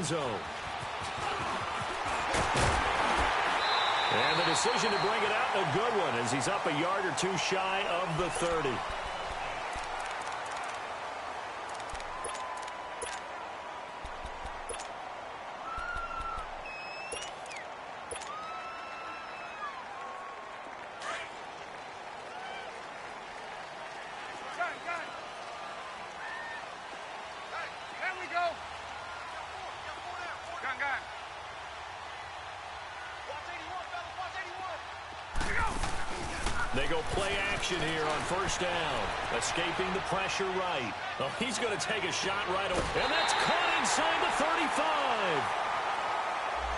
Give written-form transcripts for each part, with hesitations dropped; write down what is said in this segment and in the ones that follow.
zone. And the decision to bring it out, a good one, as he's up a yard or two shy of the 30. They go play action here on first down. Escaping the pressure right. Oh, he's going to take a shot right away. And that's caught inside the 35.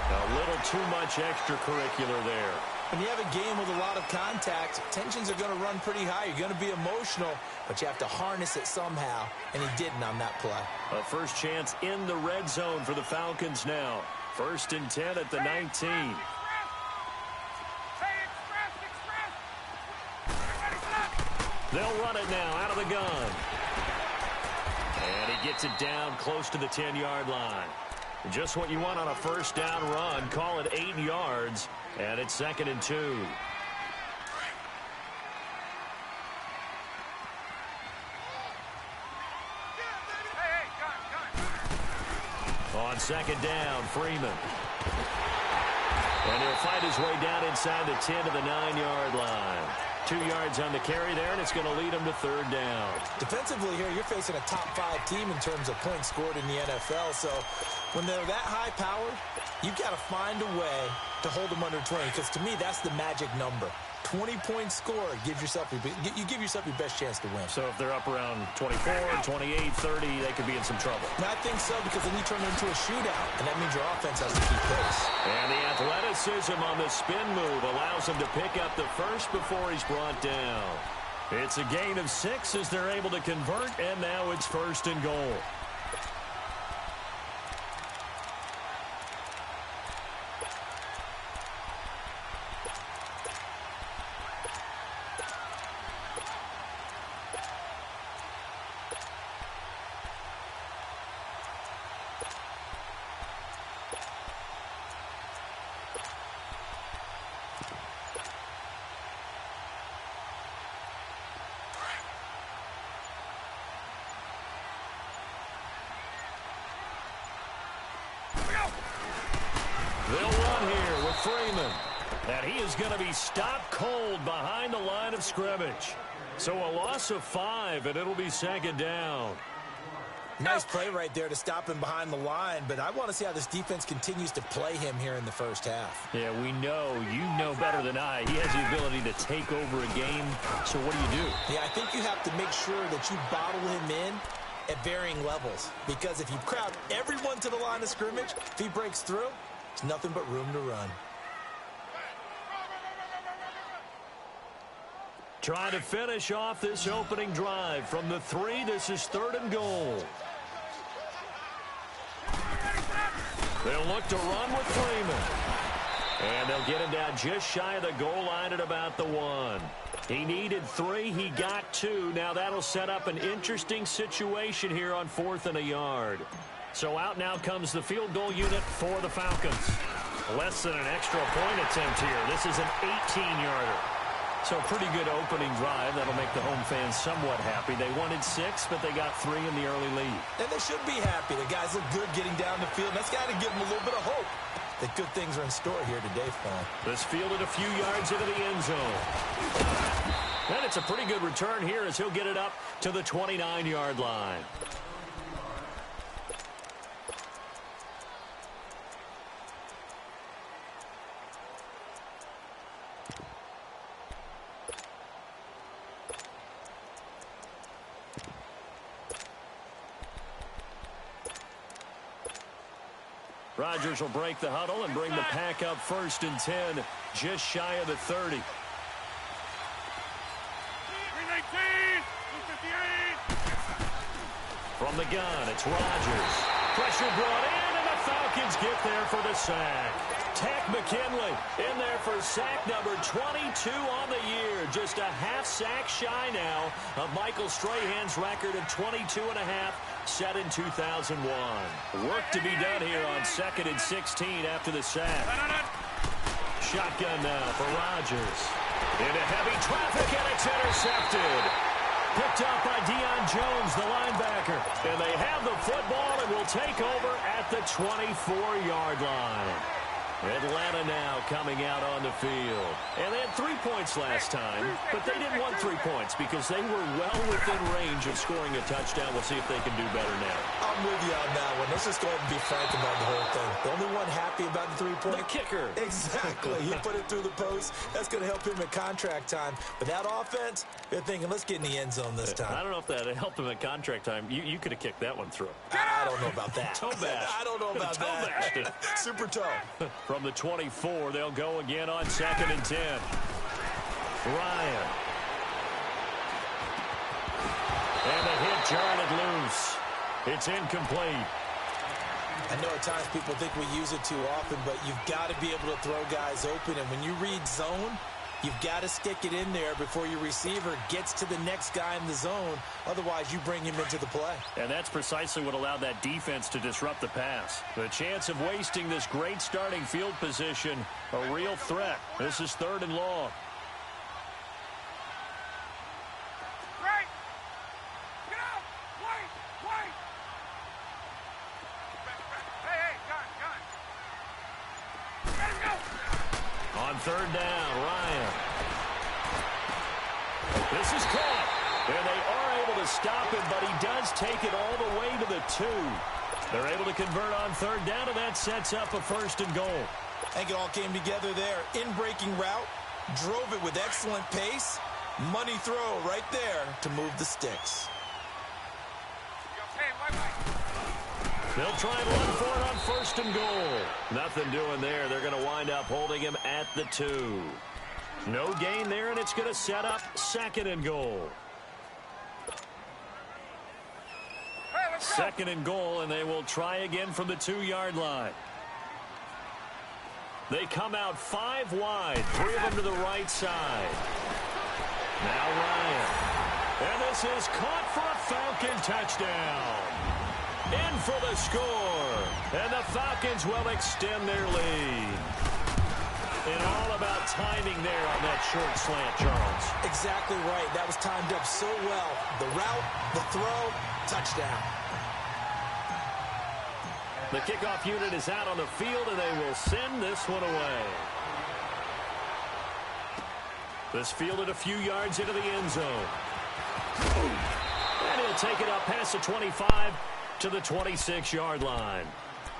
A little too much extracurricular there. When you have a game with a lot of contact, tensions are going to run pretty high. You're going to be emotional, but you have to harness it somehow, and he didn't on that play. A first chance in the red zone for the Falcons now. 1st and 10 at the 19. They'll run it now out of the gun. And he gets it down close to the 10-yard line. Just what you want on a first down run. Call it 8 yards, and it's 2nd and 2. On 2nd down, Freeman. And he'll fight his way down inside the 10 to the 9-yard line. 2 yards on the carry there, and it's going to lead him to 3rd down. Defensively here, you're facing a top-5 team in terms of points scored in the NFL. So when they're that high-powered, you've got to find a way to hold them under 20. Because to me, that's the magic number. 20-point score, you give yourself your best chance to win. So if they're up around 24, 28, 30, they could be in some trouble. I think so, because then you turn it into a shootout, and that means your offense has to keep pace. And the athleticism on the spin move allows him to pick up the first before he's brought down. It's a gain of 6 as they're able to convert, and now it's 1st and goal. They'll run here with Freeman. And he is going to be stopped cold behind the line of scrimmage. So a loss of 5, and it'll be 2nd down. Nice play right there to stop him behind the line, but I want to see how this defense continues to play him here in the first half. Yeah, we know. You know better than I. He has the ability to take over a game. So what do? Yeah, I think you have to make sure that you bottle him in at varying levels. Because if you crowd everyone to the line of scrimmage, if he breaks through, it's nothing but room to run. Trying to finish off this opening drive from the 3. This is 3rd and goal. They'll look to run with Freeman. And they'll get him down just shy of the goal line at about the 1. He needed 3. He got 2. Now that'll set up an interesting situation here on 4th and a yard. So out now comes the field goal unit for the Falcons. Less than an extra point attempt here. This is an 18-yarder. So pretty good opening drive. That'll make the home fans somewhat happy. They wanted 6, but they got 3 in the early lead. And they should be happy. The guys look good getting down the field. That's got to give them a little bit of hope that good things are in store here today for them. This fielded a few yards into the end zone. And it's a pretty good return here as he'll get it up to the 29-yard line. Rodgers will break the huddle and bring the pack up 1st and 10, just shy of the 30. From the gun, it's Rodgers. Pressure brought in, and the Falcons get there for the sack. Takk McKinley in there for sack number 22 on the year. Just a half sack shy now of Michael Strahan's record of 22 and a half set in 2001. Work to be done here on 2nd and 16 after the sack. Shotgun now for Rodgers. Into heavy traffic, and it's intercepted. Picked up by Deion Jones, the linebacker. And they have the football and will take over at the 24-yard line. Atlanta now coming out on the field. And they had 3 points last time, but they didn't want 3 points because they were well within range of scoring a touchdown. We'll see if they can do better now. I'm with you on that one. Let's just go ahead and be frank about the whole thing. The only one happy about the 3-point? The kicker. Exactly. He put it through the post. That's going to help him at contract time. But that offense, they're thinking, let's get in the end zone this time. I don't know if that helped him at contract time. You could have kicked that one through. I don't know about that. Toe bash. I don't know about that. Super toe. From the 24, they'll go again on 2nd and 10. Ryan. And the hit jarred it loose. It's incomplete. I know at times people think we use it too often, but you've got to be able to throw guys open. And when you read zone, you've got to stick it in there before your receiver gets to the next guy in the zone. Otherwise, you bring him into the play. And that's precisely what allowed that defense to disrupt the pass. The chance of wasting this great starting field position, a real threat. This is 3rd and long. On 3rd down, Ryan. This is caught. And they are able to stop him, but he does take it all the way to the 2. They're able to convert on 3rd down, and that sets up a 1st and goal. I think it all came together there. In-breaking route, drove it with excellent pace. Money throw right there to move the sticks. They'll try and run for it on 1st and goal. Nothing doing there. They're going to wind up holding him at the 2. No gain there, and it's going to set up 2nd and goal. 2nd and goal, and they will try again from the 2-yard line. They come out 5 wide, 3 of them to the right side. Now Ryan. And this is caught for a Falcon touchdown. In for the score. And the Falcons will extend their lead. And all about timing there on that short slant, Charles. Exactly right. That was timed up so well. The route, the throw, touchdown. The kickoff unit is out on the field, and they will send this one away. This fielded a few yards into the end zone. And he'll take it up past the 25 to the 26-yard line.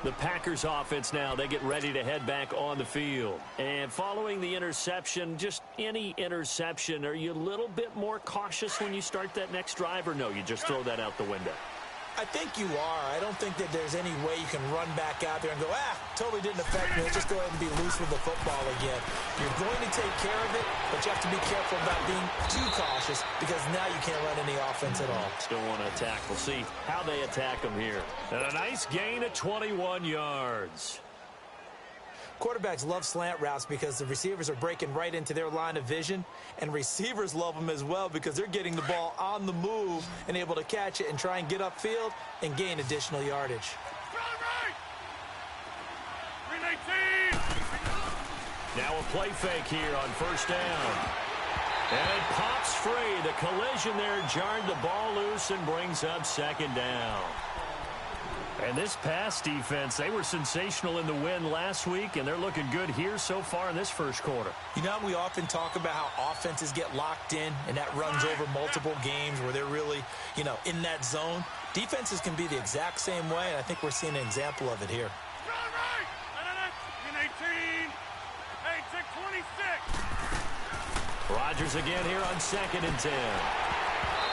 The Packers offense now, they get ready to head back on the field. And following the interception, just any interception, are you a little bit more cautious when you start that next drive, or no, you just throw that out the window? I think you are. I don't think that there's any way you can run back out there and go, totally didn't affect me. Let's just go ahead and be loose with the football again. You're going to take care of it, but you have to be careful about being too cautious because now you can't run any offense at all. Still want to attack. We'll see how they attack them here. And a nice gain of 21 yards. Quarterbacks love slant routes because the receivers are breaking right into their line of vision, and receivers love them as well because they're getting the ball on the move and able to catch it and try and get upfield and gain additional yardage. Now a play fake here on 1st down. And it pops free. The collision there jarred the ball loose and brings up 2nd down. And this pass defense, they were sensational in the win last week, and they're looking good here so far in this 1st quarter. You know, we often talk about how offenses get locked in, and that runs over multiple games where they're really, in that zone. Defenses can be the exact same way, and I think we're seeing an example of it here. Rodgers again here on 2nd and 10.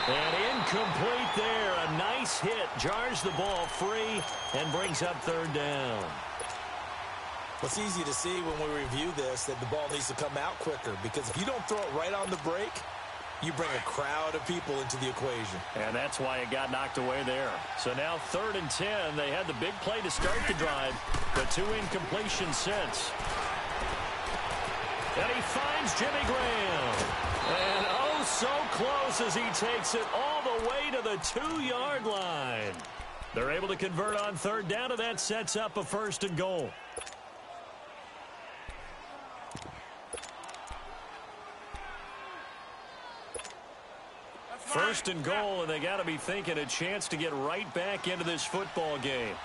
And incomplete there. A nice hit. Jars the ball free and brings up 3rd down. Well, it's easy to see when we review this that the ball needs to come out quicker because if you don't throw it right on the break, You bring a crowd of people into the equation. And that's why it got knocked away there. So now 3rd and 10. They had the big play to start the drive, but 2 incompletions since. And he finds Jimmy Graham. And oh, so close as he takes it all the way to the 2-yard line. They're able to convert on 3rd down, and that sets up a 1st and goal. 1st and goal, and they got to be thinking a chance to get right back into this football game.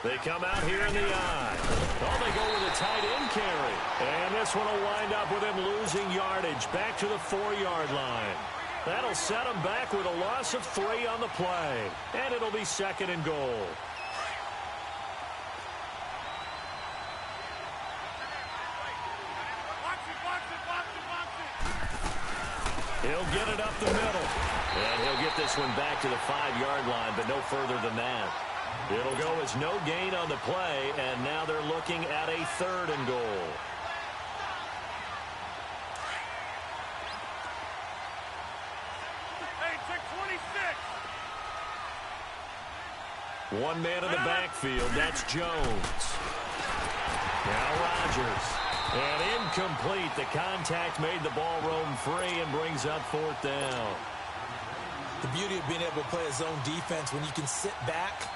They come out here in the eye. Oh, they go with a tight end carry. And this one will wind up with him losing yardage back to the 4-yard line. That'll set him back with a loss of 3 on the play. And it'll be 2nd and goal. He'll get it up the middle. And he'll get this one back to the 5-yard line, but no further than that. It'll go as no gain on the play, and now they're looking at a 3rd and goal. Hey, check 26. One man in the backfield, that's Jones. Now Rodgers. And incomplete. The contact made the ball roam free and brings up 4th down. The beauty of being able to play a zone defense when you can sit back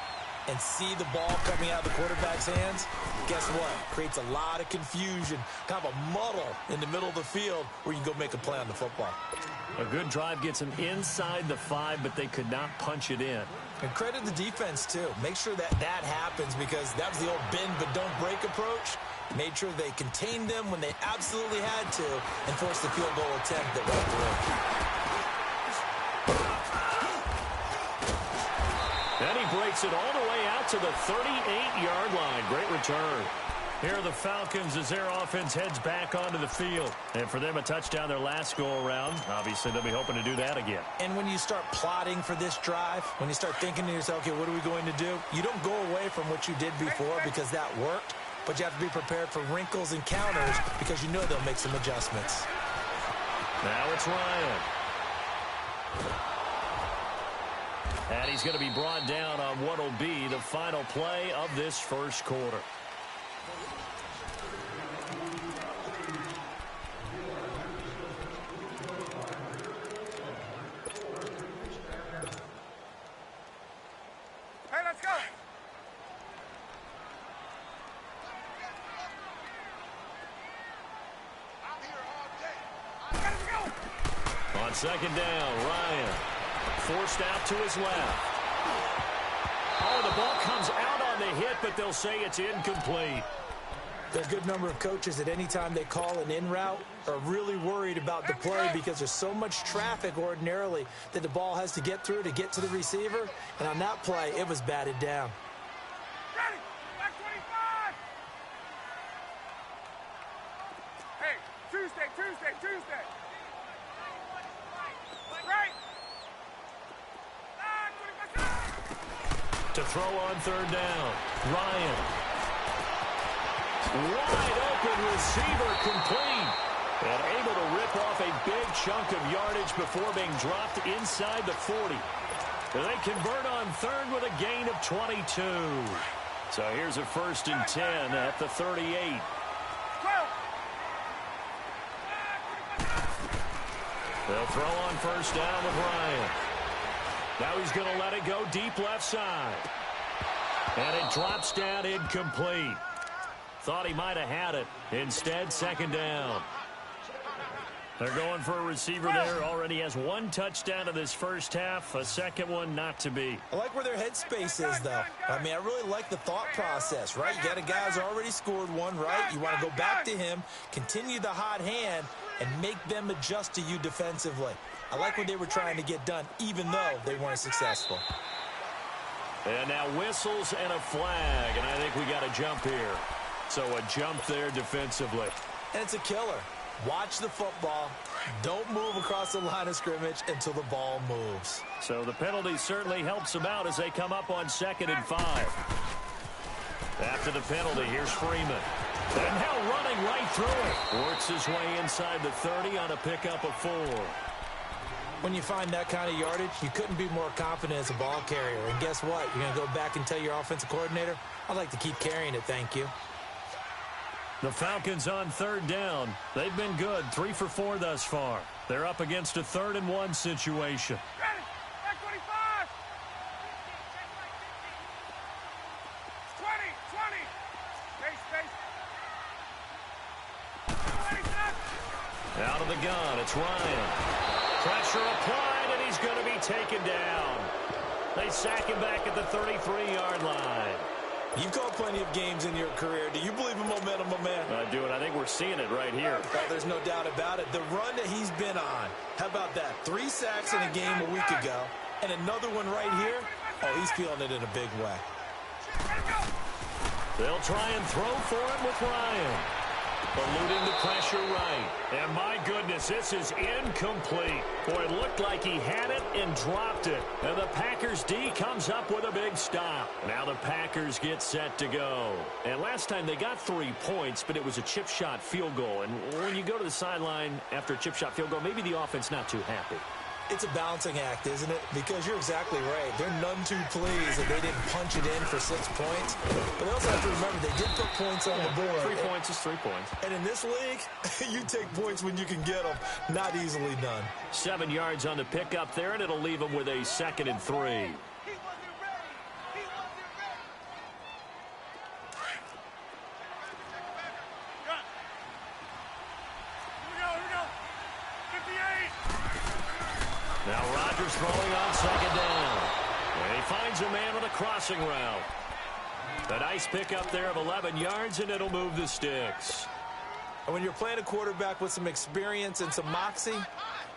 and see the ball coming out of the quarterback's hands, guess what? Creates a lot of confusion, kind of a muddle in the middle of the field where you can go make a play on the football. A good drive gets them inside the 5, but they could not punch it in. And credit the defense, too. Make sure that that happens because that was the old bend but don't break approach. Made sure they contained them when they absolutely had to and forced the field goal attempt that went through. And he breaks it all the way out to the 38-yard line. Great return. Here are the Falcons as their offense heads back onto the field. And for them, a touchdown their last go-around. Obviously, they'll be hoping to do that again. And when you start plotting for this drive, when you start thinking to yourself, okay, what are we going to do? You don't go away from what you did before because that worked. But you have to be prepared for wrinkles and counters because you know they'll make some adjustments. Now it's Ryan. And he's going to be brought down on what will be the final play of this 1st quarter. Hey, let's go. On 2nd down, Ryan forced out to his left. Oh, the ball comes out on the hit, but they'll say it's incomplete. There's a good number of coaches at any time they call an in route are really worried about the play because there's so much traffic ordinarily that the ball has to get through to get to the receiver. And on that play, it was batted down. Ready. Back 25. Hey, Tuesday. Right. To throw on 3rd down, Ryan. Wide open receiver complete. And able to rip off a big chunk of yardage before being dropped inside the 40. They convert on 3rd with a gain of 22. So here's a 1st and 10 at the 38. They'll throw on 1st down with Ryan. Now he's going to let it go deep left side. And it drops down incomplete. Thought he might have had it. Instead, 2nd down. They're going for a receiver there. Already has 1 touchdown in this 1st half. A 2nd one not to be. I like where their headspace is, though. I mean, I really like the thought process, right? You got a guy who's already scored 1, right? You want to go back to him, continue the hot hand, and make them adjust to you defensively. I like what they were trying to get done, even though they weren't successful. And now whistles and a flag, and I think we got a jump here. So a jump there defensively. And it's a killer. Watch the football. Don't move across the line of scrimmage until the ball moves. So the penalty certainly helps them out as they come up on 2nd and 5. After the penalty, here's Freeman. And now running right through it. Works his way inside the 30 on a pickup of 4. When you find that kind of yardage, you couldn't be more confident as a ball carrier. And guess what? You're going to go back and tell your offensive coordinator, I'd like to keep carrying it, thank you. The Falcons on 3rd down. They've been good, 3 for 4 thus far. They're up against a 3rd and 1 situation. Ready. Back 25. 20. Space. Out of the gun, it's Ryan. Pressure applied, and he's going to be taken down. They sack him back at the 33-yard line. You've called plenty of games in your career. Do you believe in momentum, my man? I do, and I think we're seeing it right here. Well, there's no doubt about it. The run that he's been on, how about that? 3 sacks in a game a week ago, and another one right here. Oh, he's feeling it in a big way. They'll try and throw for him with Ryan. Eluding the pressure right. And my goodness, this is incomplete. Boy, it looked like he had it and dropped it. And the Packers D comes up with a big stop. Now the Packers get set to go. And last time they got 3 points, but it was a chip shot field goal. And when you go to the sideline after a chip shot field goal, maybe the offense not too happy. It's a balancing act, isn't it? Because you're exactly right. They're none too pleased that they didn't punch it in for 6 points. But they also have to remember they did put points on the board. 3 points is 3 points. And in this league, you take points when you can get them. Not easily done. 7 yards on the pickup there, and it'll leave them with a 2nd and 3. Now Rodgers throwing on 2nd down. And he finds a man on a crossing route. A nice pickup there of 11 yards, and it'll move the sticks. And when you're playing a quarterback with some experience and some moxie,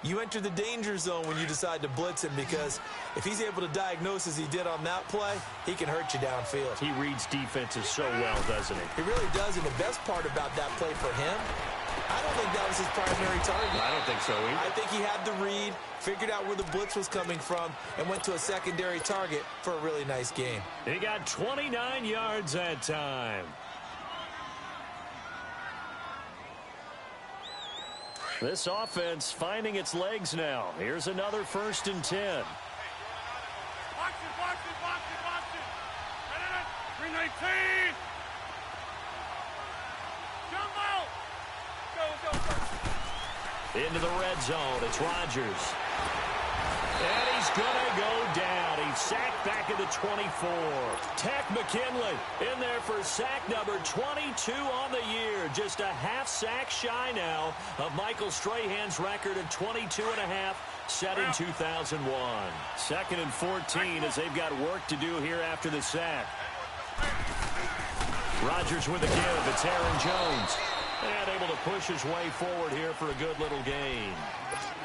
you enter the danger zone when you decide to blitz him, because if he's able to diagnose as he did on that play, he can hurt you downfield. He reads defenses so well, doesn't he? He really does, and the best part about that play for him, I don't think that was his primary target. I don't think so either. I think he had the read, figured out where the blitz was coming from, and went to a secondary target for a really nice game. He got 29 yards that time. This offense finding its legs now. Here's another 1st and 10. Box it. 319. Jumbo. Go. Into the red zone. It's Rodgers. And he's going to go down. He's sacked back at the 24. Tech McKinley in there for sack number 22 on the year. Just a half sack shy now of Michael Strahan's record of 22.5 set in 2001. 2nd and 14 as they've got work to do here after the sack. Rodgers with a give. It's Aaron Jones. And able to push his way forward here for a good little gain.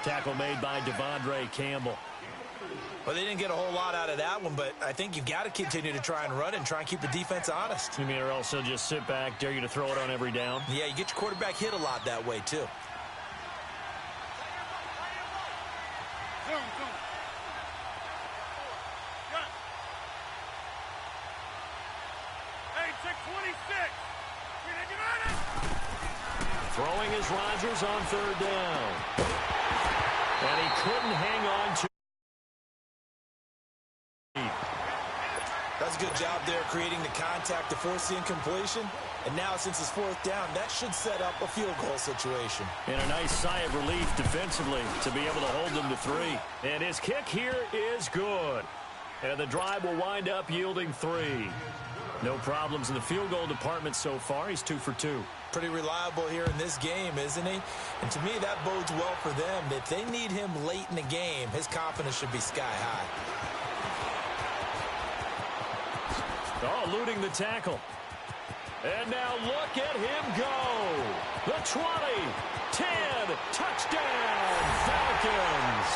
Tackle made by Devondre Campbell. Well, they didn't get a whole lot out of that one, but I think you've got to continue to try and run and try and keep the defense honest. You mean or also just sit back, dare you to throw it on every down? Yeah, you get your quarterback hit a lot that way, too. Zoom. Cut. Hey, check 26. Throwing is Rodgers on 3rd down. And he couldn't hang on to. That's a good job there creating the contact to force the incompletion. And now, since it's 4th down, that should set up a field goal situation. And a nice sigh of relief defensively to be able to hold them to 3. And his kick here is good. And the drive will wind up yielding 3. No problems in the field goal department so far. He's 2 for 2. Pretty reliable here in this game, isn't he? And to me, that bodes well for them. If they need him late in the game, his confidence should be sky high. Oh, eluding the tackle. And now look at him go. The 20, 10, touchdown, Falcons.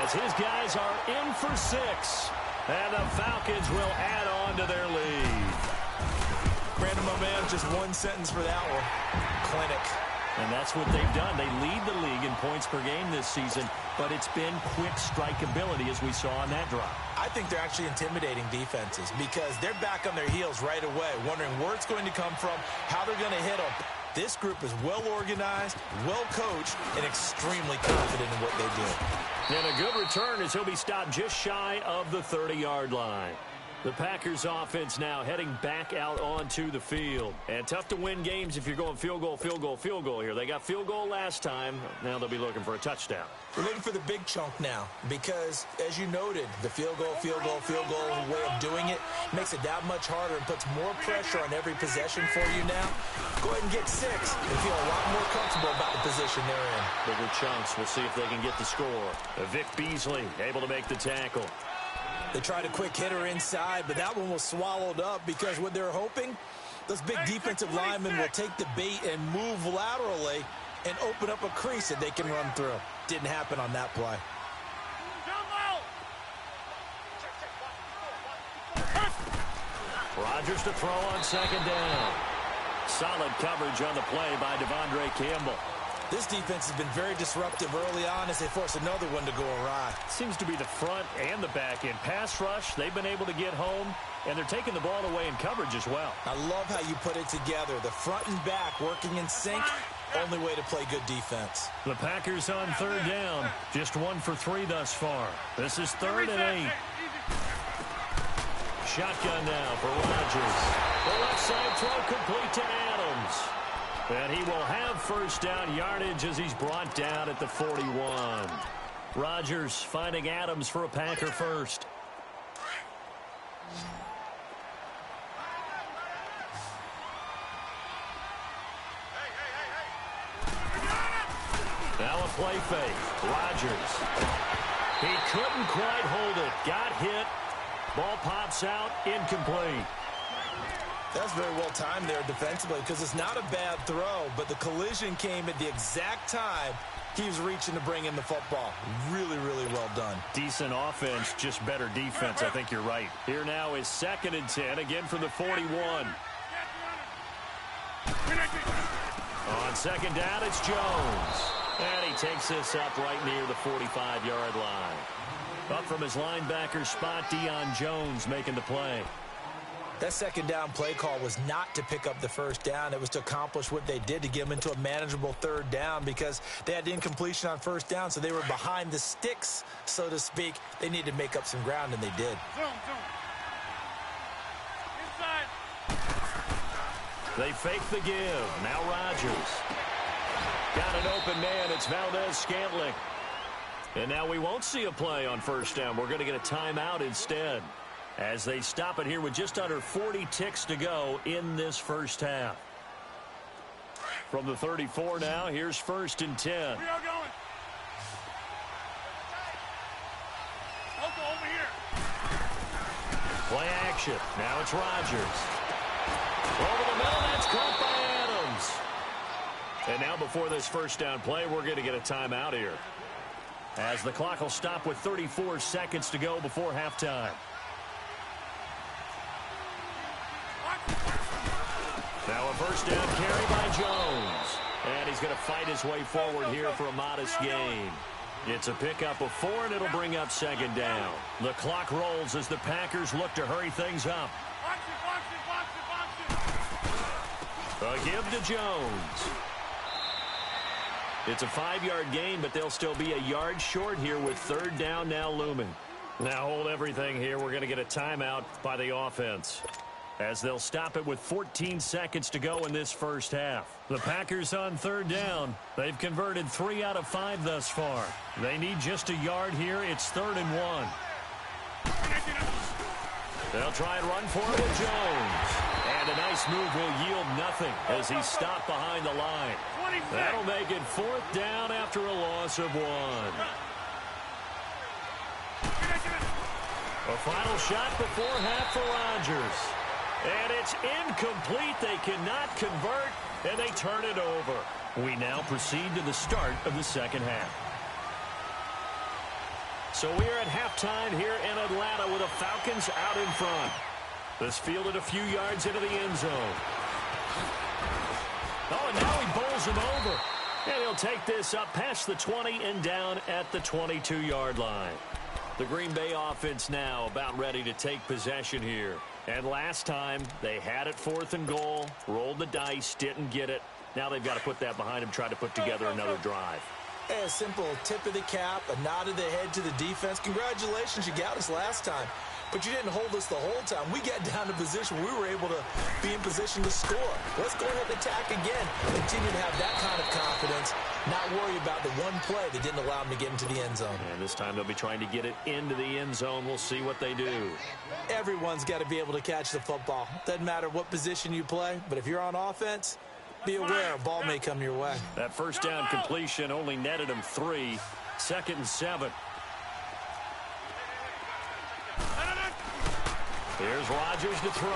As his guys are in for 6. And the Falcons will add on to their lead. Brandon, my man, just one sentence for that one. Clinic. And that's what they've done. They lead the league in points per game this season, but it's been quick strike ability as we saw on that drive. I I think they're actually intimidating defenses because they're back on their heels right away, wondering where it's going to come from, how they're going to hit them. This group is well-organized, well-coached, and extremely confident in what they do. And a good return as he'll be stopped just shy of the 30-yard line. The Packers offense now heading back out onto the field. And tough to win games if you're going field goal, field goal, field goal here. They got field goal last time. Now they'll be looking for a touchdown. We're looking for the big chunk now because, as you noted, the field goal way of doing it makes it that much harder and puts more pressure on every possession for you now. Go ahead and get 6 and feel a lot more comfortable about the position they're in. Bigger chunks. We'll see if they can get the score. Vic Beasley able to make the tackle. They tried a quick hitter inside, but that one was swallowed up because what they're hoping, those big defensive linemen will take the bait and move laterally and open up a crease that they can run through. Didn't happen on that play. Rodgers to throw on second down. Solid coverage on the play by Devondre Campbell. This defense has been very disruptive early on as they force another one to go awry. Seems to be the front and the back end. Pass rush, they've been able to get home, and they're taking the ball away in coverage as well. I love how you put it together. The front and back working in sync, only way to play good defense. The Packers on third down, just 1 for 3 thus far. This is 3rd and 8. Shotgun now for Rodgers. The left side throw complete to Adams. And he will have first down yardage as he's brought down at the 41. Rodgers finding Adams for a Packer first. Now a play fake. Rodgers. He couldn't quite hold it. Got hit. Ball pops out. Incomplete. That's very well timed there defensively because it's not a bad throw, but the collision came at the exact time he was reaching to bring in the football. Really, really well done. Decent offense, just better defense. I think you're right. Here now is 2nd and 10, again from the 41. On second down, it's Jones. And he takes this up right near the 45-yard line. Up from his linebacker spot, Deion Jones making the play. That second down play call was not to pick up the first down. It was to accomplish what they did to get them into a manageable 3rd down because they had incompletion on first down, so they were behind the sticks, so to speak. They needed to make up some ground, and they did. Inside. They fake the give. Now Rodgers. Got an open man. It's Valdez-Scantling. And now we won't see a play on first down. We're going to get a timeout instead, as they stop it here with just under 40 ticks to go in this first half. From the 34 now, here's 1st and 10. We are going. Over here. Play action. Now it's Rodgers. Over the middle, that's caught by Adams. And now before this first down play, we're going to get a timeout here, as the clock will stop with 34 seconds to go before halftime. Now a first down carry by Jones. And he's going to fight his way forward here for a modest gain. It's a pickup of 4, and it'll bring up 2nd down. The clock rolls as the Packers look to hurry things up. A give to Jones. It's a 5-yard gain, but they'll still be a yard short here with 3rd down now looming. Now hold everything here. We're going to get a timeout by the offense, as they'll stop it with 14 seconds to go in this first half. The Packers on 3rd down. They've converted 3 out of 5 thus far. They need just a yard here. It's 3rd and 1. They'll try and run for it with Jones. And a nice move will yield nothing as he's stopped behind the line. That'll make it 4th down after a loss of 1. A final shot before half for Rodgers. And it's incomplete. They cannot convert, and they turn it over. We now proceed to the start of the second half. So we are at halftime here in Atlanta with the Falcons out in front. This fielded a few yards into the end zone. Oh, and now he bowls him over. And he'll take this up past the 20 and down at the 22-yard line. The Green Bay offense now about ready to take possession here. And last time, they had it 4th and goal, rolled the dice, didn't get it. Now they've got to put that behind them, try to put together another drive. Hey, a simple tip of the cap, a nod of the head to the defense. Congratulations, you got us last time. But you didn't hold us the whole time. We got down to position. We were able to be in position to score. Let's go ahead and attack again. Continue to have that kind of confidence. Not worry about the one play that didn't allow them to get into the end zone. And this time they'll be trying to get it into the end zone. We'll see what they do. Everyone's got to be able to catch the football. Doesn't matter what position you play, but if you're on offense, be aware a ball may come your way. That first down completion only netted him 3. 2nd and 7. Here's Rodgers to throw.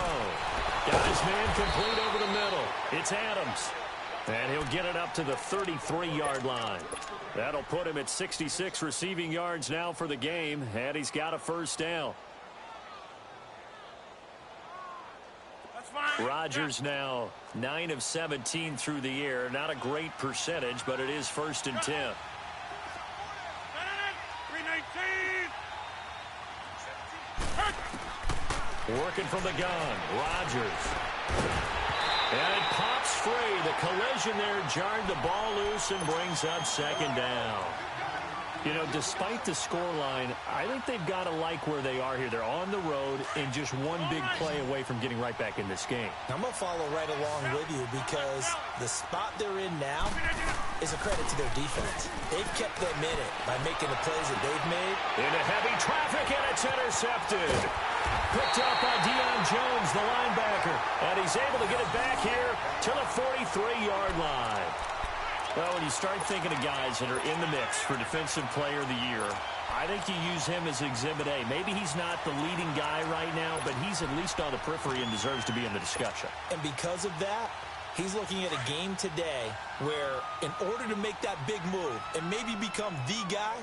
Got his man complete over the middle. It's Adams. And he'll get it up to the 33-yard line. That'll put him at 66 receiving yards now for the game, and he's got a first down. Rodgers now 9 of 17 through the air. Not a great percentage, but it is 1st and 10. Working from the gun, Rodgers. And it pops free. The collision there jarred the ball loose and brings up 2nd down. You know, despite the scoreline, I think they've got to like where they are here. They're on the road and just one big play away from getting right back in this game. I'm going to follow right along with you because the spot they're in now is a credit to their defense. They've kept them in it by making the plays that they've made. Into heavy traffic, and it's intercepted. Picked up by Deion Jones, the linebacker. And he's able to get it back here to the 43-yard line. Well, when you start thinking of guys that are in the mix for Defensive Player of the Year, I think you use him as Exhibit A. Maybe he's not the leading guy right now, but he's at least on the periphery and deserves to be in the discussion. And because of that, he's looking at a game today where in order to make that big move and maybe become the guy,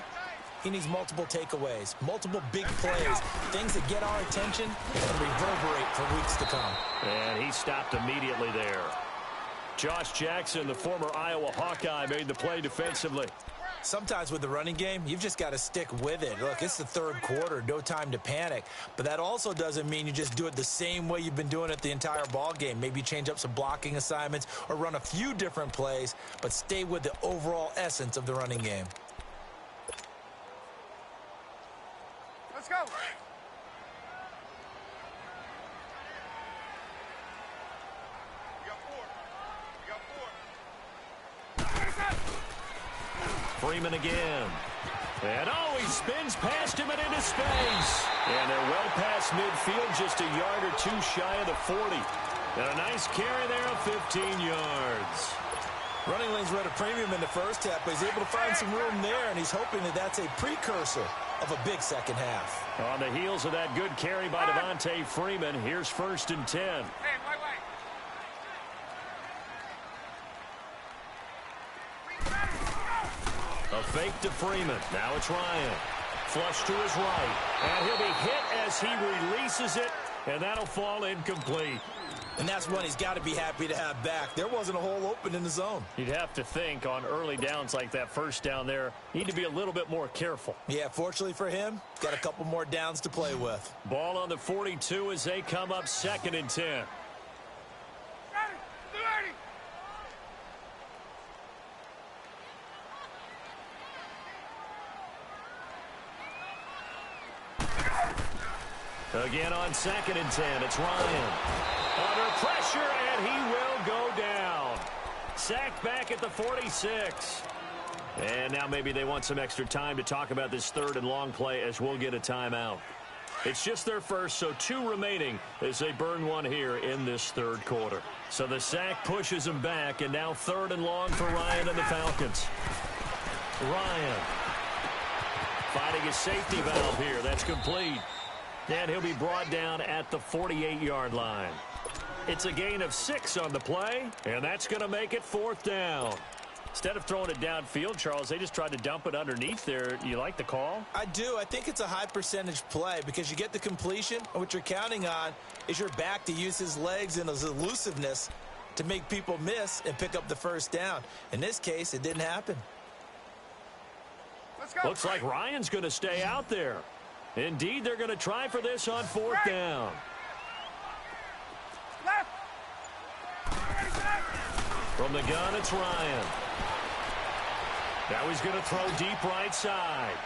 he needs multiple takeaways, multiple big plays, things that get our attention and reverberate for weeks to come. And he stopped immediately there. Josh Jackson, the former Iowa Hawkeye, made the play defensively. Sometimes with the running game, you've just got to stick with it. Look, it's the 3rd quarter, no time to panic. But that also doesn't mean you just do it the same way you've been doing it the entire ball game. Maybe change up some blocking assignments or run a few different plays, but stay with the overall essence of the running game. Let's go. Freeman again. And he spins past him and into space. And they're well past midfield, just a yard or two shy of the 40. And a nice carry there of 15 yards. Running lanes were at a premium in the first half, but he's able to find some room there, and he's hoping that that's a precursor of a big second half. On the heels of that good carry by Devontae Freeman, here's 1st and 10. Hey, wait. A fake to Freeman. Now it's Ryan. Flush to his right. And he'll be hit as he releases it, and that'll fall incomplete. And that's one he's got to be happy to have back. There wasn't a hole open in the zone. You'd have to think on early downs like that first down there, need to be a little bit more careful. Yeah, fortunately for him, got a couple more downs to play with. Ball on the 42 as they come up 2nd and 10. Again on 2nd and 10, it's Ryan. Under pressure, and he will go down. Sacked back at the 46. And now maybe they want some extra time to talk about this 3rd and long play as we'll get a timeout. It's just their first, so 2 remaining as they burn one here in this 3rd quarter. So the sack pushes them back, and now 3rd and long for Ryan and the Falcons. Ryan finding a safety valve here. That's complete. And he'll be brought down at the 48-yard line. It's a gain of 6 on the play, and that's going to make it 4th down. Instead of throwing it downfield, Charles, they just tried to dump it underneath there. You like the call? I do. I think it's a high percentage play because you get the completion, and what you're counting on is your back to use his legs and his elusiveness to make people miss and pick up the first down. In this case, it didn't happen. Let's go. Looks like Ryan's going to stay out there. Indeed, they're going to try for this on fourth down. Left. From the gun, it's Ryan. Now he's going to throw deep right side.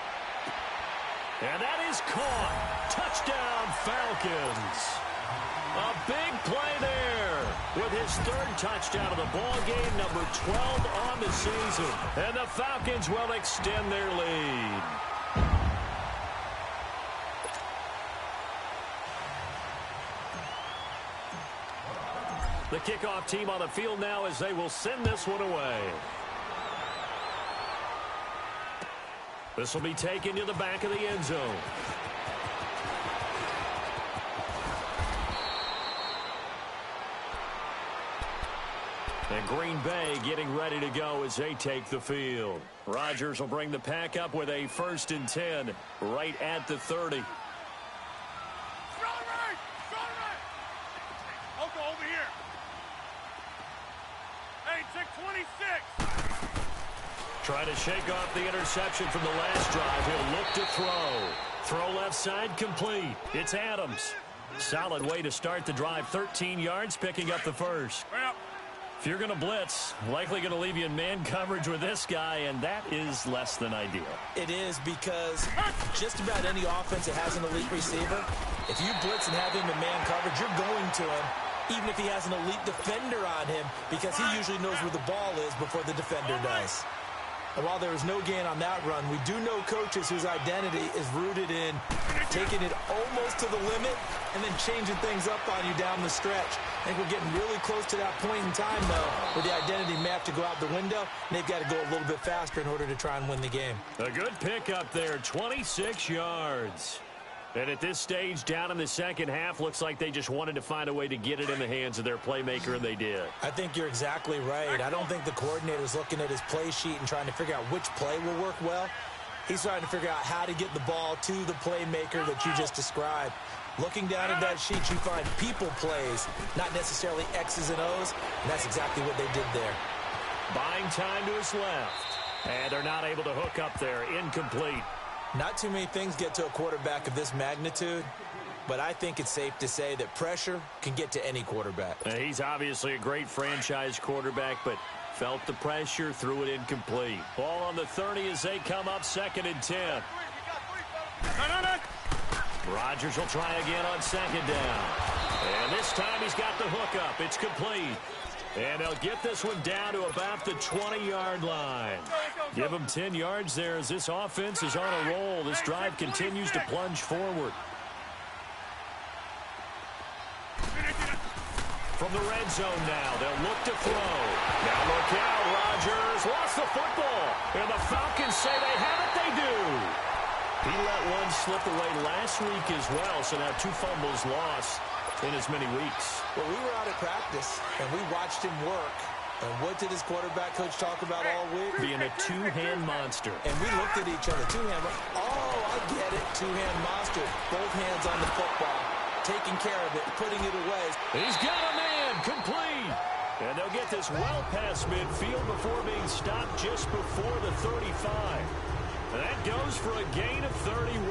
And that is caught. Touchdown, Falcons. A big play there with his third touchdown of the ball game, number 12 on the season. And the Falcons will extend their lead. The kickoff team on the field now as they will send this one away. This will be taken to the back of the end zone. And Green Bay getting ready to go as they take the field. Rodgers will bring the pack up with a 1st and 10 right at the 30. Strong right. Strong right. I'll go over here. Hey, check 26. Trying to shake off the interception from the last drive. He'll look to throw. Throw left side complete. It's Adams. Solid way to start the drive. 13 yards, picking up the first. Right up. If you're going to blitz, likely going to leave you in man coverage with this guy, and that is less than ideal. It is because just about any offense that has an elite receiver, if you blitz and have him in man coverage, you're going to him, even if he has an elite defender on him, because he usually knows where the ball is before the defender does. And while there was no gain on that run, we do know coaches whose identity is rooted in taking it almost to the limit and then changing things up on you down the stretch. I think we're getting really close to that point in time, though, where the identity may have to go out the window, and they've got to go a little bit faster in order to try and win the game. A good pickup there, 26 yards. And at this stage, down in the second half, looks like they just wanted to find a way to get it in the hands of their playmaker, and they did. I think you're exactly right. I don't think the coordinator's looking at his play sheet and trying to figure out which play will work well. He's trying to figure out how to get the ball to the playmaker that you just described. Looking down at that sheet, you find people plays, not necessarily X's and O's, and that's exactly what they did there. Buying time to his left. And they're not able to hook up there. Incomplete. Not too many things get to a quarterback of this magnitude, but I think it's safe to say that pressure can get to any quarterback. He's obviously a great franchise quarterback, but felt the pressure, threw it incomplete. Ball on the 30 as they come up 2nd and 10. Rodgers will try again on 2nd down. And this time he's got the hook up. It's complete. And they'll get this one down to about the 20-yard line. Give them 10 yards there as this offense is on a roll. This drive continues to plunge forward. From the red zone now, they'll look to throw. Now look out, Rodgers lost the football. And the Falcons say they have it, they do. He let one slip away last week as well, so now 2 fumbles lost in as many weeks. Well, we were out at practice, and we watched him work. And what did his quarterback coach talk about all week? Being a two-hand monster. And we looked at each other. Two-hand. Oh, I get it. Two-hand monster. Both hands on the football. Taking care of it. Putting it away. He's got a man. Complete. And they'll get this well past midfield before being stopped just before the 35. And that goes for a gain of 31.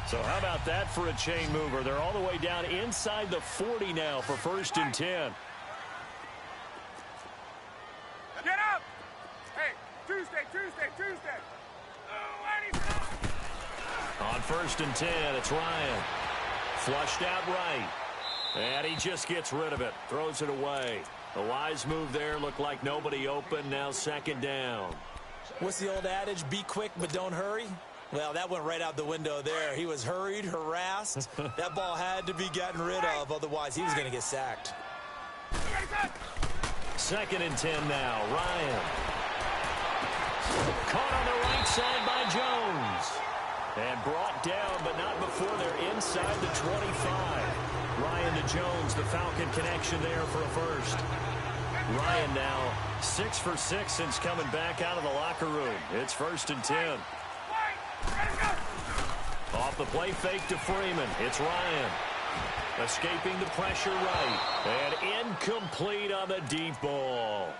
So how about that for a chain mover? They're all the way down inside the 40 now for 1st and 10. Get up! Hey, Tuesday. On 1st and 10, it's Ryan. Flushed out right. And he just gets rid of it. Throws it away. A wise move there. Looked like nobody open. Now 2nd down. What's the old adage? Be quick, but don't hurry. Well, that went right out the window there. He was hurried, harassed. That ball had to be gotten rid of. Otherwise, he was going to get sacked. 2nd and 10 now. Ryan. Caught on the right side by Jones. And brought down, but not before they're inside the 25. Ryan to Jones, the Falcon connection there for a first. Ryan now 6 for 6 since coming back out of the locker room. It's 1st and 10. Off the play fake to Freeman. It's Ryan. Escaping the pressure right. And incomplete on the deep ball.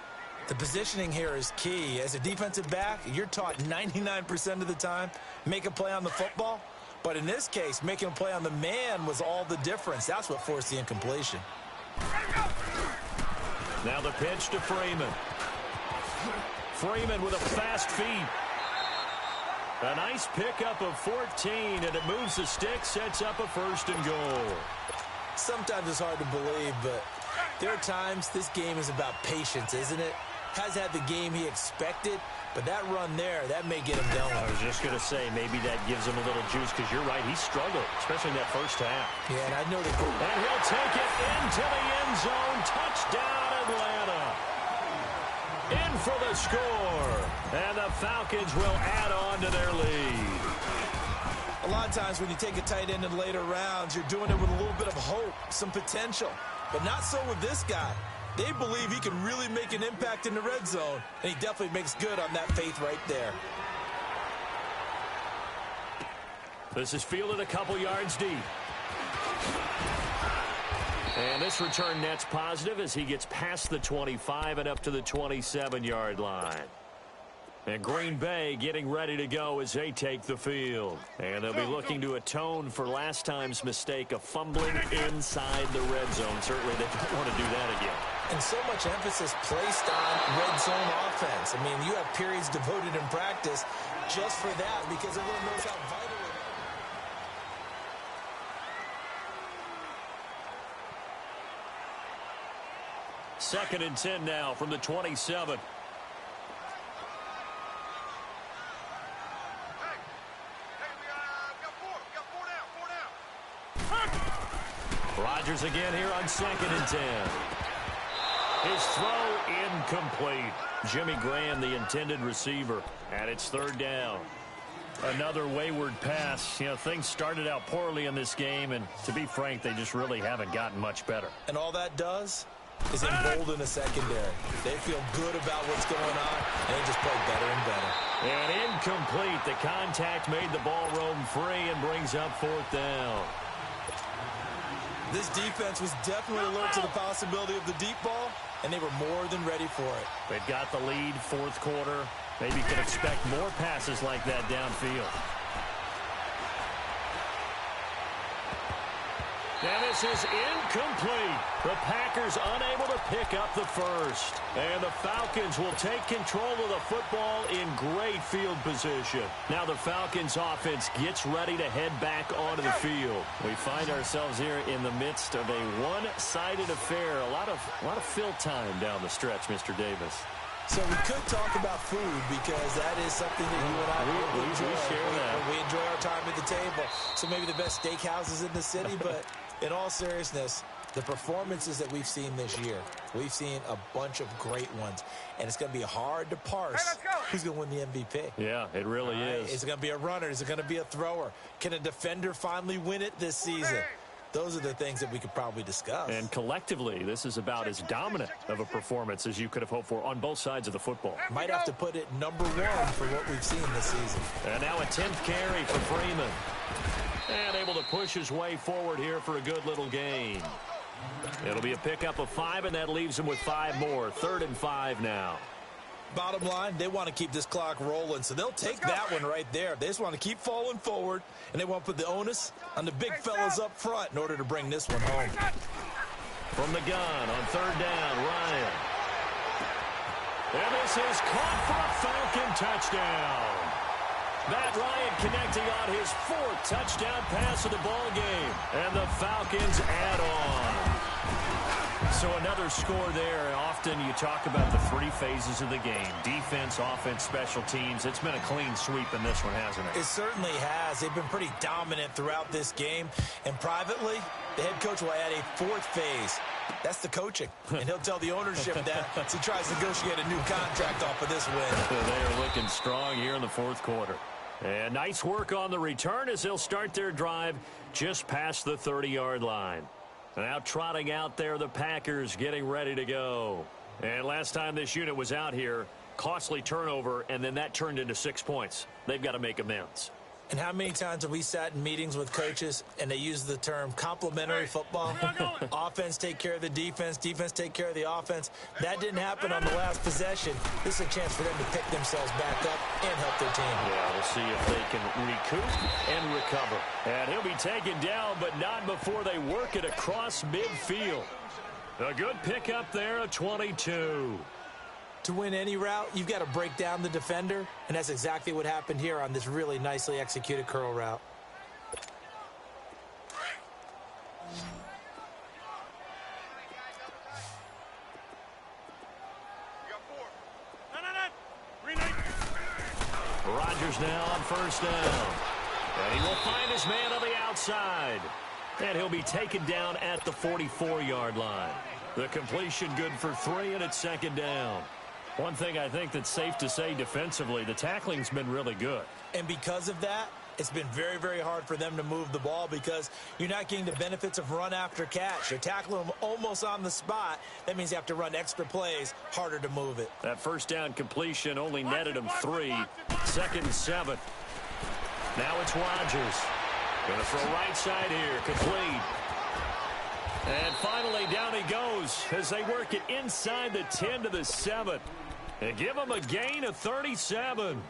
The positioning here is key. As a defensive back, you're taught 99% of the time, make a play on the football. But in this case, making a play on the man was all the difference. That's what forced the incompletion. Now the pitch to Freeman. Freeman with a fast feet. A nice pickup of 14, and it moves the stick, sets up a 1st and goal. Sometimes it's hard to believe, but there are times this game is about patience, isn't it? Has had the game he expected, but that run there, that may get him going. I was just going to say, maybe that gives him a little juice, because you're right, he struggled, especially in that first half. Yeah, and I know the goal. And he'll take it into the end zone. Touchdown, Atlanta. In for the score. And the Falcons will add on to their lead. A lot of times when you take a tight end in later rounds, you're doing it with a little bit of hope, some potential. But not so with this guy. They believe he can really make an impact in the red zone, and he definitely makes good on that faith right there. This is fielded a couple yards deep. And this return net's positive as he gets past the 25 and up to the 27-yard line. And Green Bay getting ready to go as they take the field. And they'll be looking to atone for last time's mistake of fumbling inside the red zone. Certainly they don't want to do that again. And so much emphasis placed on red zone offense. I mean, you have periods devoted in practice just for that because everyone knows how vital it is. 2nd and 10 now from the 27. Rodgers again here on 2nd and 10. His throw incomplete. Jimmy Graham, the intended receiver, and it's 3rd down. Another wayward pass. You know, things started out poorly in this game, and to be frank, they just really haven't gotten much better. And all that does is embolden the secondary. They feel good about what's going on, and they just play better and better. And incomplete. The contact made the ball roam free and brings up 4th down. This defense was definitely alert to the possibility of the deep ball, and they were more than ready for it. They've got the lead, 4th quarter. Maybe you can expect more passes like that downfield. And this is incomplete. The Packers unable to pick up the first. And the Falcons will take control of the football in great field position. Now the Falcons offense gets ready to head back onto the field. We find ourselves here in the midst of a one-sided affair. A lot of fill time down the stretch, Mr. Davis. So we could talk about food because that is something that you and I we share that. We enjoy our time at the table. So maybe the best steakhouses in the city, but in all seriousness, the performances that we've seen this year, we've seen a bunch of great ones. And it's going to be hard to parse who's going to win the MVP. Yeah, it really is. Is it going to be a runner? Is it going to be a thrower? Can a defender finally win it this season? Those are the things that we could probably discuss. And collectively, this is about as dominant of a performance as you could have hoped for on both sides of the football. Might have to put it #1 for what we've seen this season. And now a 10th carry for Freeman. And able to push his way forward here for a good little gain. It'll be a pickup of 5, and that leaves him with 5 more. 3rd and 5 now. Bottom line, they want to keep this clock rolling, so they'll take that one right there. They just want to keep falling forward, and they want to put the onus on the big fellas up front in order to bring this one home. From the gun on 3rd down, Ryan. And this is caught for a Falcon touchdown. Matt Ryan connecting on his 4th touchdown pass of the ball game. And the Falcons add on. So another score there. Often you talk about the 3 phases of the game. Defense, offense, special teams. It's been a clean sweep in this one, hasn't it? It certainly has. They've been pretty dominant throughout this game. And privately, the head coach will add a 4th phase. That's the coaching. And he'll tell the ownership that as he tries to negotiate a new contract off of this win. They are looking strong here in the 4th quarter. And nice work on the return as they'll start their drive just past the 30-yard line. Now trotting out there, the Packers getting ready to go. And last time this unit was out here, costly turnover, and then that turned into 6 points. They've got to make amends. And how many times have we sat in meetings with coaches and they use the term complementary football? Offense take care of the defense, defense take care of the offense. That didn't happen on the last possession. This is a chance for them to pick themselves back up and help their team. Yeah, we'll see if they can recoup and recover. And he'll be taken down, but not before they work it across midfield. A good pickup there, a 22. To win any route, you've got to break down the defender, and that's exactly what happened here on this really nicely executed curl route. Rodgers now on first down. And he will find his man on the outside. And he'll be taken down at the 44-yard line. The completion good for 3, and it's second down. One thing I think that's safe to say defensively, the tackling's been really good. And because of that, it's been very, very hard for them to move the ball because you're not getting the benefits of run after catch. You're tackling them almost on the spot. That means you have to run extra plays, harder to move it. That first down completion only netted him 3. Second and 7. Now it's Rodgers. Going to throw right side here, complete. And finally, down he goes as they work it inside the 10 to the 7. And give him a gain of 37.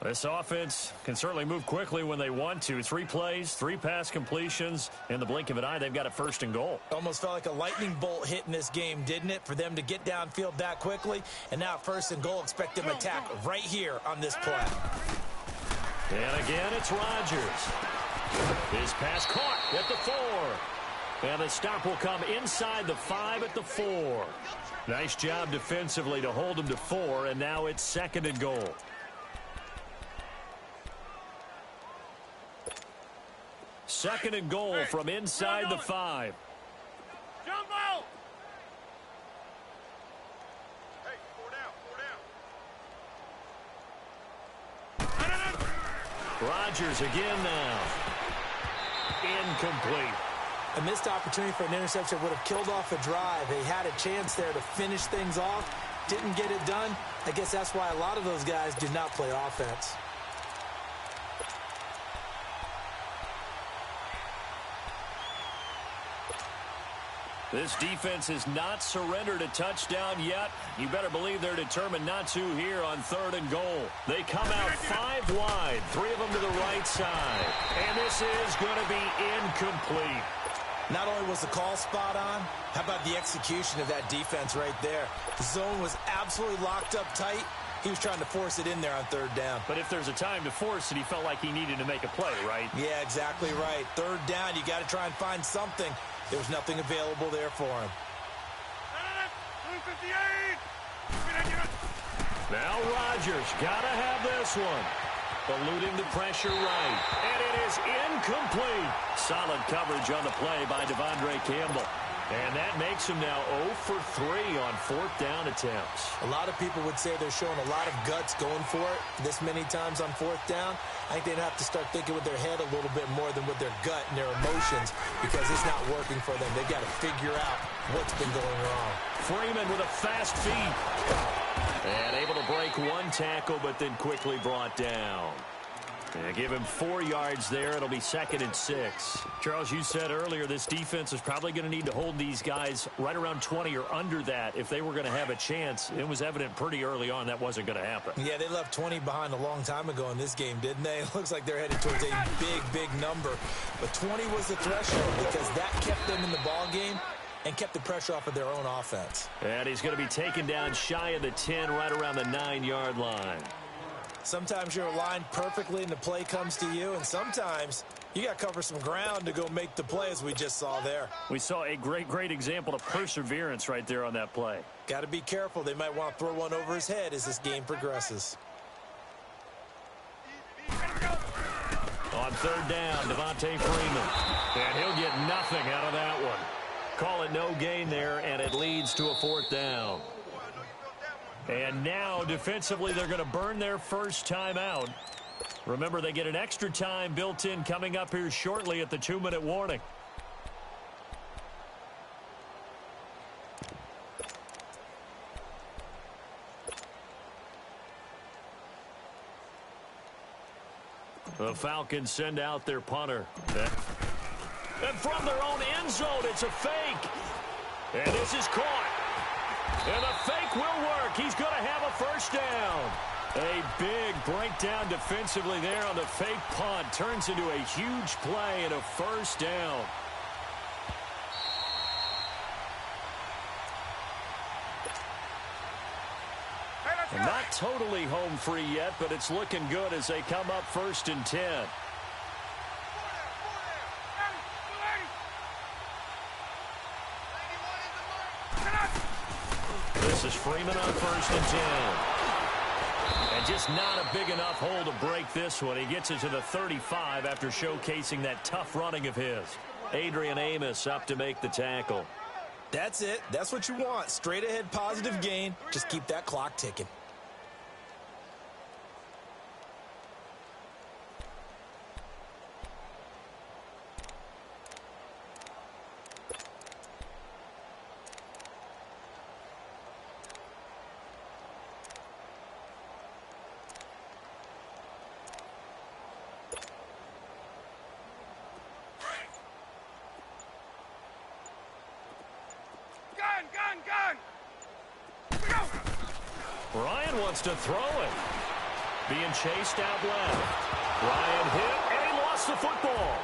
This offense can certainly move quickly when they want to. 3 plays, 3 pass completions. In the blink of an eye, they've got a first and goal. Almost felt like a lightning bolt hit in this game, didn't it? For them to get downfield that quickly. And now first and goal, expect them to attack right here on this play. And again, it's Rodgers. His pass caught at the 4. And the stop will come inside the 5 at the 4. Nice job defensively to hold him to 4, and now it's second and goal. Second and goal from inside the 5. Jumbo! Hey, 4 down. Rodgers again now. Incomplete. A missed opportunity for an interception would have killed off a drive. They had a chance there to finish things off. Didn't get it done. I guess that's why a lot of those guys did not play offense. This defense has not surrendered a touchdown yet. You better believe they're determined not to here on third and goal. They come out 5 wide, 3 of them to the right side. And this is going to be incomplete. Not only was the call spot on, how about the execution of that defense right there? The zone was absolutely locked up tight. He was trying to force it in there on third down. But if there's a time to force it, he felt like he needed to make a play, right? Yeah, exactly right. Third down, you got to try and find something. There was nothing available there for him. Now Rodgers got to have this one. Eluding the pressure right. And it is incomplete. Solid coverage on the play by Devondre Campbell. And that makes him now 0 for 3 on fourth down attempts. A lot of people would say they're showing a lot of guts going for it this many times on fourth down. I think they'd have to start thinking with their head a little bit more than with their gut and their emotions because it's not working for them. They've got to figure out what's been going wrong. Freeman with a fast feet. And able to break one tackle, but then quickly brought down. And give him 4 yards there. It'll be second and 6. Charles, you said earlier this defense is probably going to need to hold these guys right around 20 or under that if they were going to have a chance. It was evident pretty early on that wasn't going to happen. Yeah, they left 20 behind a long time ago in this game, didn't they? It looks like they're headed towards a big, big number. But 20 was the threshold because that kept them in the ball game and kept the pressure off of their own offense. And he's going to be taken down shy of the 10, right around the 9-yard line. Sometimes you're aligned perfectly and the play comes to you, and sometimes you got to cover some ground to go make the play, as we just saw there. We saw a great example of perseverance right there on that play. Got to be careful. They might want to throw one over his head as this game progresses. On third down, Devontae Freeman. And he'll get nothing out of that one. Call it no gain there, and it leads to a fourth down. And now, defensively, they're going to burn their first time out. Remember, they get an extra time built in coming up here shortly at the 2-minute warning. The The Falcons send out their punter. And from their own end zone, it's a fake. And this is caught. And the fake will work. He's going to have a first down. A big breakdown defensively there on the fake punt. Turns into a huge play and a first down. And not totally home free yet, but it's looking good as they come up 1st and 10. This is Freeman on 1st and 10. And just not a big enough hole to break this one. He gets it to the 35 after showcasing that tough running of his. Adrian Amos up to make the tackle. That's it. That's what you want. Straight ahead positive gain. Just keep that clock ticking. Ryan wants to throw it. Being chased out left. Ryan hit, and he lost the football.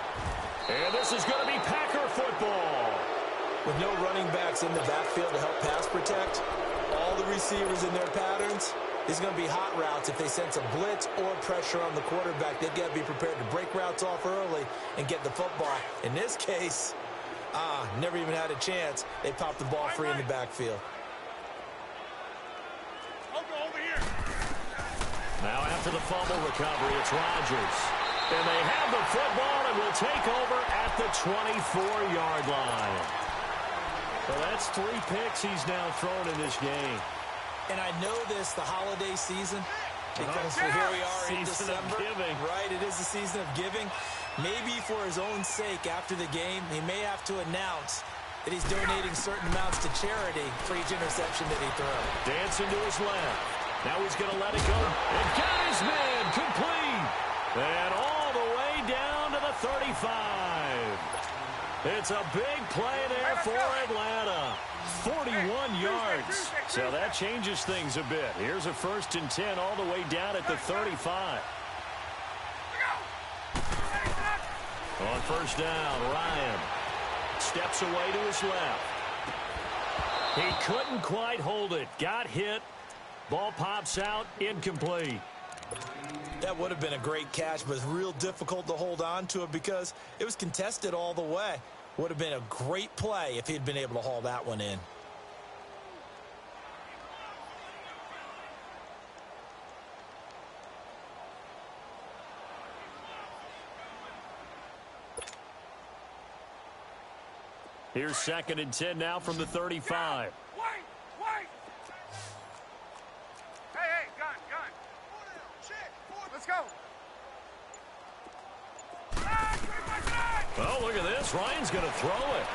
And this is going to be Packer football. With no running backs in the backfield to help pass protect, all the receivers in their patterns, it's going to be hot routes if they sense a blitz or pressure on the quarterback. They've got to be prepared to break routes off early and get the football. In this case, never even had a chance. They popped the ball free in the backfield. Now after the fumble recovery, it's Rodgers. And they have the football and will take over at the 24-yard line. So that's 3 picks he's now thrown in this game. And I know this, the holiday season, because here we are in December. Right, it is the season of giving. Maybe for his own sake after the game, he may have to announce that he's donating certain amounts to charity for each interception that he throws. Dancing to his left. Now he's going to let it go. And got his man complete. And all the way down to the 35. It's a big play there for Atlanta. 41 yards. So that changes things a bit. Here's a 1st and 10 all the way down at the 35. On 1st down, Ryan steps away to his left. He couldn't quite hold it. Got hit. Ball pops out, incomplete. That would have been a great catch, but it's real difficult to hold on to it because it was contested all the way. Would have been a great play if he'd been able to haul that one in. Here's 2nd and 10 now from the 35. Let's go. Oh, look at this. Ryan's going to throw it.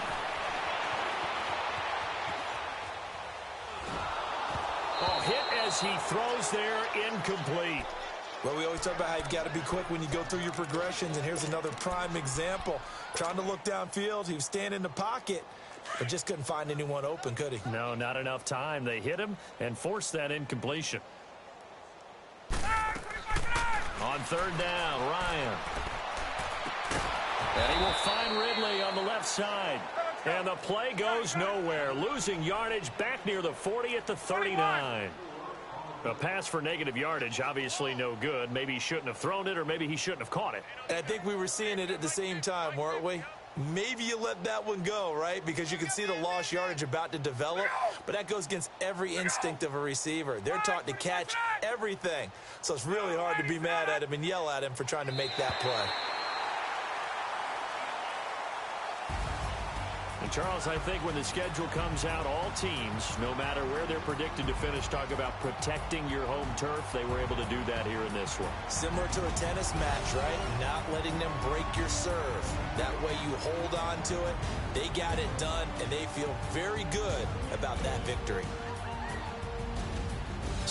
Oh, hit as he throws there, incomplete. Well, we always talk about how you've got to be quick when you go through your progressions, and here's another prime example. Trying to look downfield, he was standing in the pocket, but just couldn't find anyone open, could he? No, not enough time. They hit him and forced that incompletion. On 3rd down, Ryan. And he will find Ridley on the left side. And the play goes nowhere. Losing yardage back near the 40 at the 39. A pass for negative yardage, obviously no good. Maybe he shouldn't have thrown it, or maybe he shouldn't have caught it. And I think we were seeing it at the same time, weren't we? Maybe you let that one go, right? Because you can see the lost yardage about to develop. But that goes against every instinct of a receiver. They're taught to catch everything. So it's really hard to be mad at him and yell at him for trying to make that play. And Charles, I think when the schedule comes out, all teams, no matter where they're predicted to finish, talk about protecting your home turf. They were able to do that here in this one. Similar to a tennis match, right? Not letting them break your serve. That way you hold on to it. They got it done, and they feel very good about that victory.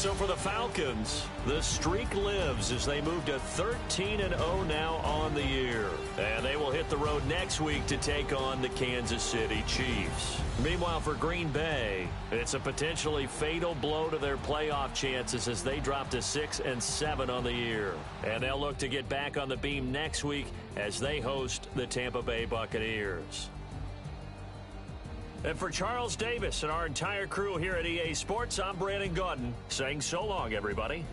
So for the Falcons, the streak lives as they move to 13-0 now on the year. And they will hit the road next week to take on the Kansas City Chiefs. Meanwhile, for Green Bay, it's a potentially fatal blow to their playoff chances as they drop to 6-7 on the year. And they'll look to get back on the beam next week as they host the Tampa Bay Buccaneers. And for Charles Davis and our entire crew here at EA Sports, I'm Brandon Gaudin saying so long, everybody.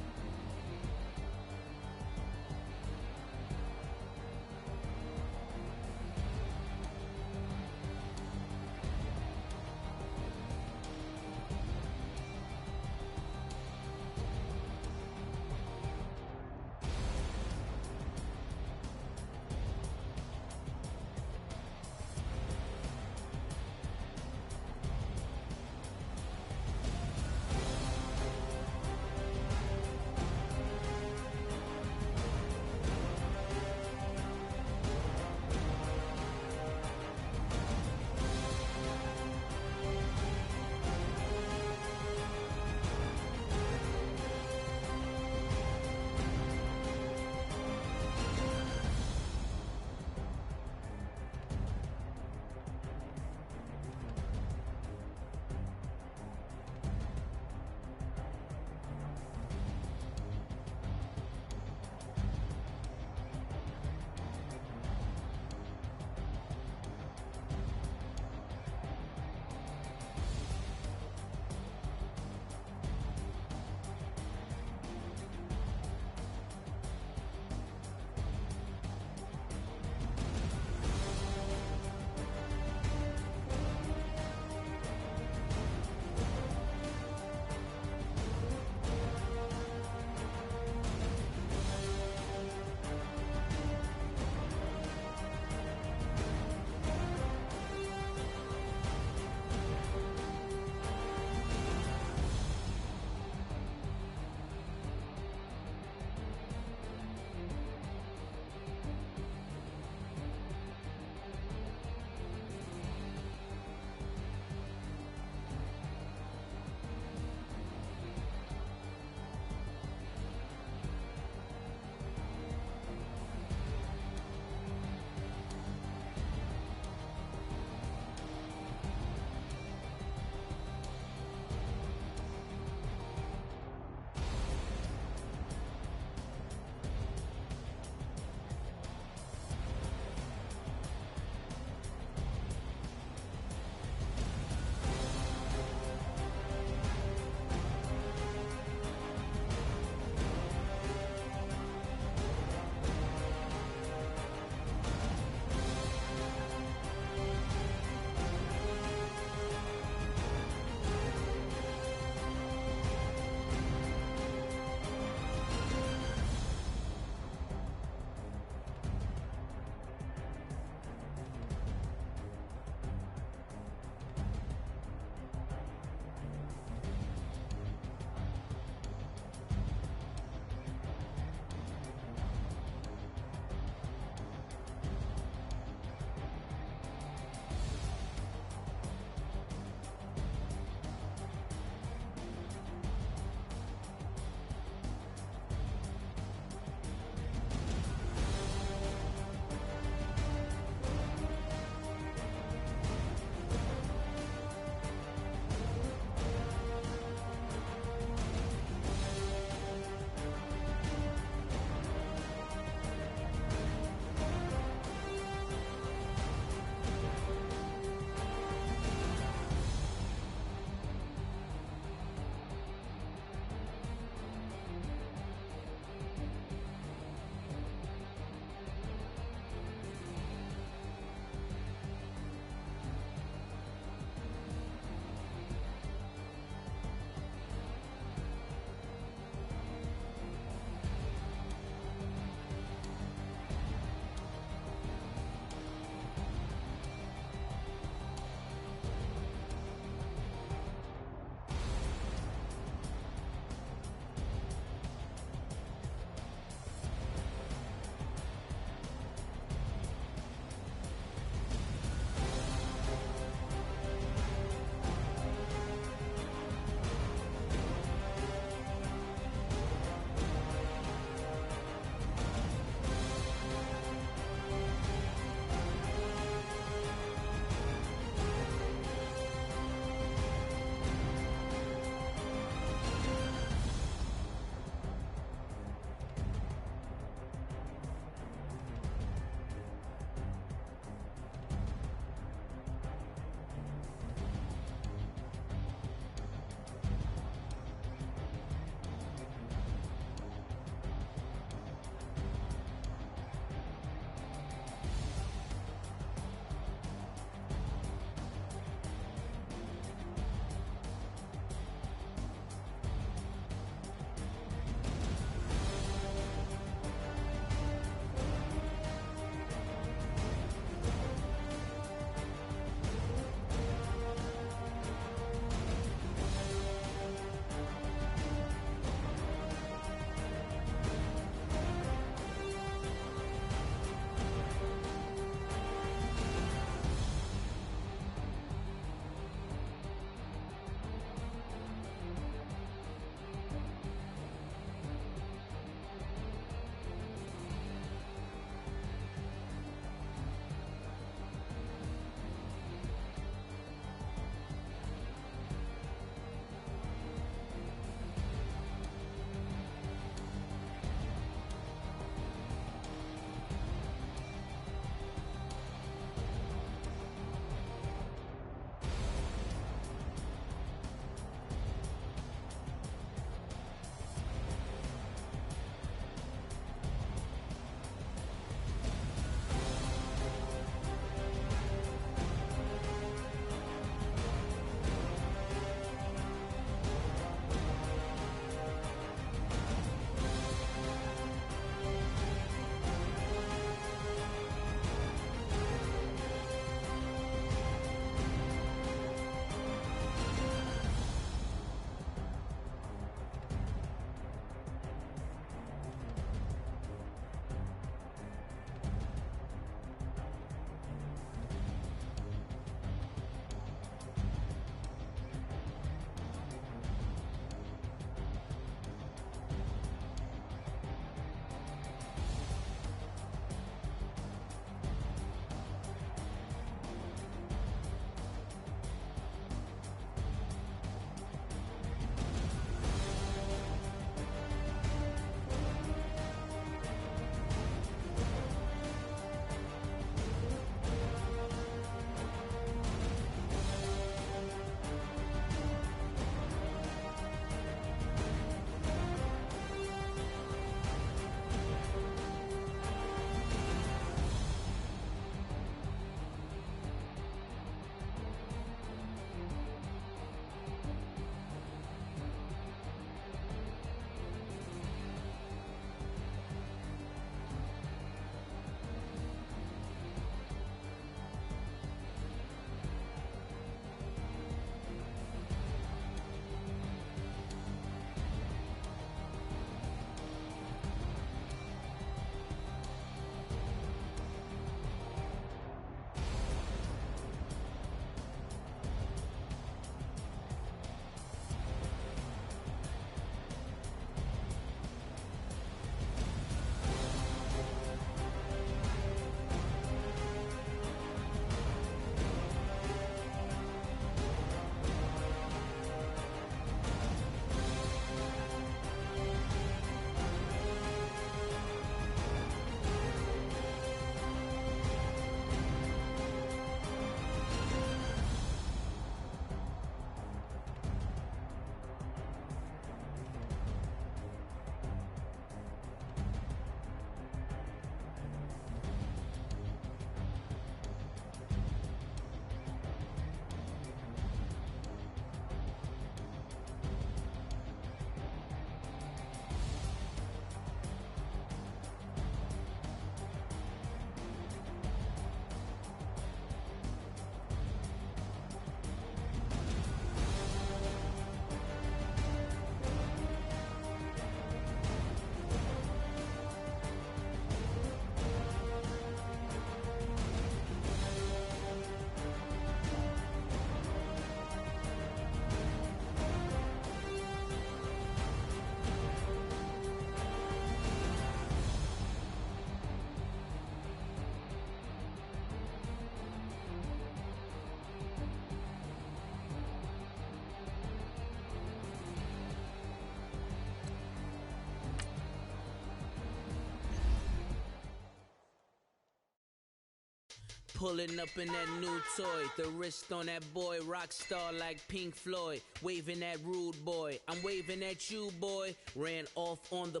Pulling up in that new toy, the wrist on that boy, rock star like Pink Floyd, waving at rude boy, I'm waving at you boy, ran off on the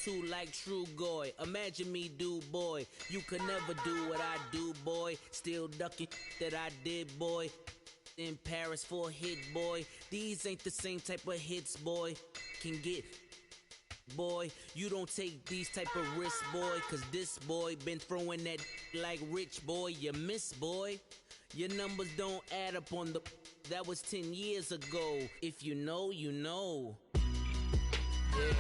two like True Goy, imagine me do boy, you could never do what I do boy, still ducking that I did boy, in Paris for a hit boy, these ain't the same type of hits boy, can get boy, you don't take these type of risks, boy, cause this boy been throwing that like rich boy, you miss, boy. Your numbers don't add up on the, that was 10 years ago. If you know, you know. Yeah.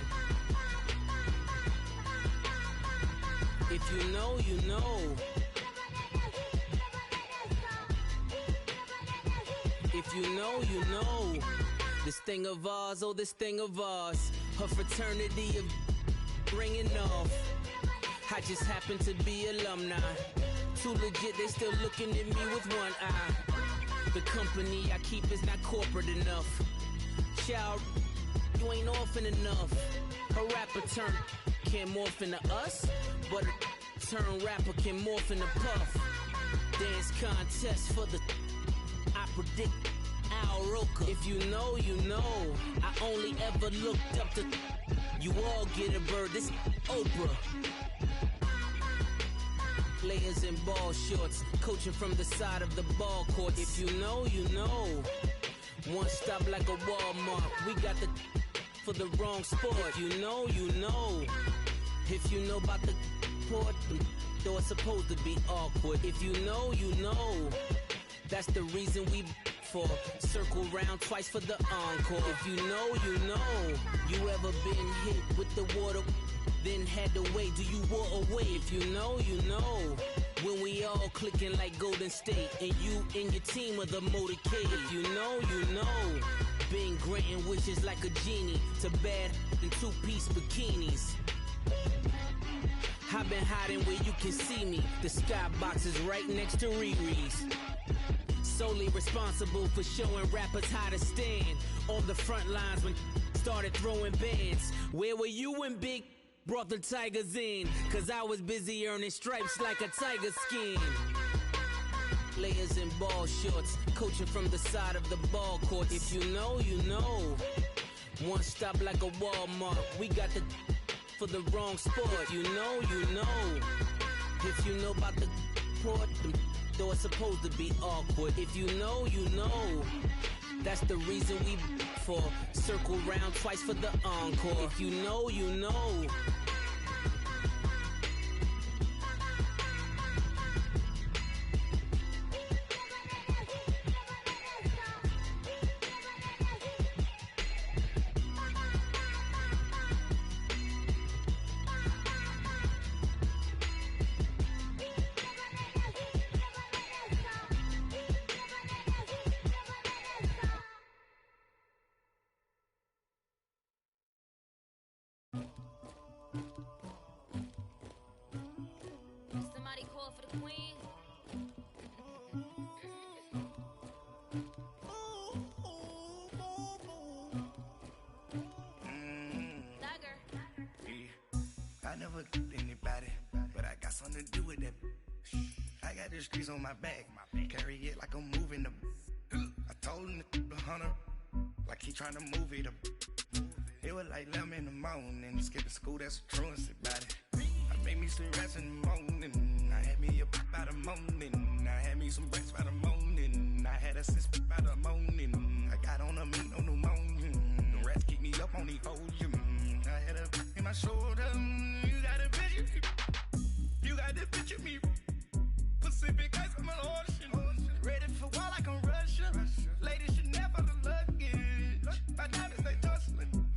If you know, you know. If you know, you know. This thing of ours, oh, this thing of ours. Her fraternity of ringing off. I just happen to be alumni. Too legit, they still looking at me with one eye. The company I keep is not corporate enough. Child, you ain't orphan enough. A rapper turn can't morph into us, but a turn rapper can morph into Puff. Dance contest for the, I predict Al Roker. If you know, you know. I only ever looked up to, you all get a bird, this Oprah. Players in ball shorts, coaching from the side of the ball court. If you know, you know. One stop like a Walmart. We got the for the wrong sport. If you know, you know. If you know about the port, though it's supposed to be awkward. If you know, you know. That's the reason we for circle round twice for the encore. If you know, you know. You ever been hit with the water? Then had to wait, do you walk away? If you know, you know. When we all clicking like Golden State, and you and your team are the motorcade. If you know, you know. Been granting wishes like a genie to bad in two-piece bikinis. I've been hiding where you can see me. The skybox is right next to Riri's. Solely responsible for showing rappers how to stand on the front lines when started throwing bands. Where were you when Big brought the Tigers in? Cause I was busy earning stripes like a tiger skin. Players in ball shorts, coaching from the side of the ball court. If you know, you know. One stop like a Walmart. We got the for the wrong sport. You know, you know. If you know about the port, though it's supposed to be awkward. If you know, you know. That's the reason we for circle round twice for the encore. If you know, you know. Somebody call for the queen. Dagger. Yeah. I never anybody, but I got something to do with that. I got the streets on my back, carry it like I'm moving them. I told him the hunter, like he trying to move it up. It was like 11 in the morning, skipping school, that's a truancy about it. I made me some rats in the morning, I had me up by the morning, I had me some rats by the morning, I had a sis by the morning, I got on a meat on the morning, the rats keep me up on the podium, I had a in my shoulder, you got a picture, you got the picture of me, Pacific ice on my ocean, ready for war like I'm Russian, ladies should never the luggage, my diamonds they tussling,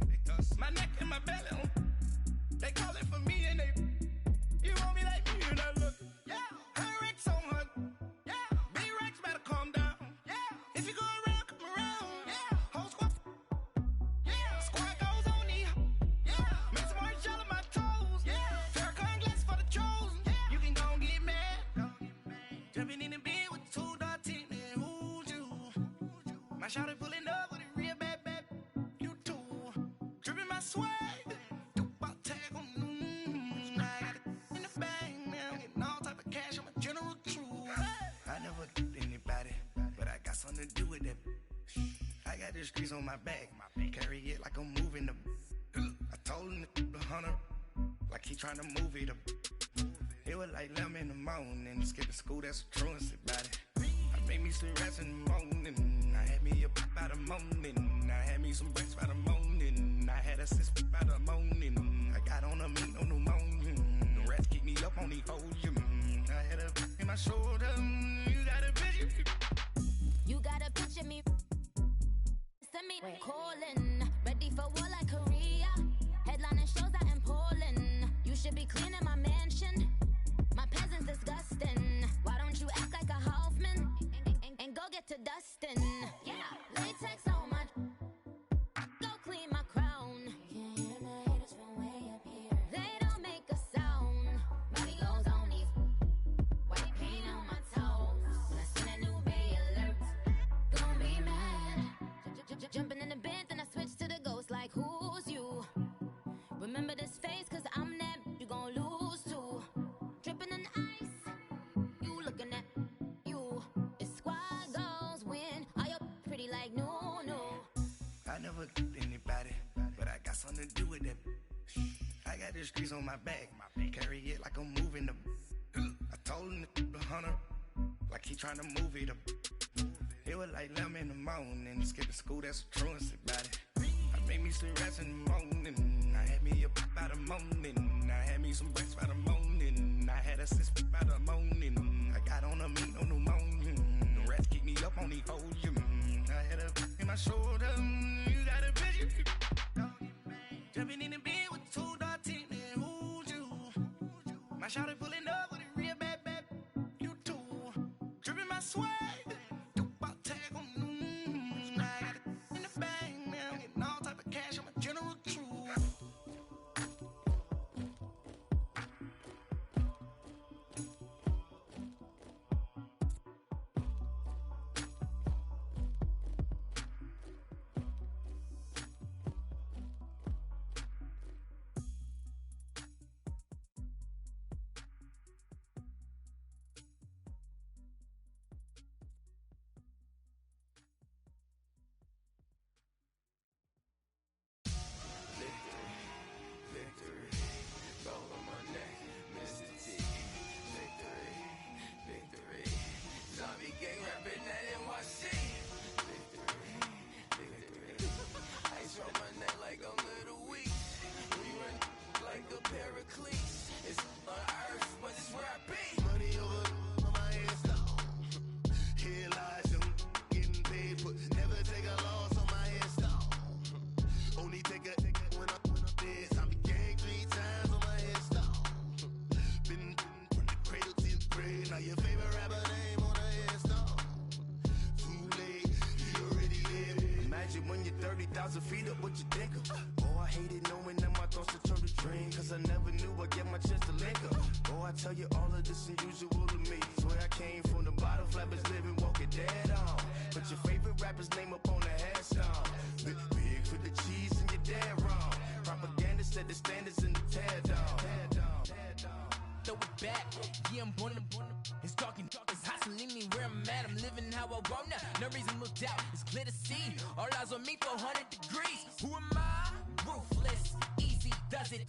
my neck and my belly on, they calling for me and they, you want me like me and I look, yeah, her Rex on her, yeah, big Rex better calm down, yeah, if you go around, come around, yeah, whole squad, yeah, squad goes on me, yeah, make some orange gel on my toes, yeah, Farrakhan glass for the chosen, yeah, you can go and get mad, jumping in the bed with 2 dots in there, who's you, my shawty pulling up with a real bad, you too, dripping my swag, cash, I'm a general true. Hey. something to do with that. I got the streets on my back. Carry it like I'm moving the. I told him the hunter, like he trying to move it up. It was like 11 in the morning. Skipping school, that's a truancy about it. I made me some rats in the morning. I had me up by the morning. I had me some breaks by the morning. I had a sis by the morning. I got on a meat on the morning. The rats keep me up on the podium. I had a in my shoulder. You got a picture. You got a picture me. Send me calling. Ready for war like Korea. Headlining shows out in Poland. You should be cleaning my mansion. My peasants disgusting. Why don't you act like a Hoffman and go get to dustin'? Yeah, latex on my. Go clean my crown. Can't hear the haters from way up here. They don't make a sound. Money goes on these. White paint on my toes. When I seen a new Bay alert, gonna be mad. Jumping in the bed, then I switch to the ghost. Like who's you? Remember this face, cause I'm that. You gon' lose too. Dripping in ice. You looking at you. It's squad goals win. Are you pretty like no? I never anybody, but I got something to do with that. I got the streets on my back. Carry it like I'm moving the. I told him the hunter, like he trying to move it up. It was like 11 in the morning. Skipping school, that's a truancy about it. I made me some rats in the morning. I had me up by the morning. I had me some breaks by the morning. I had a sis by the morning. I got on a meat on the morning. The rats keep me up on the podium. I had a in my shoulder. You got a picture. Jumping in the bed with two dark teeth. Who's you? My shawty pulling up with a real bad. You too. Dripping my swag. Feet up, what you think of? Oh, I hated knowing that my thoughts would turn to dream. Cause I never knew I'd get my chance to link up. Oh, I tell you all of this unusual to me. Swear I came from the bottom, flappers living, walking dead on. Put your favorite rapper's name up on the headstone. Big for the cheese and you're dead wrong. Propaganda set the standards in the tear down. Throw it back, yeah, I'm born it's talking, it's hustling me where I'm at. I'm living how I want now. No reason to look doubt, it's clear to see. All eyes on me, 400 degrees. Who am I? Ruthless, easy, does it.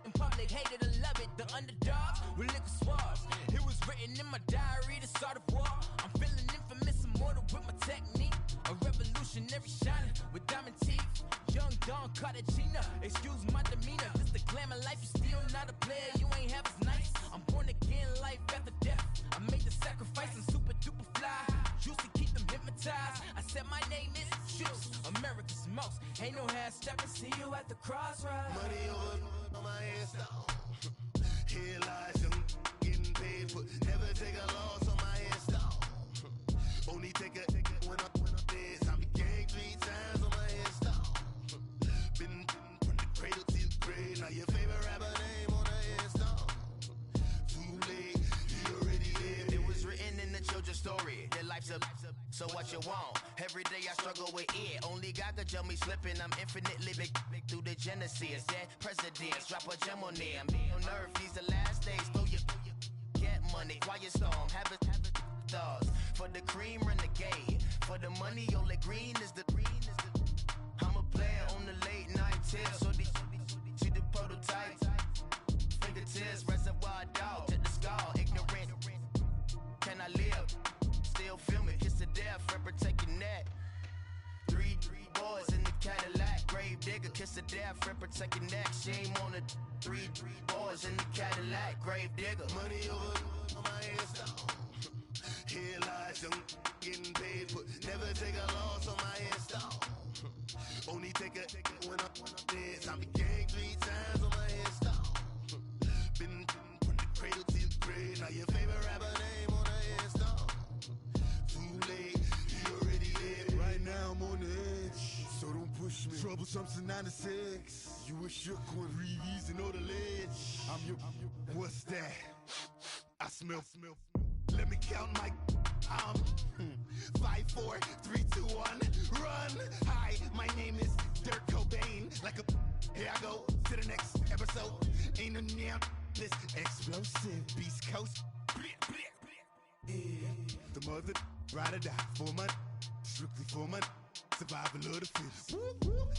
In public, hated and love it. The underdogs with liquor swabs. It was written in my diary, the start of war. I'm feeling infamous, immortal with my technique. A revolutionary shining with diamond teeth. Young Don Cartagena, excuse my demeanor. This the glamour life, you still not a player. You ain't half as nice. I'm born again, life after death. I made the sacrifice and super duper fly. Juicy, keep them hypnotized. I said my name is Juice, America's most. Ain't no half stepping. See you at the crossroads. Money over on my headstone. Here lies him getting paid for. Never take a loss on my headstone. Only take a when I'm dead. I became 3 times on my headstone. Been from the cradle to the grave. Now your favorite rapper name on the headstone. Too late, he already lived. It was written in the children's story. Their life's up, so what you want? Every day I struggle with it. Only God could tell me slipping. I'm infinitely big through the genesis. Dead presidents, drop a gem on them. On earth, these the last days. Throw your get money, quiet storm. Have it thoughts for the cream renegade. for the money, only green is the. I'm a player on the late night tips, so they see the prototype. Fingertips, reservoir dog, to the skull, ignorant. Can I live? Still film it, kiss to death, ripper take your neck. Three boys in the Cadillac, grave digger, kiss to death, ripper take your neck. Shame on the three boys in the Cadillac, grave digger. Money over on my headstone. Here lies them getting paid, but never take a loss on my headstone. Only take a when I'm dead. I be gang 3 times on my headstone. Been from the cradle to the grave. Now your favorite rapper name on the headstone. Too late, he already dead. Right now I'm on the edge, so don't push me. Troublesome to 96. You a shook one, Reeves and know the ledge. I'm your. What's that? I smell. Let me count my. 5, 4, 3, 2, 1, run. Hi, my name is Dirk Cobain. Like a. Here I go to the next episode. Ain't no damn this explosive Beast Coast. Yeah. The mother ride or die for my. Strictly for my. Survival of the fittest.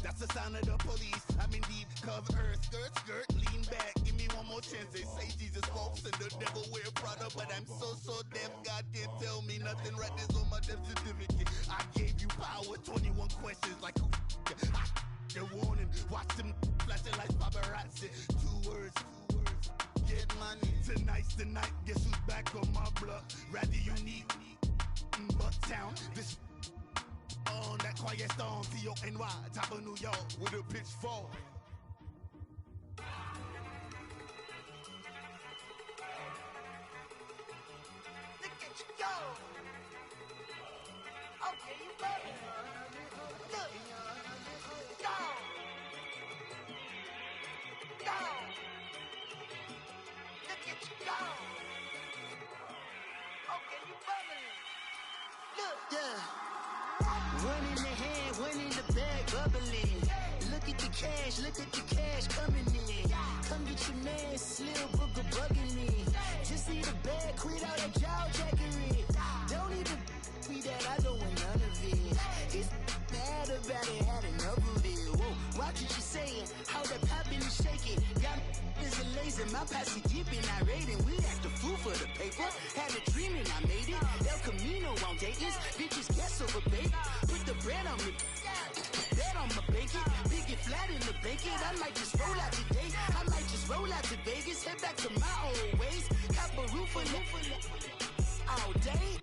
That's the sound of the police. I'm in deep cover, skirt, lean back. Give me one more chance. They say Jesus walks and the devil wear Prada, but I'm so deaf. God can't tell me nothing. Right there's on my death certificate. I gave you power. 21 questions like who? They're warning. Watch them flashing like paparazzi. 2 words. Get money. Tonight's the night. Guess who's back on my block? Rather unique. Bucktown. This. On that quiet storm, T-O-N-Y, top of New York, with a pitchfork. Look at you go! Okay, you better. Look! Go! Go! Look at you go! Okay, you bubbling. Look! Yeah. One in the hand, one in the bag, bubbling. Look at the cash coming in. Come get your man, Slim Booger bugging me. Just need a bag, quit all that jaw jackery. Don't even me that I don't want none of it. He's mad about it, had enough of it. Whoa, watch what you saying, how that poppin' is shaking. Y'all is a lazy, my posse deep and I raiding. We act a fool for the paper, had a dream and I made it. El Camino on Dayton's, bitches guess over bait. Put the bread on me, bet on my bacon. Big it flat in the bacon, I might just roll out today. I might just roll out to Vegas, head back to my old ways. Cop a roof for all day.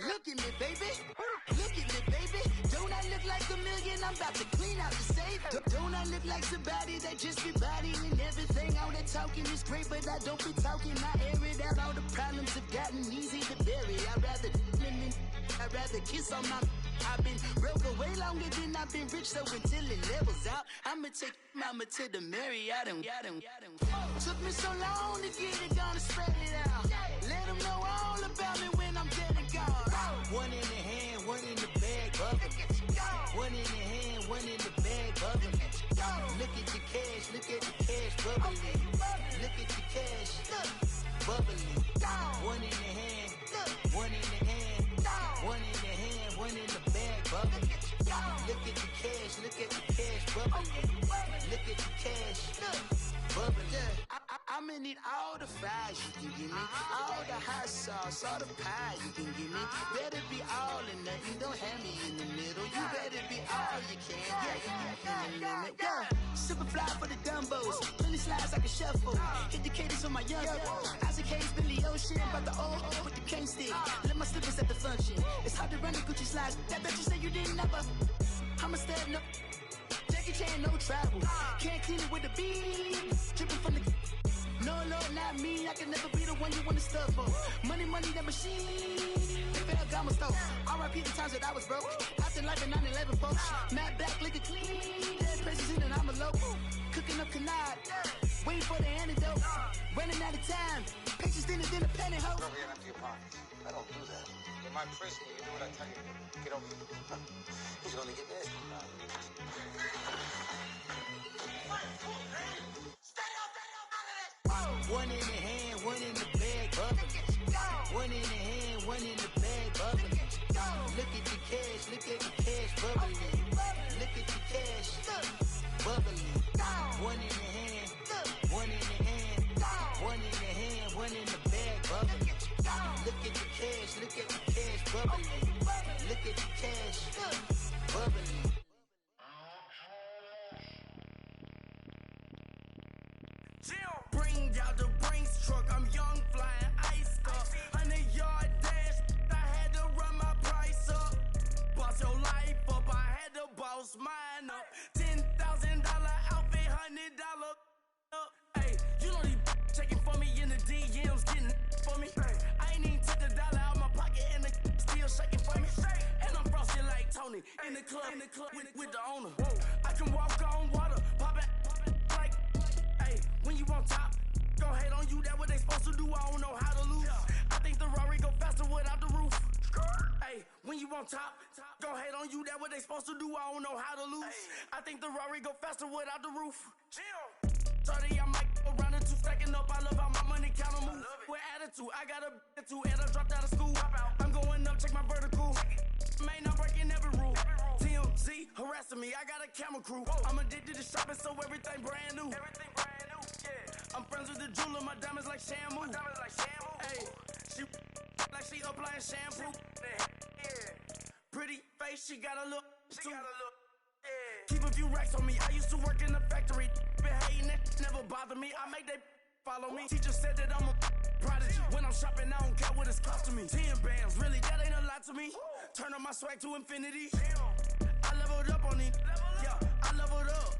Look at me, baby. Look at me, baby. Don't I look like a million? I'm about to clean out the safe. Don't I look like somebody that just be bodying everything? All that talking is great, but I don't be talking. I air it out. All the problems have gotten easy to bury. I'd rather kiss on my. I've been broke way longer than I've been rich, so until it levels out, I'ma take mama to the Marriott and took me so long to get it, gonna spread it out. Let them know all about me when I'm dead and gone. One in the hand, one in the bag, bubbling. One in the hand, one in the bag, bubbling. Look at the cash, bubbling. Look at the cash, bubbling. One in the hand, one in the hand, one in the hand, one in the bag, bubbling. Look at the cash, bubbling. Look at the cash, bubbling. I'ma need all the fries you can give me, all the hot sauce, all the pie you can give me. Better be all or nothing, don't have me in the middle. You better be all you can, yeah. Super fly for the dumbos, plenty slides like a shuffle. Hit the cadence on my young Isaac Hayes, Billy Ocean, about the old with the cane stick. Let my slippers at the function. It's hard to run the Gucci slides. That bet you say you didn't never. I'ma step no. Jackie Chan, no travel. Can't clean it with the beat. Dripping from the. No, not me. I can never be the one you want to stuff for. Money, that machine. Fell got my stove. R.I.P. the times that I was broke. After life in 9/11, folks. Matte black, liquor clean. Dead presses in and I'm a local. Cooking up canard. Waiting for the antidote. Running out of time. Pictures thinner than a penny hoe. Rub your empty pockets. I don't do that. In my prison, you do what I tell you. Get over here. He's gonna get this. One in the hand, one in the bag, bubbling. One in the hand, one in the bag, bubbling. Look at the cash, bubbly. Look at the cash, bubbly. Bring out the Brinks truck, I'm young, flying iced up. 100-yard dash, I had to run my price up. Boss your life up, I had to boss mine up. $10,000 outfit, $100 up. Hey, you know these checking for me in the DMs, getting for me. I ain't even took the dollar out my pocket and the still shaking for me. And I'm frosty like Tony in the club with the owner. I can walk on water, pop it like, hey, when you on top, gon' hate on you, that what they supposed to do, I don't know how to lose. I think the Rari go faster without the roof. Hey, when you on top, gon' hate on you, that what they supposed to do, I don't know how to lose. I think the Rari go faster without the roof. 30, I might go around the two, stacking up, I love how my money count on move. With attitude, I got a too, and I dropped out of school. I'm going up, check my vertical. Man, I'm breaking every rule. TMZ harassing me, I got a camera crew. I'm addicted to shopping, so everything brand new. I'm friends with the jeweler, my diamonds like Shamu. Hey, she like she applying shampoo. Pretty face, she got a look too. Keep a few racks on me, I used to work in the factory. Been hating it, never bother me. I make they follow me. Teacher said that I'm a prodigy. When I'm shopping, I don't care what it's costing me. 10 bands, really, that ain't a lot to me. Turn up my swag to infinity. I leveled up on these. Yeah, I leveled up.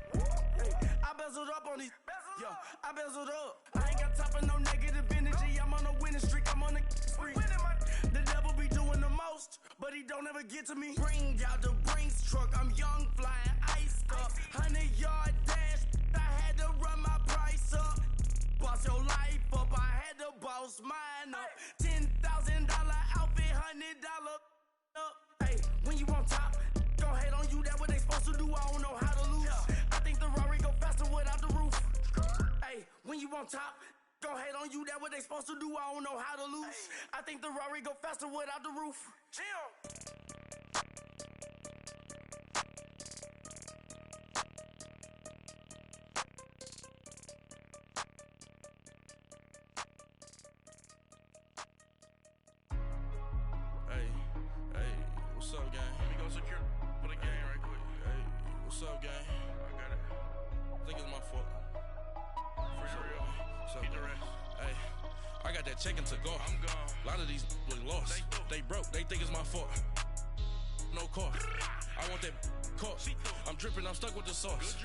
Hey, I bezeled up on these. Yeah, I bezeled up. I ain't got time for no negative energy. I'm on a winning streak. I'm on a spree. The devil be doing the most, but he don't ever get to me. Bring out the Brinks truck. I'm young, flying iced up. 100-yard dash. I had to run my price up. Boss your life up. I had to boss mine up. $10,000 outfit, $100 up. Hey, when you on top, gon' hate on you. That what they supposed to do. I don't know how to lose. I think the Rari go faster without the roof. Hey, when you on top, gon' hate on you. That what they supposed to do. I don't know how to lose. I think the Rari go faster without the roof. Hey, what's up, gang? Let me go secure for the game right quick. Hey, what's up, gang? I got it. I think it's my fault. For real. Keep the rest. Hey, I got that check-in to go. I'm gone. A lot of these look lost. They broke. They think it's my fault. No car. I want that car. I'm dripping. I'm stuck with the sauce.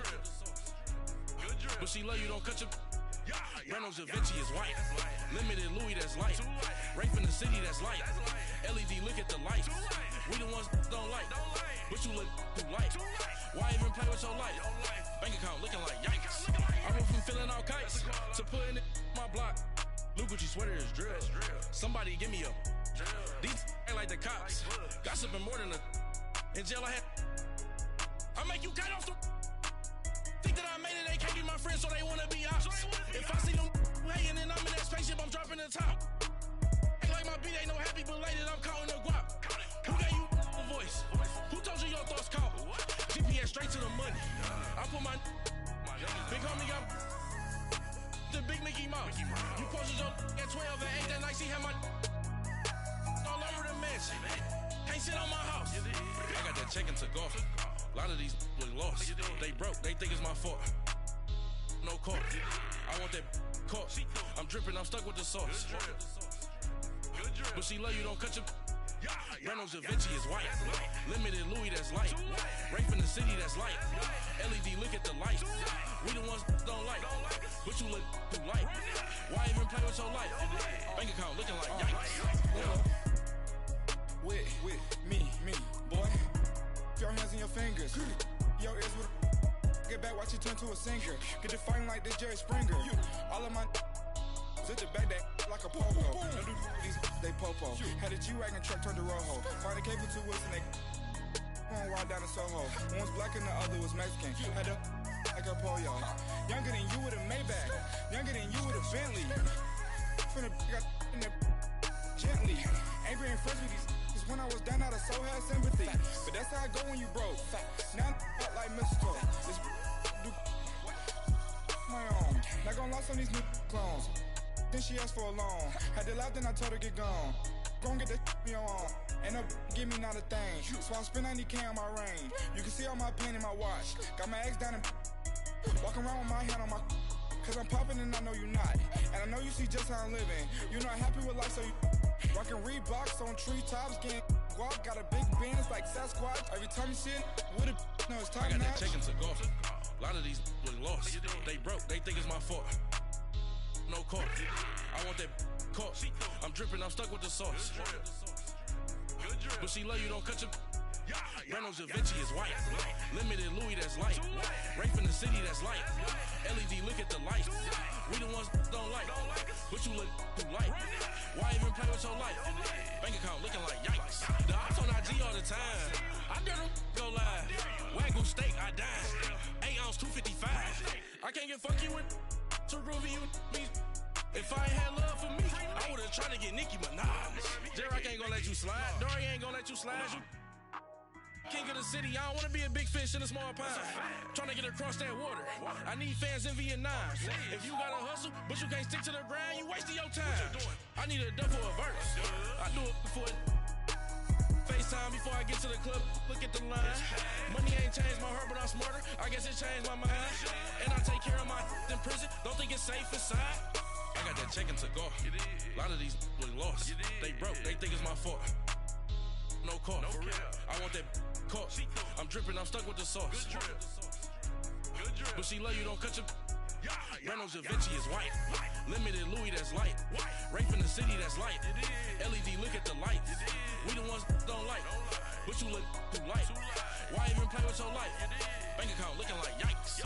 Good drip. But she love you. Don't cut your. Reynolds Da Vinci is white. Limited Louis, that's light. Rape in the city, that's light. LED, look at the lights. We the ones don't like. But you look too light. Why even play with your life? Bank account looking like yikes. I went from filling out kites to putting it in my block. Blue Gucci sweater is drill. Somebody give me a. These ain't like the cops. Gossiping more than a. In jail I had. I make you cut off the. Think that I made it, they can't be my friends, so they wanna be ops. If I see them hating and I'm in that spaceship, I'm dropping the top. Ain't like my beat ain't no happy belated, I'm counting the guap. Who gave you a voice? Who told you your thoughts count? GPS straight to the money. I put my big homie got the big Mickey Mouse. You posted your at 12 and 8 that night, she had my all over the mansion. Can't sit on my house. I got that check-in to go. A lot of these look lost. They broke, they think it's my fault. No car. I want that car. I'm dripping, I'm stuck with the sauce. But she love you, don't cut your. Reynolds Da Vinci is white. Limited Louis, that's light. Rape in the city, that's light. LED, look at the lights. We the ones don't like. But you look too light. Why even play with your life? Bank account looking like yikes. With me, boy. Your hands and your fingers. Your ears with a. Get back, watch you turn to a singer. Get to fighting like this Jerry Springer. All of my. Zit the back that like a popo. No do these they popo. Had a G-Wagon truck turned to Rojo. Find a cable 2 wheels and they. Going wild down in Soho. One was black and the other was Mexican. Had a. Like a pollo. Younger than you with a Maybach. Younger than you with a Bentley. From the. Got in the. Gently. Angry and friends with these. When I was down, I so had sympathy. But that's how I go when you broke. Now I'm out like mistletoe. This do my own. Not gonna lost on these new clones. Then she asked for a loan. Had to laugh, then I told her get gone. gon' get that in your arm. And no give me not a thing. So I spend 90K on my range. You can see all my pain in my watch. Got my ex down and walking around with my hand on my. Cause I'm popping and I know you not. And I know you see just how I'm living. You're not happy with life, so you rockin' Reeboks on treetops, getting guap. Got a big Benz like Sasquatch. Every time you see it, with it, no, it's time. I got that chicken to go. A lot of these was lost. They broke, they think it's my fault. No court. I want that caught. I'm dripping, I'm stuck with the sauce. But she love you, don't cut your. Reynolds Da Vinci is white. Limited Louis, that's light. Rafe in the city, that's light. LED, look at the lights. We the ones don't like. But you look too light. Why even play with your life? Bank account looking like yikes. The ops on IG all the time. I dare them go live. Wagyu steak, I dine. 8 ounce, 255. I can't get fuck you with to groovy you me. If I ain't had love for me, I would've tried to get Nicki Minaj. Derek ain't gonna let you slide. Dory ain't gonna let you slide. You king of the city, I don't wanna be a big fish in a small pond. Trying to get across that water. I need fans in Vietnam. If you gotta hustle, but you can't stick to the grind, you wasting your time. I need a dub for a verse. I do it for FaceTime before I get to the club. Look at the line. Money ain't changed my heart, but I'm smarter. I guess it changed my mind. And I take care of my in prison. Don't think it's safe inside. I got that chicken to go. A lot of these was lost. They broke, they think it's my fault. No call. I want that caught. I'm dripping, I'm stuck with the sauce. But she love you, don't cut your. Reynolds Da Vinci is white. Limited Louis, that's light. Rafe in the city, that's light. LED, look at the lights. We the ones don't like. But you look too light. Why even play with your life? Bank account looking like yikes.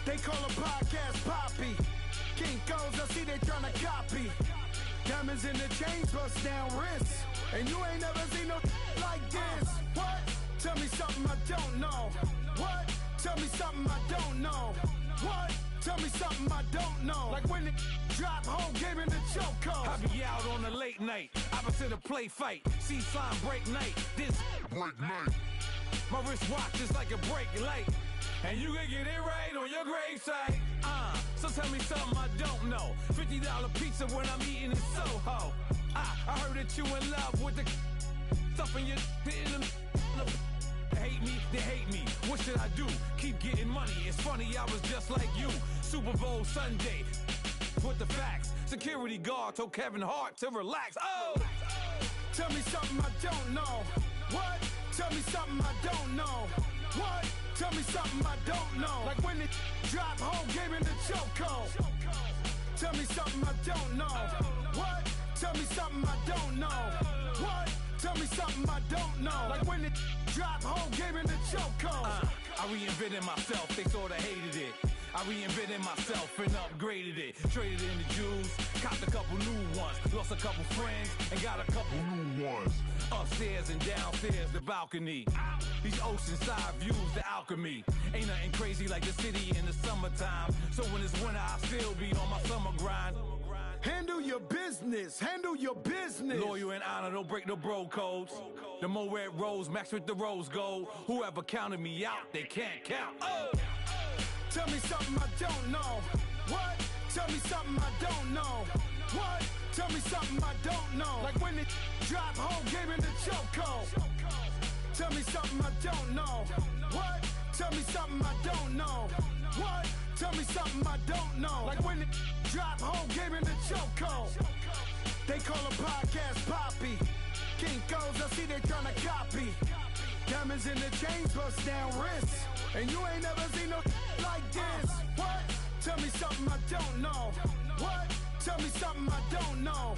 They call a podcast Poppy. Kinkos, I see they tryna copy. Diamonds in the chains, bust down wrists. And you ain't never seen no like this. What? Tell me something I don't know. What? Tell me something I don't know. What? Tell me something I don't know. Like when it drop home, game in the chokehold. I be out on a late night, opposite a play fight. See sign break night, this break night. My wristwatch is like a break light. And you can get it right on your gravesite. So tell me something I don't know. $50 pizza when I'm eating in Soho. I heard that you in love with the stuff in your hitting them. They hate me, they hate me. What should I do? Keep getting money. It's funny, I was just like you. Super Bowl Sunday with the facts. Security guard told Kevin Hart to relax. Oh! Tell me something I don't know. What? Tell me something I don't know. What? Tell me something I don't know. Like when it drop home, game in the chokehold. Tell me something I don't know. What? Tell me something I don't know. What? Tell me something I don't know. Like when it drop home, game in the chokehold. I reinvented myself, they sorta hated it. I reinvented myself and upgraded it. Traded in the Jews, copped a couple new ones. Lost a couple friends and got a couple new ones. Upstairs and downstairs, the balcony. These oceanside views, the alchemy. Ain't nothing crazy like the city in the summertime. So when it's winter, I still be on my summer grind. Handle your business, handle your business. Loyal and honor, don't break the bro codes. The more red rose, max with the rose gold. Whoever counted me out, they can't count. Oh! Tell me something I don't know. What? Tell me something I don't know. What? Tell me something I don't know. Like when it drop home, game in the chokehold. Tell me something I don't know. What? Tell me something I don't know. What? Tell me something I don't know. Like when it drop home, game in the chokehold. They call a podcast Poppy. Kinkos, I see they tryna copy. Diamonds in the chains, bust down wrists. And you ain't never seen no like this. What? Tell me something I don't know. What? Tell me something I don't know.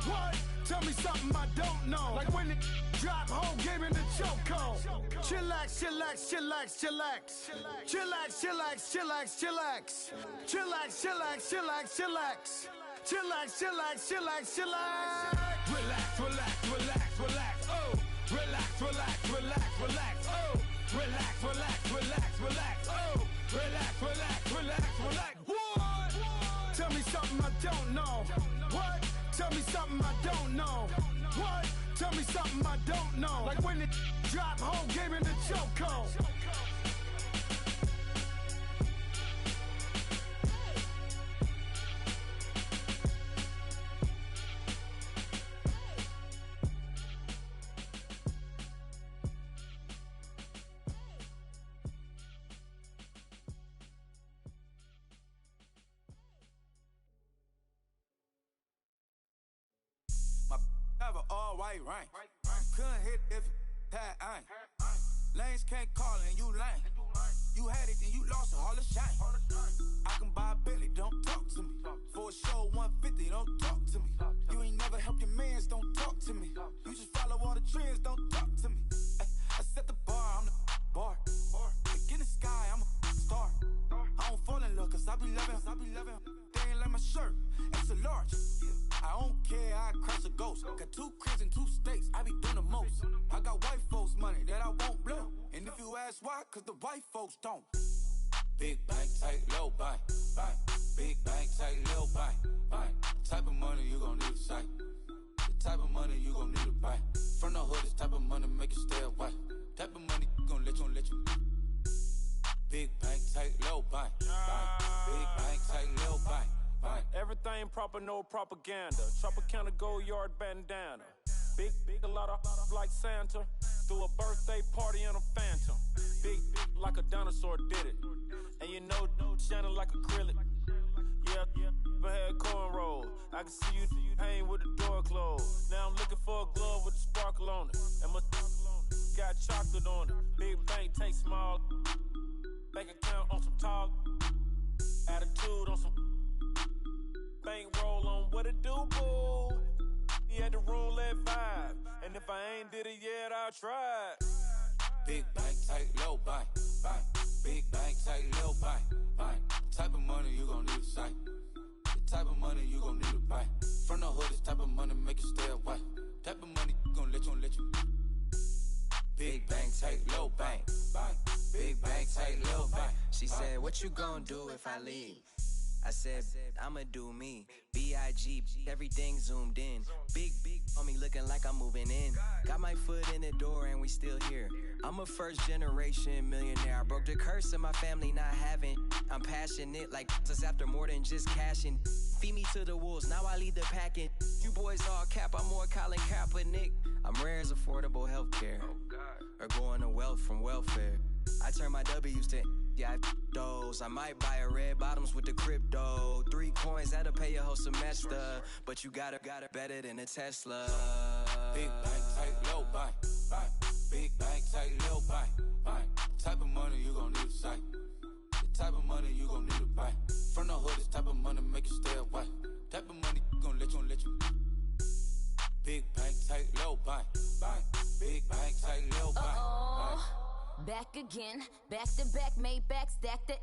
What? Tell me something I don't know. Like when it drop, whole game in the chokehold. Chillax, chillax, chillax, chillax. Chillax, chillax, chillax, chillax. Chillax, chillax, chillax, chillax. Chillax, chillax, chillax, chillax. Relax, relax, relax, relax. Oh, relax, relax, relax, relax. Oh, relax, relax, relax, relax. Oh, relax, relax, relax, relax. What? Tell me something I don't know. What? Tell me something I don't know. What? Tell me something I don't know. Like when it drop, whole game in the chokehold. Have an all-white rank. Couldn't hit if it had ain't. Lanes can't call and you lame. You had it and you lost all the shine. I can buy a Bentley, don't talk to me. For a show 150, don't talk to me. You ain't never helped your mans, don't talk to me. You just follow all the trends, don't talk to me. I set the bar, I'm the bar. Look in the sky, I'm a star. I don't fall in love cause I be loving. They ain't like my shirt, it's a large. I don't care, I crush a ghost. Got 2 cribs and 2 states, I be doing the most. I got white folks money that I won't blow. And if you ask why, cause the white folks don't. Big bank, tight, low bank, bank. Big bank, tight, low bank, bank. Type of money you gon' need a sight. The type of money you gon' need a buy. From the hood, this type of money make you stay away. Type of money gon' let you. Big bank, tight, low bank, bank. Big bank, tight, low bank. Everything proper, no propaganda. Tropicana gold yard bandana. Big, a lot of like Santa. Threw a birthday party in a phantom. Big like a dinosaur did it. And you know, shining like acrylic. Yeah, but had cornrow. I can see you hang with the door closed. Now I'm looking for a glove with a sparkle on it. And my got chocolate on it. Big bank, take small. Bank account on some talk. Attitude on some. Bankroll on what it do, boo. He had the roulette vibe. And if I ain't did it yet, I'll try. Big bank, tight, low bank, bank. Big bank, tight, low bank, bank. Type of money you gon' need a sight. The type of money you gon' need to buy. From the hood, this type of money make you stay away. Type of money gon' let you. Big bank, tight, low bank, bank. Big bank, tight, low bank. She said, what you gon' do if I leave? I said, I'ma do me. B.I.G. Everything zoomed in. Big on me looking like I'm moving in. Got my foot in the door and we still here. I'm a first generation millionaire. I broke the curse of my family not having. I'm passionate like us after more than just cashing. Feed me to the wolves, now I lead the packing. You boys all cap, I'm more Colin Kaepernick. I'm rare as affordable healthcare. Or going to wealth from welfare. I turn my W's to those. I might buy a red bottoms with the crypto. 3 coins, that'll pay your whole semester. But you gotta better than a Tesla. Big bank, tight, low bank, bank. Big bank, tight, low bank, bank. Type of money you gon' need a sight. The type of money you gon' need to buy. From the hood, this type of money make you stay away. Type of money gon' let you. Big bank, tight, low bank, bank. Big bank, tight, low bank, bank. Back again, back to back, made back, stacked it.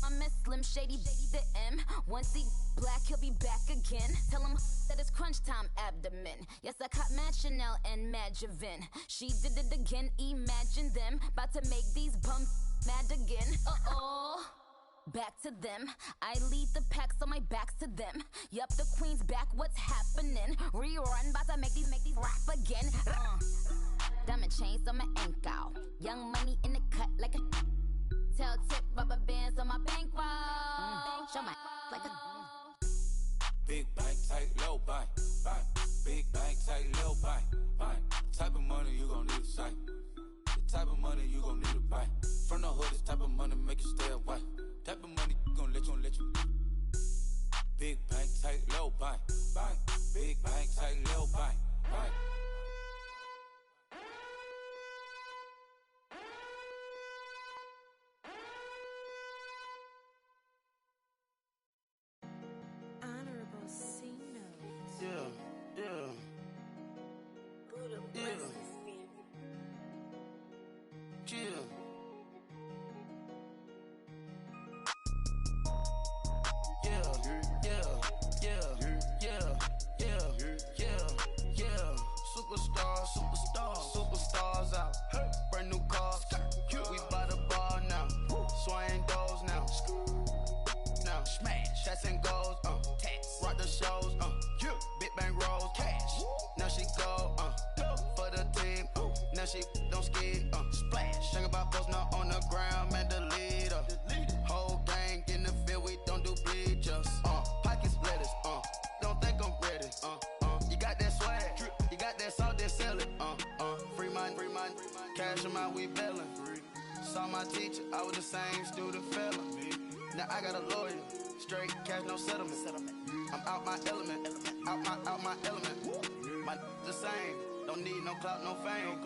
I'm a Slim Shady, the M. Once he black, he'll be back again. Tell him that it's crunch time abdomen. Yes, I caught Mad Chanel and Mad Javin. She did it again, imagine them. About to make these bums mad again. Back to them. I lead the pack, so my back's to them. Yup, the queen's back, what's happening? Rerun, about to make these rap again. Diamond chains on my ankle. Young money in the cut like a tail tip, rubber bands on my bankroll. Show my like a Big bank, tight, low bank, bank. Big bank, tight, low bank, bank. Type of money you gon' need a sight. The type of money you gon' need to buy. From the hood, this type of money make you stay away. Type of money gon' let you. Big bank, tight, low bank, bank. Big bank, tight, low bank, bank. Honorable C note. Yeah. Superstars out. Brand new cars. We by the bar now. Swaying doors now. Now smash. Shots and goals. Rock the shows. Big bang rolls. Cash. Now she go. For the team. Now she don't ski. Splash. Think about post now on the ground. Man, the leader. Whole gang in the field. We don't do bleachers. Pockets lettuce. Don't think I'm ready. You got that swag. You got that salt, then sell it. Free mind. Cash them out, we bailin'. Saw my teacher, I was the same student fella. Now I got a lawyer, straight cash, no settlement. I'm out my element, out my element. My the same, don't need no clout, no fame.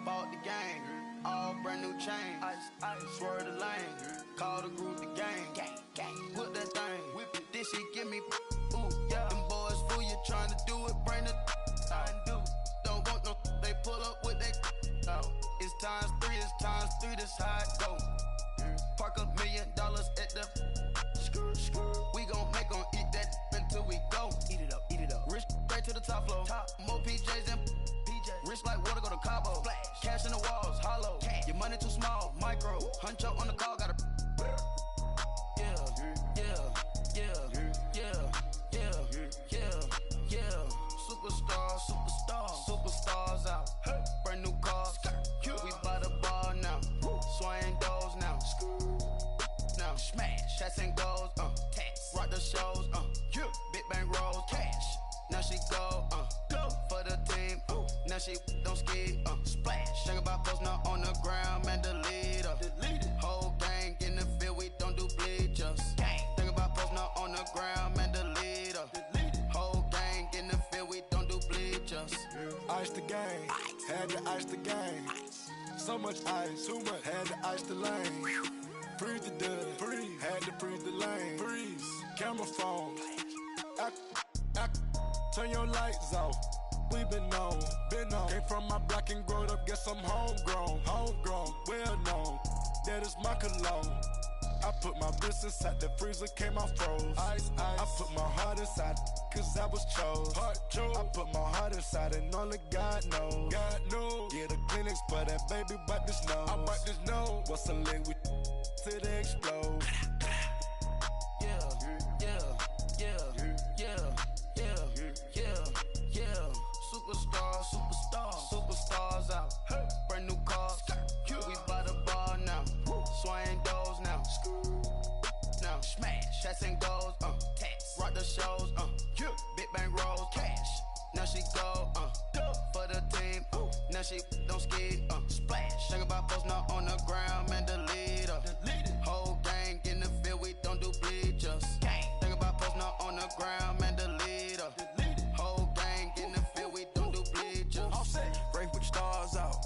Bought the game, all brand new chain. I swerve the lane, call the group the gang. Whip that thing, whip it, this shit give me. Ooh, yeah. Them boys fool you, tryna do it, bring the. Don't want no, they pull up with they. It's times three, this how it go. Park $1 million at the. We gon' eat that until we go. Eat it up. Rich straight to the top floor. More PJs and rich like water, go to Cabo. Splash. Cash in the walls, hollow. Cash. Your money too small, micro. Hunch up on the call, gotta. Superstars out. Brand new cars. We by the bar now. Swaying doors now. Now smash. Shots and goals. Rock the shows. Big bang rolls. Cash. Now she go. For the team. Now she don't ski. Splash. Think about post now on the ground. Man, the leader. Whole gang in the field. We don't do bleachers. Think about post now on the ground. Man, the leader. Whole gang in the field. We don't do bleachers. Ice the game, had to ice the game. So much ice, too much, had to ice the lane. Freeze the dud, had to freeze the lane. Freeze, camera phone. Turn your lights off. We been on. Came from my block and growed up, guess I'm homegrown, well known. That is my cologne. I put my wrist inside the freezer, came out froze. Ice. I put my heart inside, cause I was chose. I put my heart inside and only God knows. Yeah, the clinics for that baby, wipe this nose. I wipe this nose. What's a lick with till they explode? Superstars out. Brand new cars. We by the bar now. Swaying doors now. Now smash. Shots and goals. Rock the shows. Big bang rolls. Cash. Now she go. For the team. Now she don't ski. Splash. Think about post now on the ground. Man, the leader. Whole gang in the field. We don't do bleachers. Think about post now on the ground. Man, the leader. Whole gang in the field. We don't do bleachers. All set. Break with the stars out.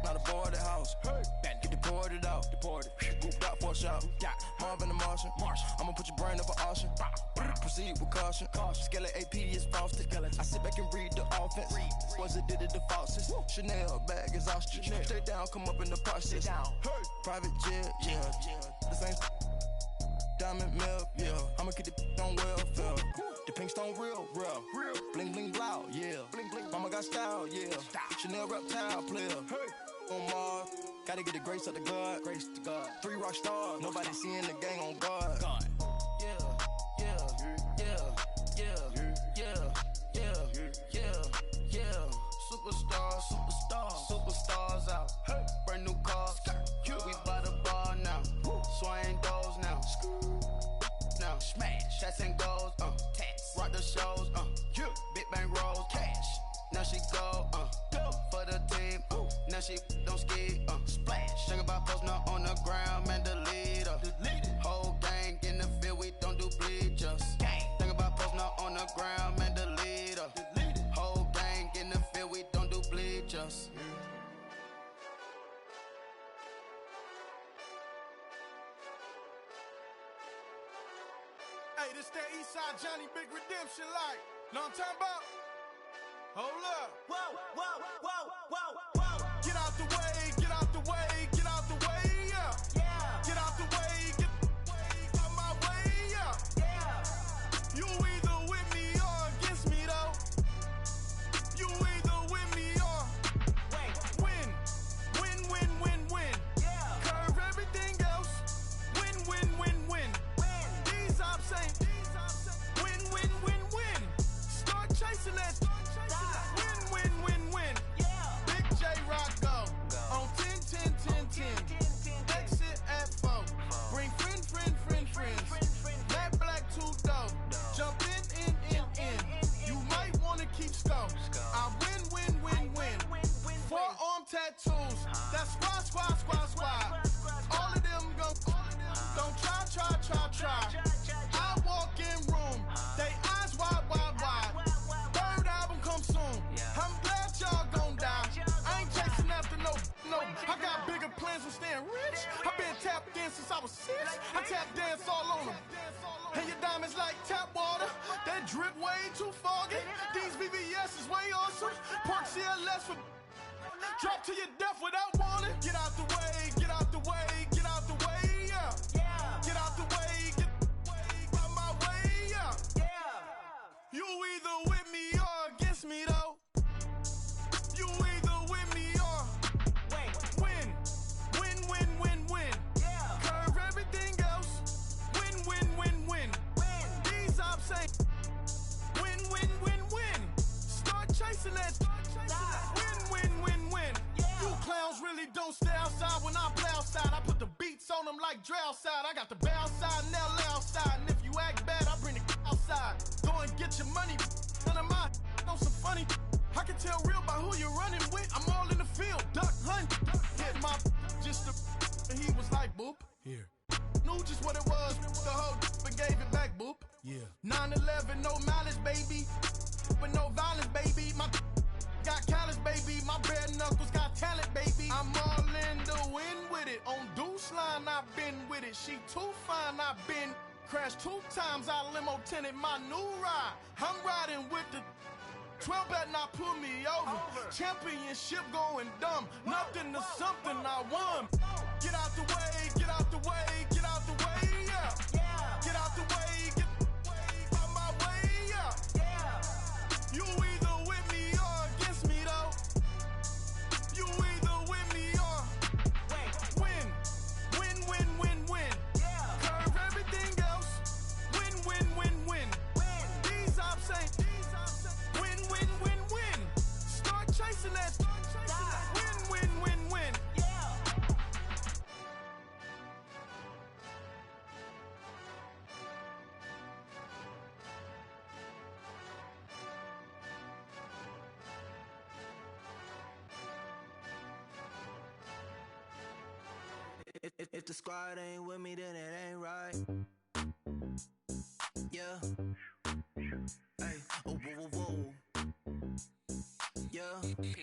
Not a boarded house. Get deported out. Grouped out for a shot. Marvin the Martian. I'ma put your brain up for auction. Proceed with caution. Skeleton AP is frosted. I sit back and read the offense. Was it did it the faucets? Chanel bag is ostrich. Stay down, come up in the process. Private jet, yeah. The same diamond milk, yeah. I'ma keep the on welfare. The pink stone real. Bling bling loud, yeah. Mama got style, yeah. Chanel reptile player. On Mars, gotta get the grace of the God. 3 rock stars, nobody seeing the gang on guard. Superstars out. Brand new cars. We by the bar now. Swaying doors now. Now smash. Shots and goals. Rock the shows. Big bang rolls. Cash. Now she go. For the team. Now she don't ski. Splash. Think about post now on the ground. Man, the leader. Whole gang in the field. We don't do bleachers. Think about post now on the ground. Man, the leader. Whole gang in the field. We don't do bleachers. Hey, this that Eastside Johnny Big Redemption like. Know what I'm talking about? Hold up. Whoa. Get out the way, get out the way, get out the way, yeah. Get out the way, get out my way, yeah. You either with me or against me, though. You either with tattoos. That's squad. All of them don't try. I walk in room, they eyes wide. Third album come soon. I'm glad y'all gon' die. I ain't chasing after no. I got bigger plans than staying rich. I been tapped in since I was 6. I tap dance all on them. And your diamonds like tap water. That drip way too foggy. These VVS is way awesome. Park CLS for drop to your death without warning. Get out the way, yeah. Get out the way, get out the way, out my way, yeah. You either with me or against me though. You either with me or win. Curve everything else. Win. These ops ain't win. Start chasing that. Win. You clowns really don't stay outside when I play outside. I put the beats on them like Dre outside. I got the bow side and they'll lay outside. And if you act bad, I bring the outside. Go and get your money. None of my know some funny. I can tell real by who you're running with. I'm all in the field. Duck hunt. Hit my just and he was like, boop. Here. Knew just what it was. The whole but gave it back, boop. Yeah. 9/11, no malice, baby. But no violence, baby. My got callous, baby. My bare knuckles got talent, baby. I'm all in the wind with it. On Deuce line, I've been with it. She too fine, I've been crashed 2 times. I limo tinted my new ride. I'm riding with the 12 better not pull me over. Championship going dumb. Nothing to something I won. Get out the way, yeah. Get out the way, get out my way, yeah. You either with me or against me though. You either with me or win. Curve everything else. Win. These ops ain't win. Start chasing that. Win. If the squad ain't with me, then it ain't right. Yeah. Hey, oh, whoa. Yeah. Hey,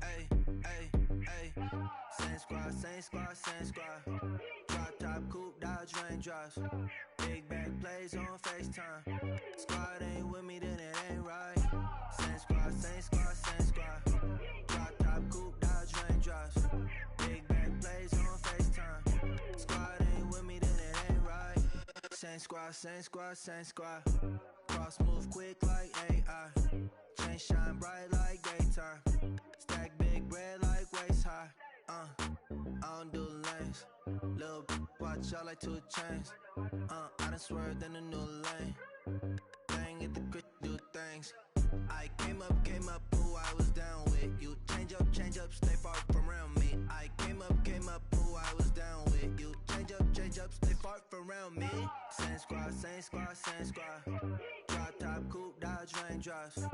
hey. Same squad. Drop top, coupe, Dodge raindrops. Big back plays on FaceTime. Squad ain't with me, then it ain't right. Same squad. Drop top, coupe, Dodge raindrops. Big back plays on FaceTime. Squad ain't with me, then it ain't right. Same squad. Cross move quick like AI. Chain shine bright like daytime. Stack big bread like waist high. I don't do lanes. Lil' watch out like 2 chains. I done swerved in a new lane. Bang at the crit, do things. I came up, who I was down with. You change up, stay far from around me. I came up, who I was down with. You change up, stay far from around me. Same squad. Drop top, coupe, Dodge raindrops.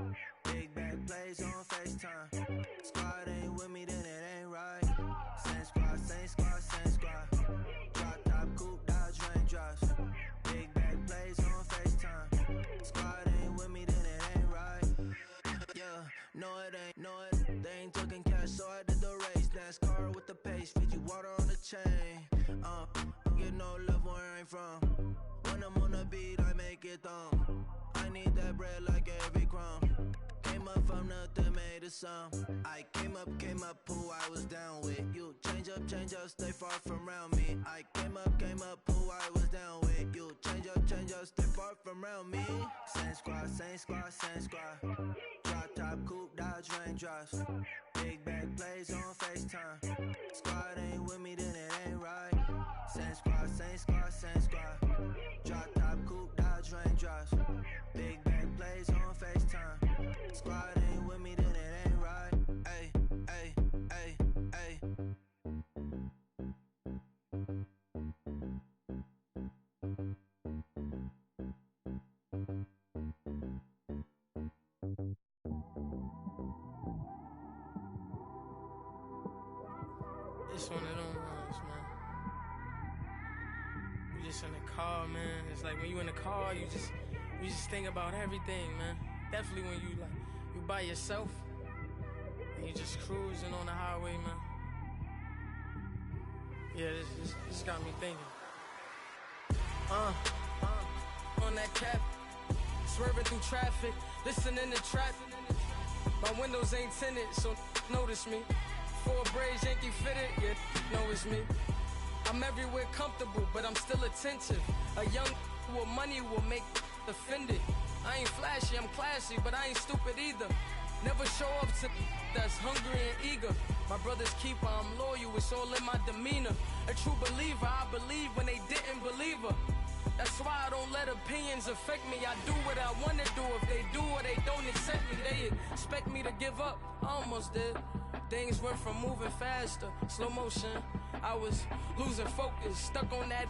Big back plays on FaceTime. Squad ain't with me, then it ain't right. Same squad. Drop top, coupe, Dodge raindrops. Big back plays on FaceTime. Squad ain't with me, then it ain't right. Yeah, no it ain't. They ain't talking cash, so I did the race. NASCAR with the pace, feed you water on the chain. Get no love where I ain't from. When I'm on the beat, I make it thumb. I need that bread like every crumb. Came up from nothing, made a sum. I came up, who I was down with. You change up, stay far from around me. I came up, who I was down with. You change up, stay far from around me. Same squad. Drop top, coupe, Dodge raindrops. Big back plays on FaceTime. Squad ain't with me, then it ain't right. Same squad. Drop top, coupe, Dodge raindrops. Big back plays on FaceTime. Squad ain't with me, then it ain't right. Ay. It's one of them ones, man. You just in the car, man. It's like when you in the car, you just think about everything, man. Definitely when you by yourself and you just cruising on the highway, man. Yeah, this got me thinking. On that cap, swerving through traffic, listening to trap. My windows ain't tinted, so notice me. Four braids, Yankee fitted, yeah, know it's me. I'm everywhere comfortable, but I'm still attentive. A young with money will make offended. I ain't flashy, I'm classy, but I ain't stupid either. Never show up to that's hungry and eager. My brother's keeper, I'm loyal, it's all in my demeanor. A true believer, I believe when they didn't believe her. That's why I don't let opinions affect me. I do what I want to do. If they do or they don't accept me, they expect me to give up. I almost did. Things went from moving faster, slow motion. I was losing focus, stuck on that.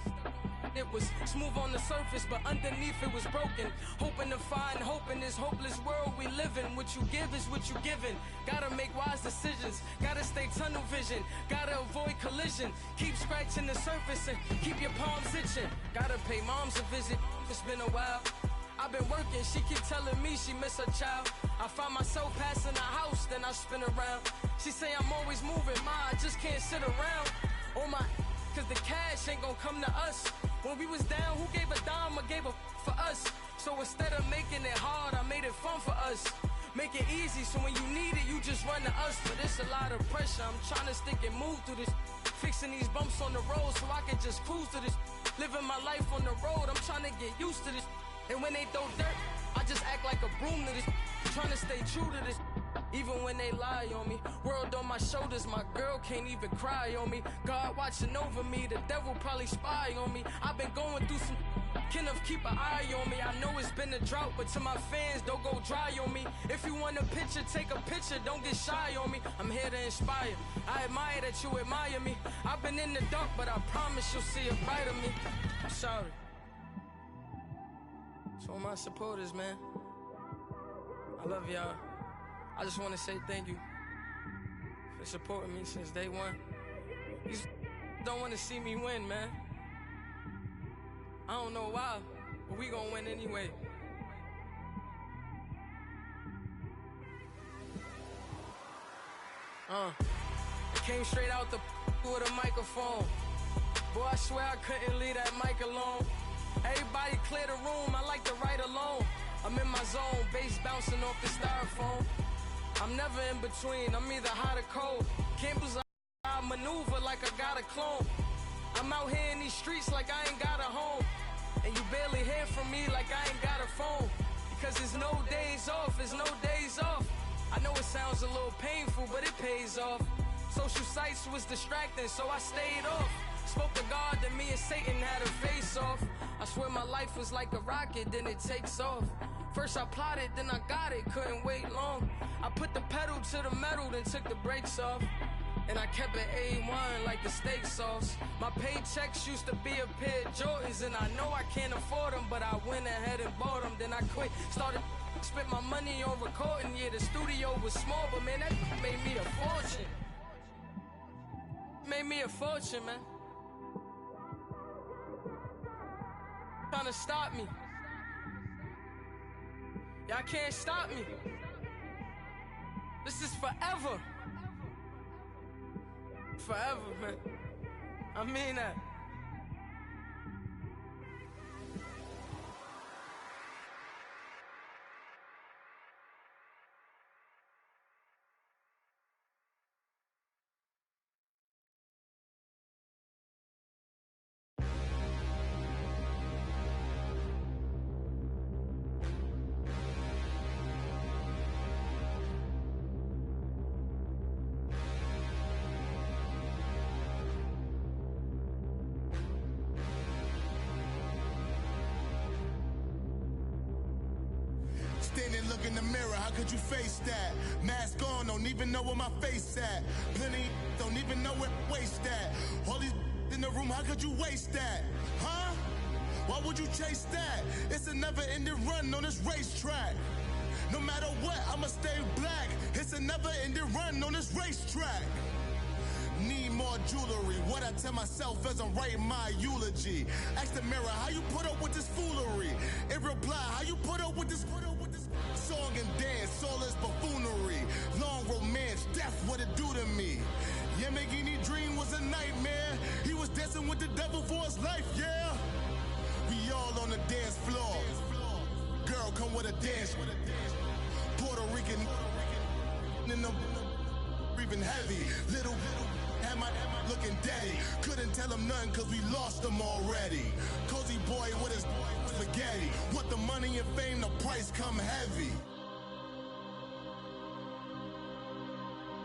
It was smooth on the surface, but underneath it was broken. Hoping to find hope in this hopeless world we live in. What you give is what you given. Gotta make wise decisions. Gotta stay tunnel vision. Gotta avoid collision. Keep scratching the surface and keep your palms itching. Gotta pay moms a visit. It's been a while. I've been working, she keep telling me she miss her child. I find myself passing the house, then I spin around. She say I'm always moving, I just can't sit around. Oh my, cause the cash ain't gonna come to us. When we was down, who gave a dime or gave a for us? So instead of making it hard, I made it fun for us. Make it easy, so when you need it, you just run to us. But it's a lot of pressure, I'm trying to stick and move through this. Fixing these bumps on the road so I can just cruise to this. Living my life on the road, I'm trying to get used to this. And when they throw dirt, I just act like a broom to this. Trying to stay true to this. Even when they lie on me. World on my shoulders, my girl can't even cry on me. God watching over me, the devil probably spy on me. I've been going through some Kenneth, keep an eye on me. I know it's been a drought, but to my fans, don't go dry on me. If you want a picture, take a picture, don't get shy on me. I'm here to inspire. I admire that you admire me. I've been in the dark, but I promise you'll see a brighter me. I'm sorry. To all my supporters, man, I love y'all. I just want to say thank you for supporting me since day one. You don't want to see me win, man. I don't know why, but we gonna win anyway. I came straight out the with a microphone. Boy, I swear I couldn't leave that mic alone. Everybody clear the room, I like to write alone. I'm in my zone, bass bouncing off the styrofoam. I'm never in between, I'm either hot or cold. Campbell's I maneuver like I got a clone. I'm out here in these streets like I ain't got a home. And you barely hear from me like I ain't got a phone. Because there's no days off, there's no days off. I know it sounds a little painful, but it pays off. Social sites was distracting, so I stayed off. Spoke to God, then me and Satan had a face off. I swear my life was like a rocket, then it takes off. First I plotted, then I got it, couldn't wait long. I put the pedal to the metal, then took the brakes off. And I kept it A1 like the steak sauce. My paychecks used to be a pair of Jordans, and I know I can't afford them, but I went ahead and bought them. Then I quit, started spent my money on recording. Yeah, the studio was small, but man, that made me a fortune. Made me a fortune, man. Trying to stop me. Y'all can't stop me. This is forever. Forever, man. I mean that. Standing, look in the mirror, how could you face that? Mask on, don't even know where my face at. Plenty, don't even know where waist at. All these in the room, how could you waste that? Huh? Why would you chase that? It's a never-ending run on this racetrack. No matter what, I'ma stay black. It's a never-ending run on this racetrack. Need more jewelry. What I tell myself as I'm writing my eulogy. Ask the mirror, how you put up with this foolery? It reply, how you put up with this song and dance, all this buffoonery. Long romance, death, what it do to me? Yeah, Yamagini dream was a nightmare. He was dancing with the devil for his life, yeah. We all on the dance floor. Girl, come with a dance. Puerto Rican in the breathing heavy. Little had my looking daddy. Couldn't tell him nothing cause we lost him already. Cozy boy with his spaghetti. Want the money and fame, the price come heavy.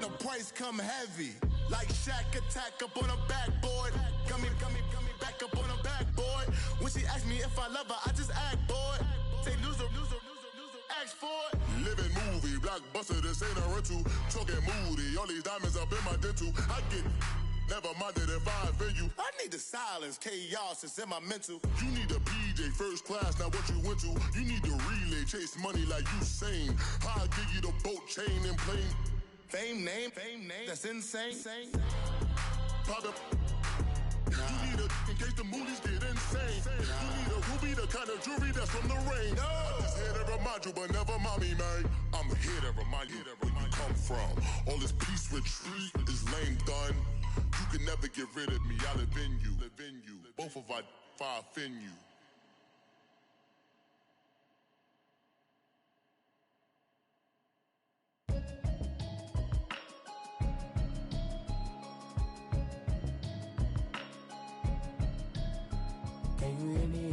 The price come heavy. Like Shaq attack up on a backboard. Gummy, back up on a backboard. When she asked me if I love her, I just act bored. Say loser, ask for it. Living movie, blockbuster, this ain't a rental. Talking moody, all these diamonds up in my dental. I get never minded if I offend you. I need the silence, chaos is in my mental. You need a PJ, first class, not what you went to. You need the relay, chase money like you sane. I'll give you the boat, chain, and plane. Fame name, that's insane. Pop up. You need a in case the movies get insane. You need a ruby, the kind of jewelry that's from the rain. I'm just here to remind you, but never mind me, man. I'm here to remind you where you come from. All this peace retreat is lame done. You can never get rid of me. I live in you. Both of our fire offend you. Can you hear me,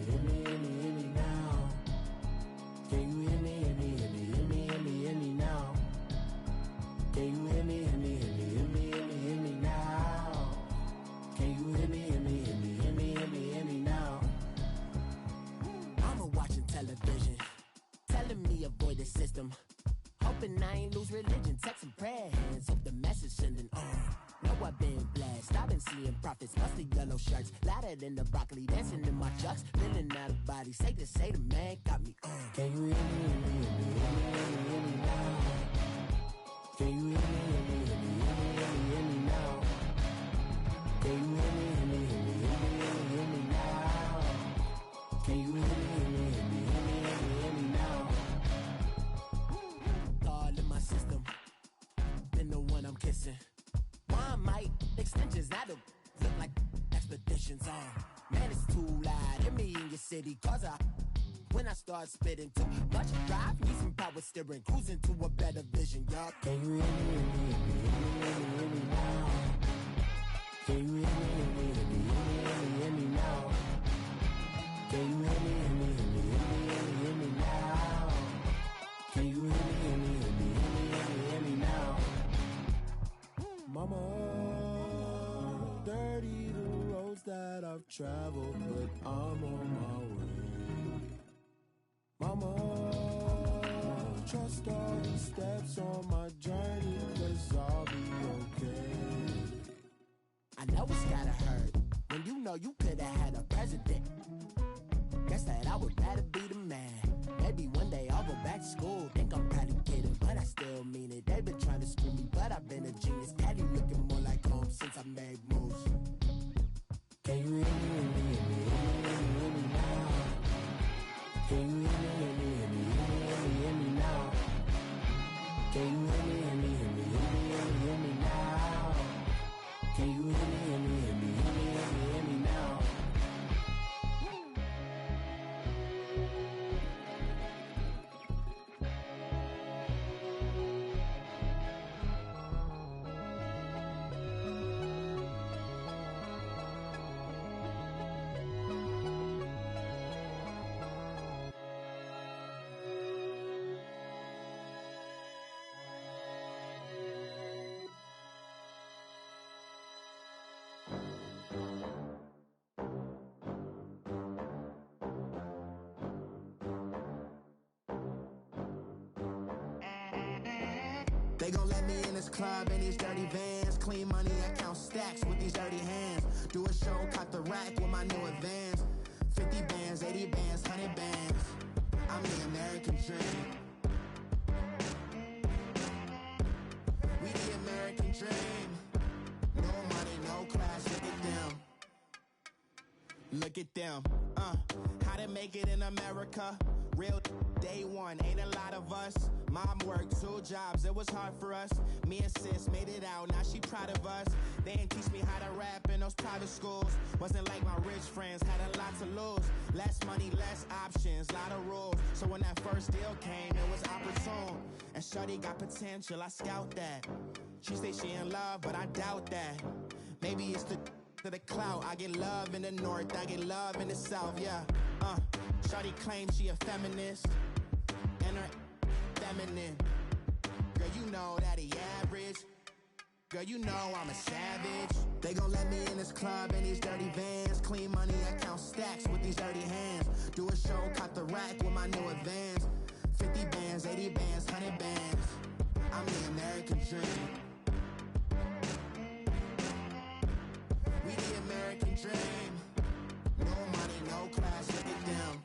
hear me now? Can you hear me, hear me now? Can you hear me, hear me now? Can you hear me, hear me now? Mama watching television, telling me avoid the system. Hoping I ain't lose religion, texting prayer hands, hope the message sending on. Know I've been blessed, I've been seeing prophets, mostly yellow shirts, louder than the broccoli, dancing in my chucks, feeling out of body, say the man got me on. Can you hear me now? Can you hear me now? Can you hear me now? Can you hear me now? All in my system, then the one I'm kissing. One might extensions that'll look like expeditions on. Man, it's too loud. Hear me in your city, cause when I start spitting too much drive, need some power steering, cruising to a better vision, y'all. Can you hear me now? Can you hear me now? Can you hear me now? Can you hear me now? Mama, dirty the roads that I've traveled, but I'm on my way. Mama, trust all the steps on my journey, 'cause I'll be okay. I know it's gotta hurt when you know you could've had a president. Guess that I would rather be the man. Maybe one day I'll go back to school. Think I'm probably kidding, but I still mean it. They've been trying to screw me, but I've been a genius. Daddy looking more like home since I made moves. Can you hear me now? Can you hear me now? Can you hear me now? Can you hear me now? They gon' let me in this club in these dirty vans. Clean money, I count stacks with these dirty hands. Do a show, caught the rack with my new advance. 50 bands, 80 bands, 100 bands. I'm the American dream. We the American dream. No look at them. How to make it in America? Real day one, ain't a lot of us. Mom worked 2 jobs, it was hard for us. Me and sis made it out, now she proud of us. They didn't teach me how to rap in those private schools. Wasn't like my rich friends, had a lot to lose. Less money, less options, lot of rules. So when that first deal came, it was opportune. And shorty got potential, I scout that. She say she in love, but I doubt that. Maybe it's to the clout. I get love in the north, I get love in the south, yeah. Shorty claims she a feminist, and her feminine. Girl, you know that he average. Girl, you know I'm a savage. They gon' let me in this club in these dirty vans. Clean money, I count stacks with these dirty hands. Do a show, caught the rack with my new advance. 50 bands, 80 bands, 100 bands. I'm the American dream. We the American dream. No money, no class, look at them.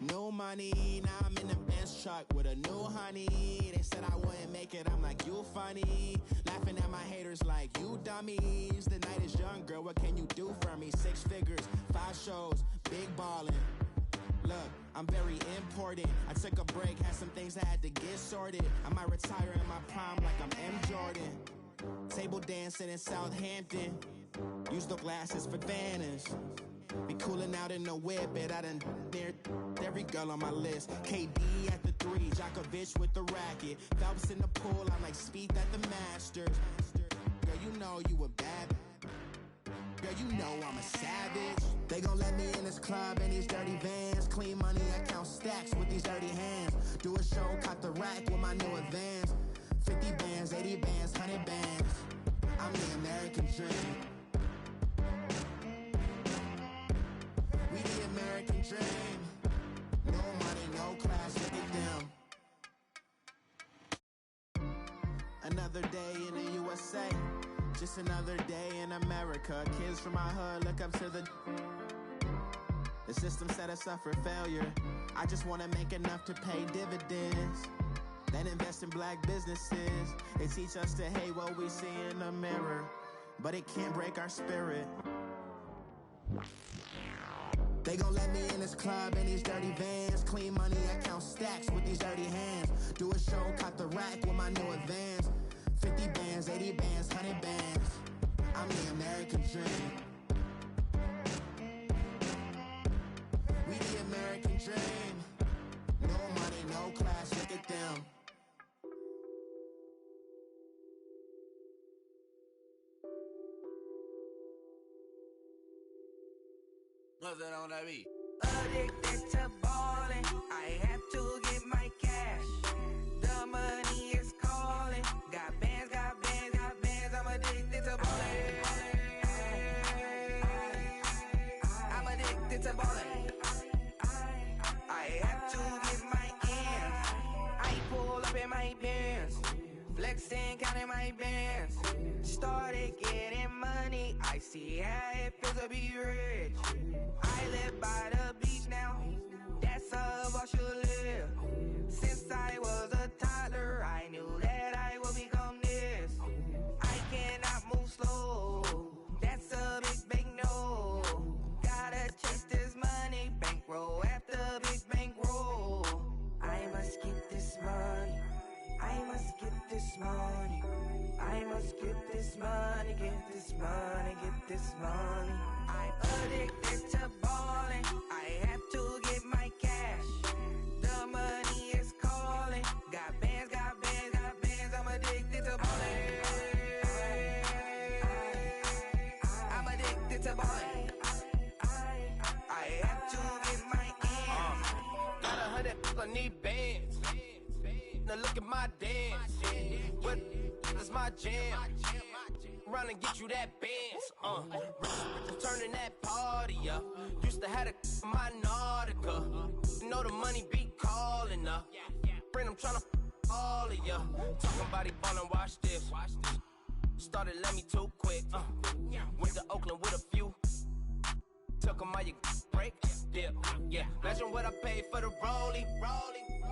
No money, now I'm in the Benz truck with a new honey. They said I wouldn't make it, I'm like, you funny. Laughing at my haters like, you dummies. The night is young, girl, what can you do for me? 6 figures, 5 shows, big ballin'. Look, I'm very important. I took a break, had some things I had to get sorted. I might retire in my prime like I'm M. Jordan. Table dancing in Southampton. Use the glasses for Vannas. Be cooling out in the whip, but I done near every girl on my list. KD at the 3, Djokovic with the racket. Phelps in the pool, I'm like Spieth at the Masters. Girl, you know you a bad. Girl, you know I'm a savage. They gon' let me in this club in these dirty vans. Clean money, I count stacks with these dirty hands. Do a show, caught the rack with my new advance. 50 bands, 80 bands, 100 bands. I'm the American dream. We the American dream. No money, no class, look at them. Another day in the USA. Just another day in America. Kids from my hood look up to the system set us up for failure. I just wanna make enough to pay dividends. Then invest in black businesses. They teach us to hate what we see in the mirror, but it can't break our spirit. They gon' let me in this club in these dirty vans. Clean money, I count stacks with these dirty hands. Do a show, caught the rack with my new advance. 50 bands, 80 bands, 100 bands. I'm the American dream. We the American dream. No money, no class, look at them. Nothing on that beat. Addicted to ballin', I have to get my cash. The money is calling. Got bands, got bands, got bands. I'm addicted to ballin'. I'm addicted to ballin'. I have to get my ends. I pull up in my bands, flexing, counting my bands. Started getting money. I see how it feels to be rich. I live by the beach now. That's how I should live. Since I was a toddler, I knew that I would become this. I cannot move slow. That's a big no. Gotta chase this money, bankroll after big bankroll. I must get this money. I must get this money. I must get this money, get this money, get this money. I'm addicted to ballin'. I have to get my cash. The money is calling. Got bands, got bands, got bands. I'm addicted to ballin'. I'm addicted to ballin'. I have to get my ends. Got 100, I need bands. Now look at my dance. What is my jam? Run and get you that bands. Turning that party up. Used to have a my Nautica. You know the money be calling up. Friend, I'm tryna all of ya. Talking about it, ballin', watch this. Started let me too quick. Went to Oakland with a few. Took 'em all you break. Dip. Yeah. Imagine what I paid for the rollie.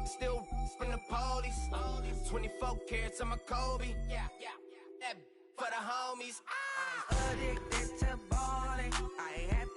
Still from the police. 24 carats on my Kobe. That for the homies. I'm addicted to ballin'. I have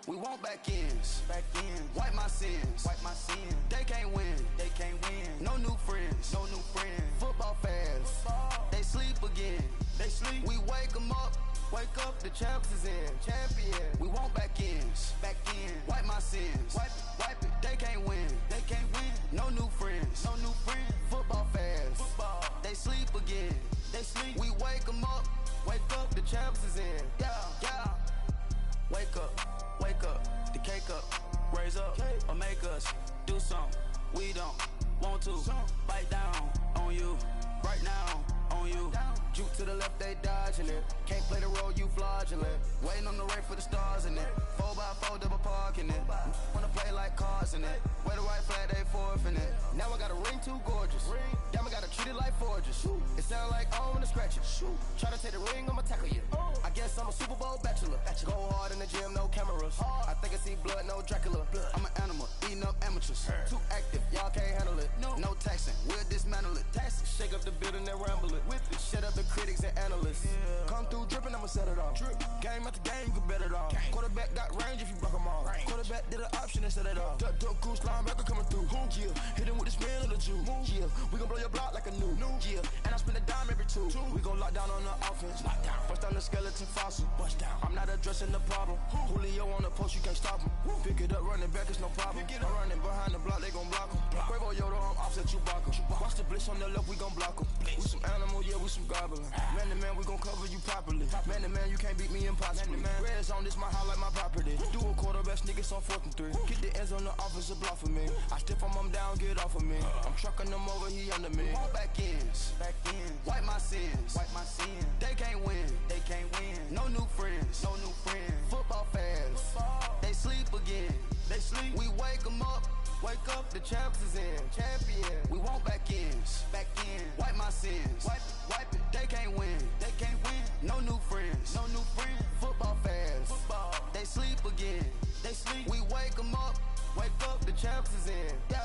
We want back ends. Wipe my sins. They can't win. No new friends. Football fans. They sleep again. We wake them up. Wake up, the champs is in. Champion. We want back ends. Wipe my sins. Wipe it. They can't win. No new friends. Football fans. They sleep again. We wake them up. Wake up, the champs is in. Yeah. Wake up, the cake up, raise up, or make us do something we don't want to. Bite down on you, right now on you. Juke to the left, they dodging it. Can't play the role, you fraudulent. Waiting on the rain for the stars in it. 4x4 double parking it. Wanna play like cars in it. Wear the white flag, they forfeit it. Now I got a ring too gorgeous. Damn, I gotta treat it like forges. It sound like I wanna scratch it. Try to take the ring, I'ma tackle you. I guess I'm a Super Bowl bachelor. Go hard in the gym, no cameras. I think I see blood, no Dracula. I'm an animal, eating up amateurs. Too active, y'all can't handle it. No taxing, we'll dismantle it. Shake up the building and ramble it. Whip it, shut up the critics and analysts. Come through dripping, I'ma set it off. Game after game, you can bet it off. Quarterback got range if you block them all. Quarterback did an option and set it off. Duck goose linebacker coming through. Yeah, hit him with the spin of the Jew. Yeah, we gon' blow your block like a new. Yeah, and I spend a dime every two. We gon' lock down on the offense. Bust down the skeleton fossil. I'm not addressing the problem. Julio on the post, you can't stop him. Pick it up, running back, it's no problem. I'm running behind the block, they gon' block him. Quavo Yoda, I'm offset Chewbacca. Watch the blitz on the left, we gon' block him. We some animal, yeah, we some goblin. Man to man, we gon' cover you properly. Man to man, you can't beat me impossibly. Red zone, this my house like my property. Do a quarterback sneakers on 4th and 3. Get the ends on the offensive block for me. I step on him down, get off of me. I'm trucking them over, he under me. Back ends. Wipe my sins. They can't win. No new friends. Football fans. They sleep again. We wake them up. Wake up, the champs is in. Champion. We want back ends. Wipe my sins. Wipe it. They can't win. No new friends. Football fans. They sleep again. We wake them up. Wake up, the champs is in. Yeah.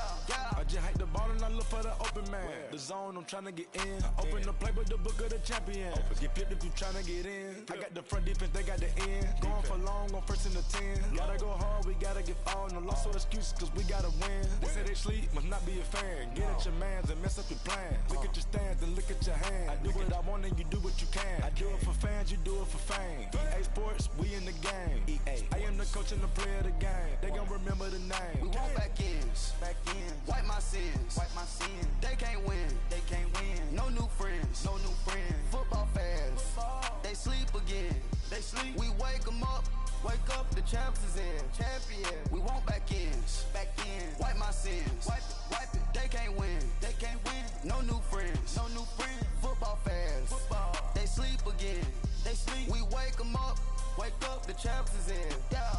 I just hike the ball and I look for the open man. The zone, I'm tryna get in. Open the playbook, the book of the champion. Get flipped if you tryna get in. I got the front defense, they got the end. Going for long, on 1st and 10. Gotta go hard, we gotta get all. No loss or excuses, cause we gotta win. They say they sleep, must not be a fan. Get at your mans and mess up your plans. Look at your stands and look at your hands. I do what I want and you do what you can. I do it for fans, you do it for fame. EA Sports, we in the game. I am the coach and the player of the game. They gon' remember the name. We want back ends. Wipe my sins. They can't win. No new friends. Football fans. They sleep again. We wake them up. Wake up, the champs is in. Champion. We want back ends. Wipe my sins. Wipe it. They can't win. No new friends. Football fans. They sleep again. We wake them up. Wake up, the champs is in. Yeah.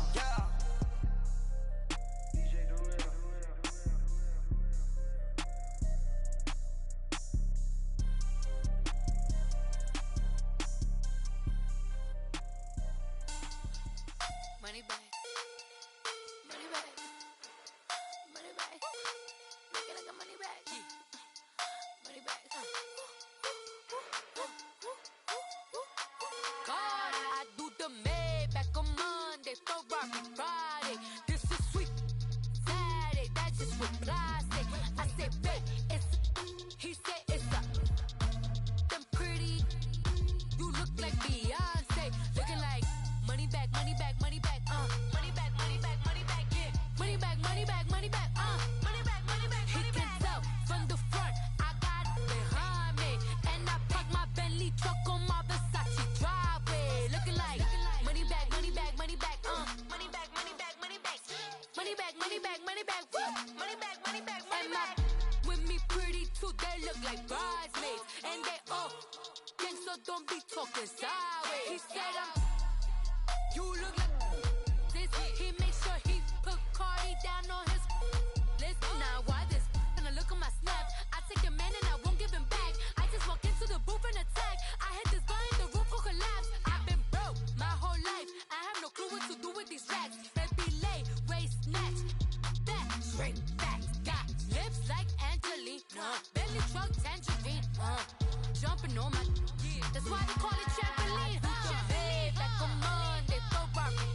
Money back. Make it like a money back. Money back. God, I do the Maybach on Monday, Ferrari Friday. This is sweet Saturday, that's just with plastic. I said, babe, he said it's a them pretty. You look like Beyonce, looking like money back, yeah. Money back, yeah. Money back, He can tell from the front, I got it behind me. And I park my Bentley truck on my Versace driveway. Looking like money back, Money back, woo. Money back, and my with me pretty too, they look like bridesmaids. And they all gang, so don't be talking sideways. He said you look like this. He makes sure he put Cardi down on his list. Now why this? Gonna look at my snap. I take your man and I won't give him back. I just walk into the booth and attack. I hit this guy in the roof will collapse. I've been broke my whole life. I have no clue what to do with these racks. Baby lay, waist snatch, back straight back. Got lips like Angelina, belly truck tangerine. Jumping on my, that's why they call it trampoline. Back on Monday, Ferrari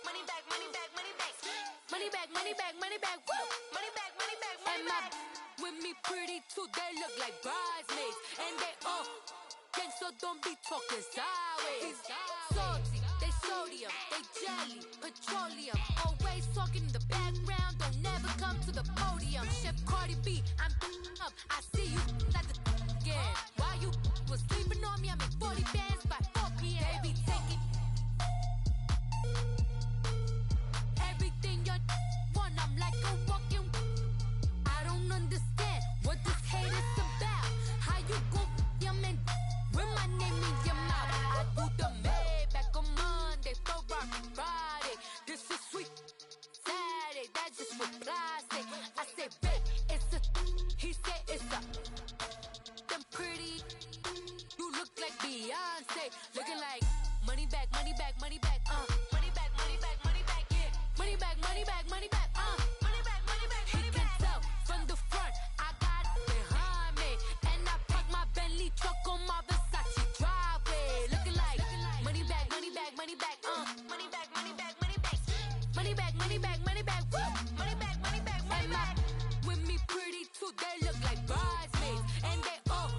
Money back, money back, money back. Money back, money back, money back. Woo! Money back, money back, money back. With me pretty too, they look like bridesmaids. And they all gang, so don't be talking sideways. Salty, they sodium, they jelly, petroleum. Always talking in the background, don't never come to the podium. Chef Cardi B, I'm up, I see you like the again. While you was sleeping on me, I'm in 40 bands by 4 p.m. They be taking everything you want, I'm like a walking. I don't understand what this hate is about. How you go your man with my name in your mouth? I do the Maybach on Monday, Ferrari Friday. This is sweet Saturday, that's just what plastic. I say, babe, it's a. He said it's a. Them pretty. You look like Beyonce, looking like money back, money back, money back. Money back, money back, money back. Yeah, money back, money back, money back. Money back, money back, money back. He can tell from the front, I got it behind me, and I park my Bentley truck on my Versace driveway, looking like money back, money back, money back. Money back, money back, money back. Money back, money back, money back. Woo! Money back, money back, money back. With me pretty too, they look like bridesmaids, and they all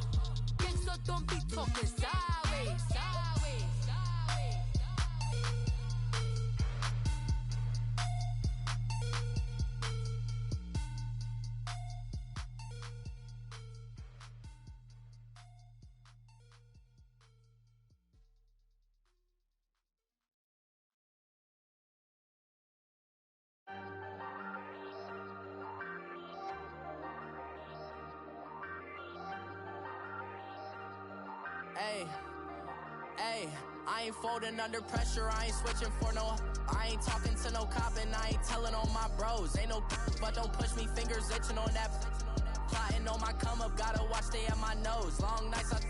gang, so don't be talking sideways. Sideways, sideways. Hey, I ain't folding under pressure, I ain't switching for no. I ain't talking to no cop and I ain't telling on my bros. Ain't no but don't push me, fingers itching on that. Plotting on my come up, gotta watch they at my nose. Long nights I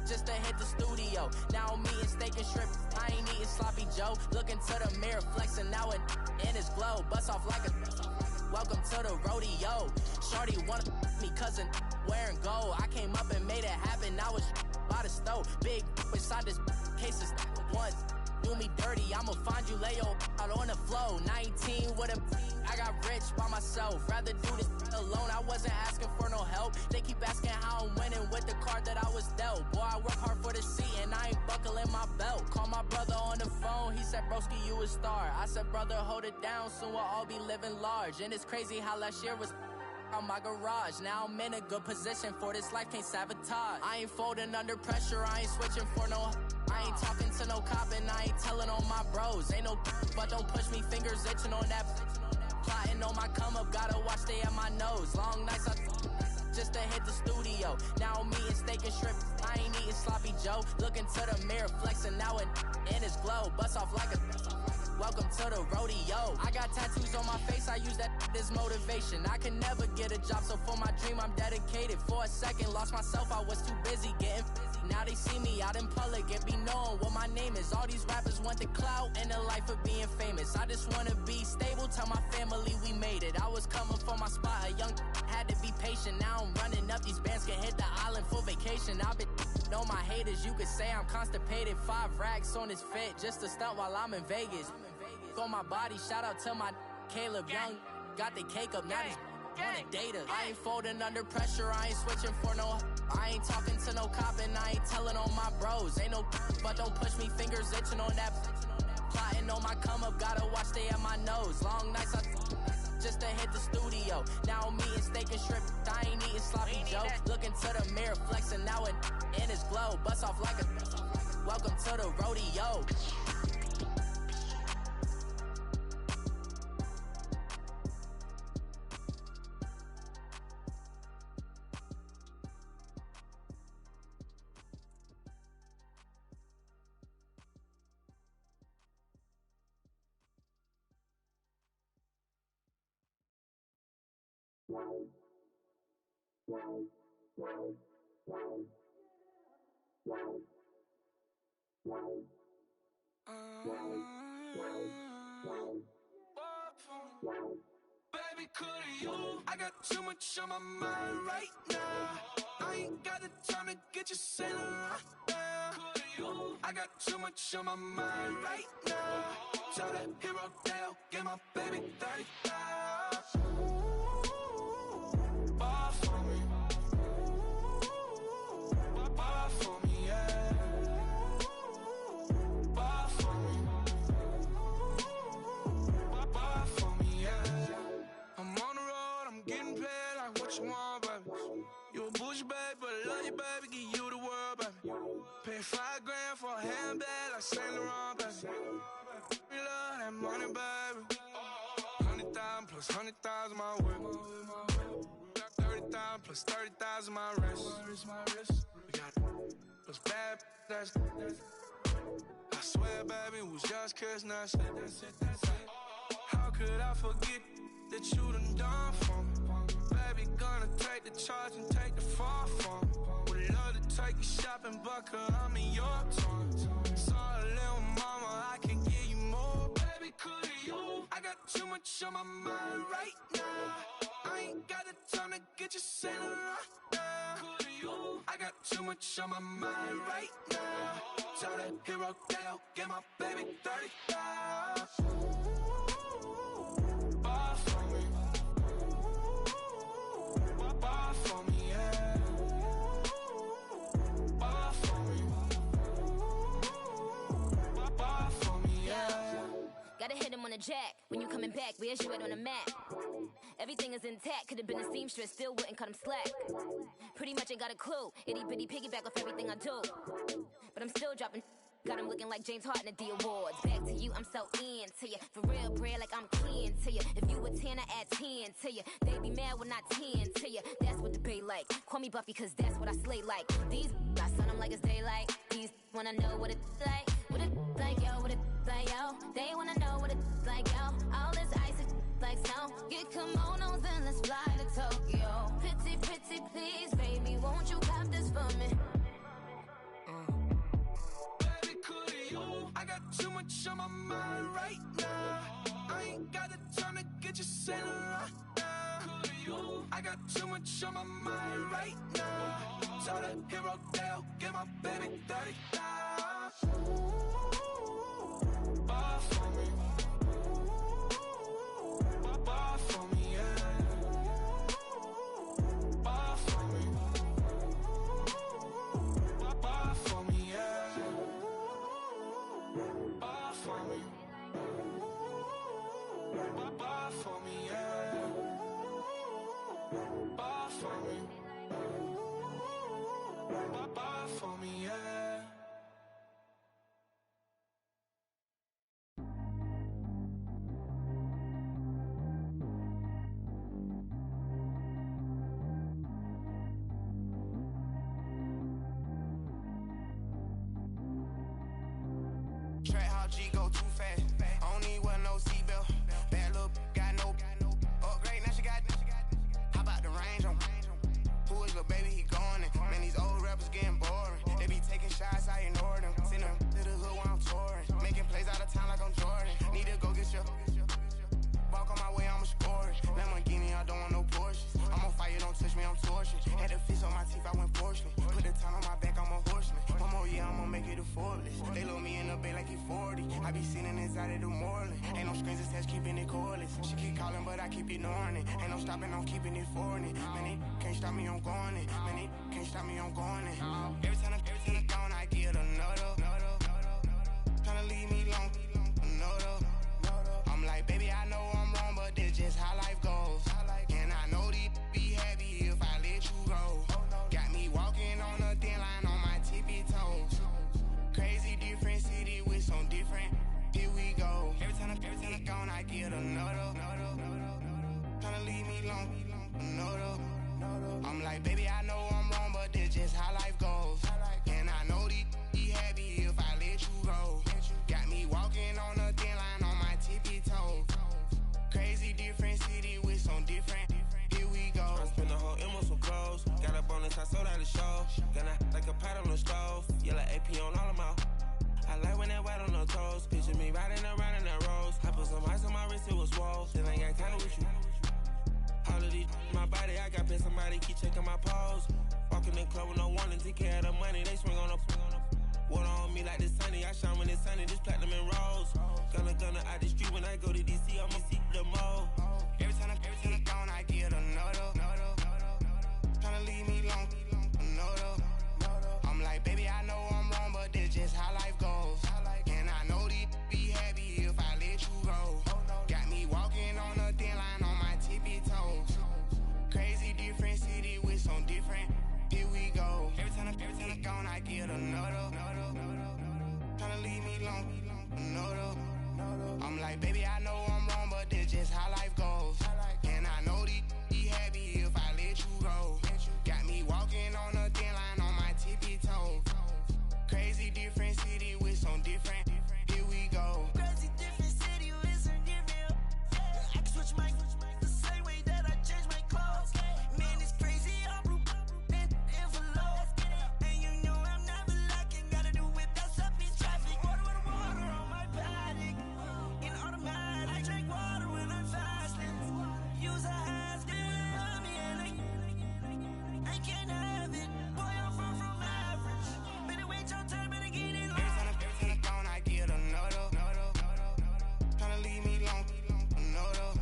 just to hit the studio. Now I'm eating steak and shrimp, I ain't eating sloppy Joe. Looking to the mirror, flexing now it in his glow. Bust off like a welcome to the rodeo. Shorty wanna me cousin wearing gold. I came up and made it happen, now it's by the stove. Big inside this cases once do me dirty, I'ma find you lay out on the floor. 19 with a I got rich by myself, rather do this alone. I wasn't asking for no help, they keep asking how I'm winning with the card that I was dealt. Boy, I work hard for the seat and I ain't buckling my belt. Call my brother on the phone, he said, broski, you a star. I said, brother, hold it down, soon we'll all be living large. And it's crazy how last year was on my garage. Now I'm in a good position for this life, can't sabotage. I ain't folding under pressure, I ain't switching for no. I ain't talking to no cop and I ain't telling on my bros. Ain't no but don't push me, fingers itching on that. Plotting on my come up, gotta watch they at my nose. Long nights I just to hit the studio. Now I'm eating steak and shrimp, I ain't eating sloppy Joe. Looking to the mirror, flexing now it in his glow. Bust off like a welcome to the rodeo. I got tattoos on my face, I use that as motivation. I can never get a job, so for my dream I'm dedicated. For a second, lost myself, I was too busy getting busy. Now they see me out in public and be knowing what my name is. All these rappers want the clout and the life of being famous. I just wanna be stable, tell my family we made it. I was coming for my spot, a young had to be patient. Now I'm running up, these bands can hit the island for vacation. I've been on my haters, you could say I'm constipated. 5 racks on his fit, just to stunt while I'm in Vegas. On my body, shout out to my Caleb Young. Got the cake up, now these wanna date us. I ain't folding under pressure, I ain't switching for no. I ain't talking to no cop and I ain't telling on my bros. Ain't no but don't push me, fingers itching on that. Plotting on my come up, gotta watch they at my nose. Long nights I just to hit the studio. Now I'm eating steak and shrimp, I ain't eating sloppy Joe. Looking to the mirror, flexing now it in his glow. Bust off like a welcome to the rodeo. Baby, could you? I got too much on my mind right now. I ain't got the time to get you sailing right now. I got too much on my mind right now. Tell that hero Dale, get my baby 30,000. Bar for me. Bar for me, yeah. Bar for me. Bar for me, yeah. I'm on the road, I'm getting paid like what you want, baby. You a bougie, baby, but I love you, baby. Give you the world, baby. Pay $5 grand for a handbag like Saint Laurent, baby. We love that money, baby. 100,000 plus 100,000 my way. Got 30,000 plus 30,000 my wrist. We got those bad, that's I swear, baby, it was just kiss, that's it. How could I forget that you done for me? Baby, gonna take the charge and take the fall from me. Would love to take you shopping, but I'm in your tongue. Sorry, little mama, I can give you more. Baby, could you? I got too much on my mind right now. I ain't got the time to get you sailing right now. Could you? I got too much on my mind right now. Tell that hero Dale, get my baby 30,000. Bar for me. Bar for me, yeah. Bar for me. Bar for me, yeah. Gotta hit him on the jack. When you coming back, where's you at on the map? Everything is intact. Could've been a seamstress, still wouldn't cut him slack. Pretty much ain't got a clue. Itty bitty piggyback off everything I do. But I'm still dropping. Got him looking like James Harden at the awards. Back to you, I'm so into you. For real, bread, like I'm kin to you. If you a 10, I add 10 to you. They be mad when I 10 to you. That's what the bay like. Call me Buffy, cause that's what I slay like. These, I son them like it's daylight. These wanna know what it's like. What it like, yo, what it like, yo. They wanna know what it's like, yo. All this ice is like snow. Get kimonos and let's fly to Tokyo. Pretty, pretty, please, baby, won't you cop this for me? I got too much on my mind right now. I ain't got the time to get you sailing right now. I got too much on my mind right now. Tell that hero Dale, get my baby 30,000. Bar for me. Bar for me, yeah. Bar for me. Bar for me, yeah. Bar for me. Bar for me, yeah. Bar for me. Bar for me, yeah. Track how G go too fast. I don't need wear no seatbelt. Bad look, got no upgrade. Now she got. How about the range on? Who is the baby? He going in. Man, these old rappers getting boring. They be taking shots, I ignore them. Send them to the hood while I'm touring. Making plays out of town like I'm Jordan. Need to go get your. Walk on my way, I'ma score it. Lamborghini, I don't want no Porsches. I'm on fire, don't touch me, I'm tortured. Had the fist on my teeth, I went porcelain. Put the time on my back, I'm a horseman. One more year, I'ma make it affordless. They load me in the bay like he 40. I be sitting inside of the Moreland. Ain't no screens attached, keeping it cordless. She keep calling, but I keep ignoring it. Ain't no stopping, I'm keeping it for it. Man, it can't stop me, I'm going it. Man, it can't stop me, I'm going it. Every time I gone, I get another. Tryna leave me long, another. I'm like, baby, I know I'm wrong, but this just how life goes. And I know these be happy if I let you go. Got me walking on a thin line on my tippy toes. Crazy different city with some different. Here we go. Every time I gone, I get another. Tryna leave me long, another. I'm like, baby, I know I'm wrong, but this just how life goes. And I know these be happy if I let you go. Got me walking on a thin line on my tippy toes. Crazy different city with some different. Here we go. I spent the whole M on some clothes. Got a bonus, I sold out the show. Gonna like a pot on the stove. Yellow AP on all of my. I like when that white on the toes. Picture me riding around in that rose. I put some ice on my wrist, it was swole. Still ain't got time with you. All of these my body, I got pissed. Somebody keep checking my pose. Walking in the club with no warning. Take care of the money, they swing on the. Water on me like the sunny, I shine when it's sunny, this platinum and rose. Gonna out the street when I go to DC, I'ma see the mall. Every time I gone, I get another. Tryna leave me alone, another. I'm like, baby, I know I'm wrong, but that's just how life goes. And I know they'd be happy if I let you go. Got me walking on a thin line on my tippy toes. Crazy different city with some different. Here we go. Every time I gone, I get another. Tryna leave me alone, another. I'm like, baby, I know I'm wrong, but that's just how life goes. And I know they'd be happy if I let you go. Got me walking on a thin line on my tippy toes. Crazy different city with some different. Here we go. Crazy different city with some different. I can switch my the same way that I change my clothes. Man, it's crazy. I'm and envelope. And you know I'm never lacking. Gotta do it. That's up in traffic. Water on my paddock. In automatic. I drink water when I'm fasting. Use a hands, give me and I can't have it. Boy, I'm from average. Better wait your turn, better get it. Every time I gone, I get another. Tryna leave me alone, another.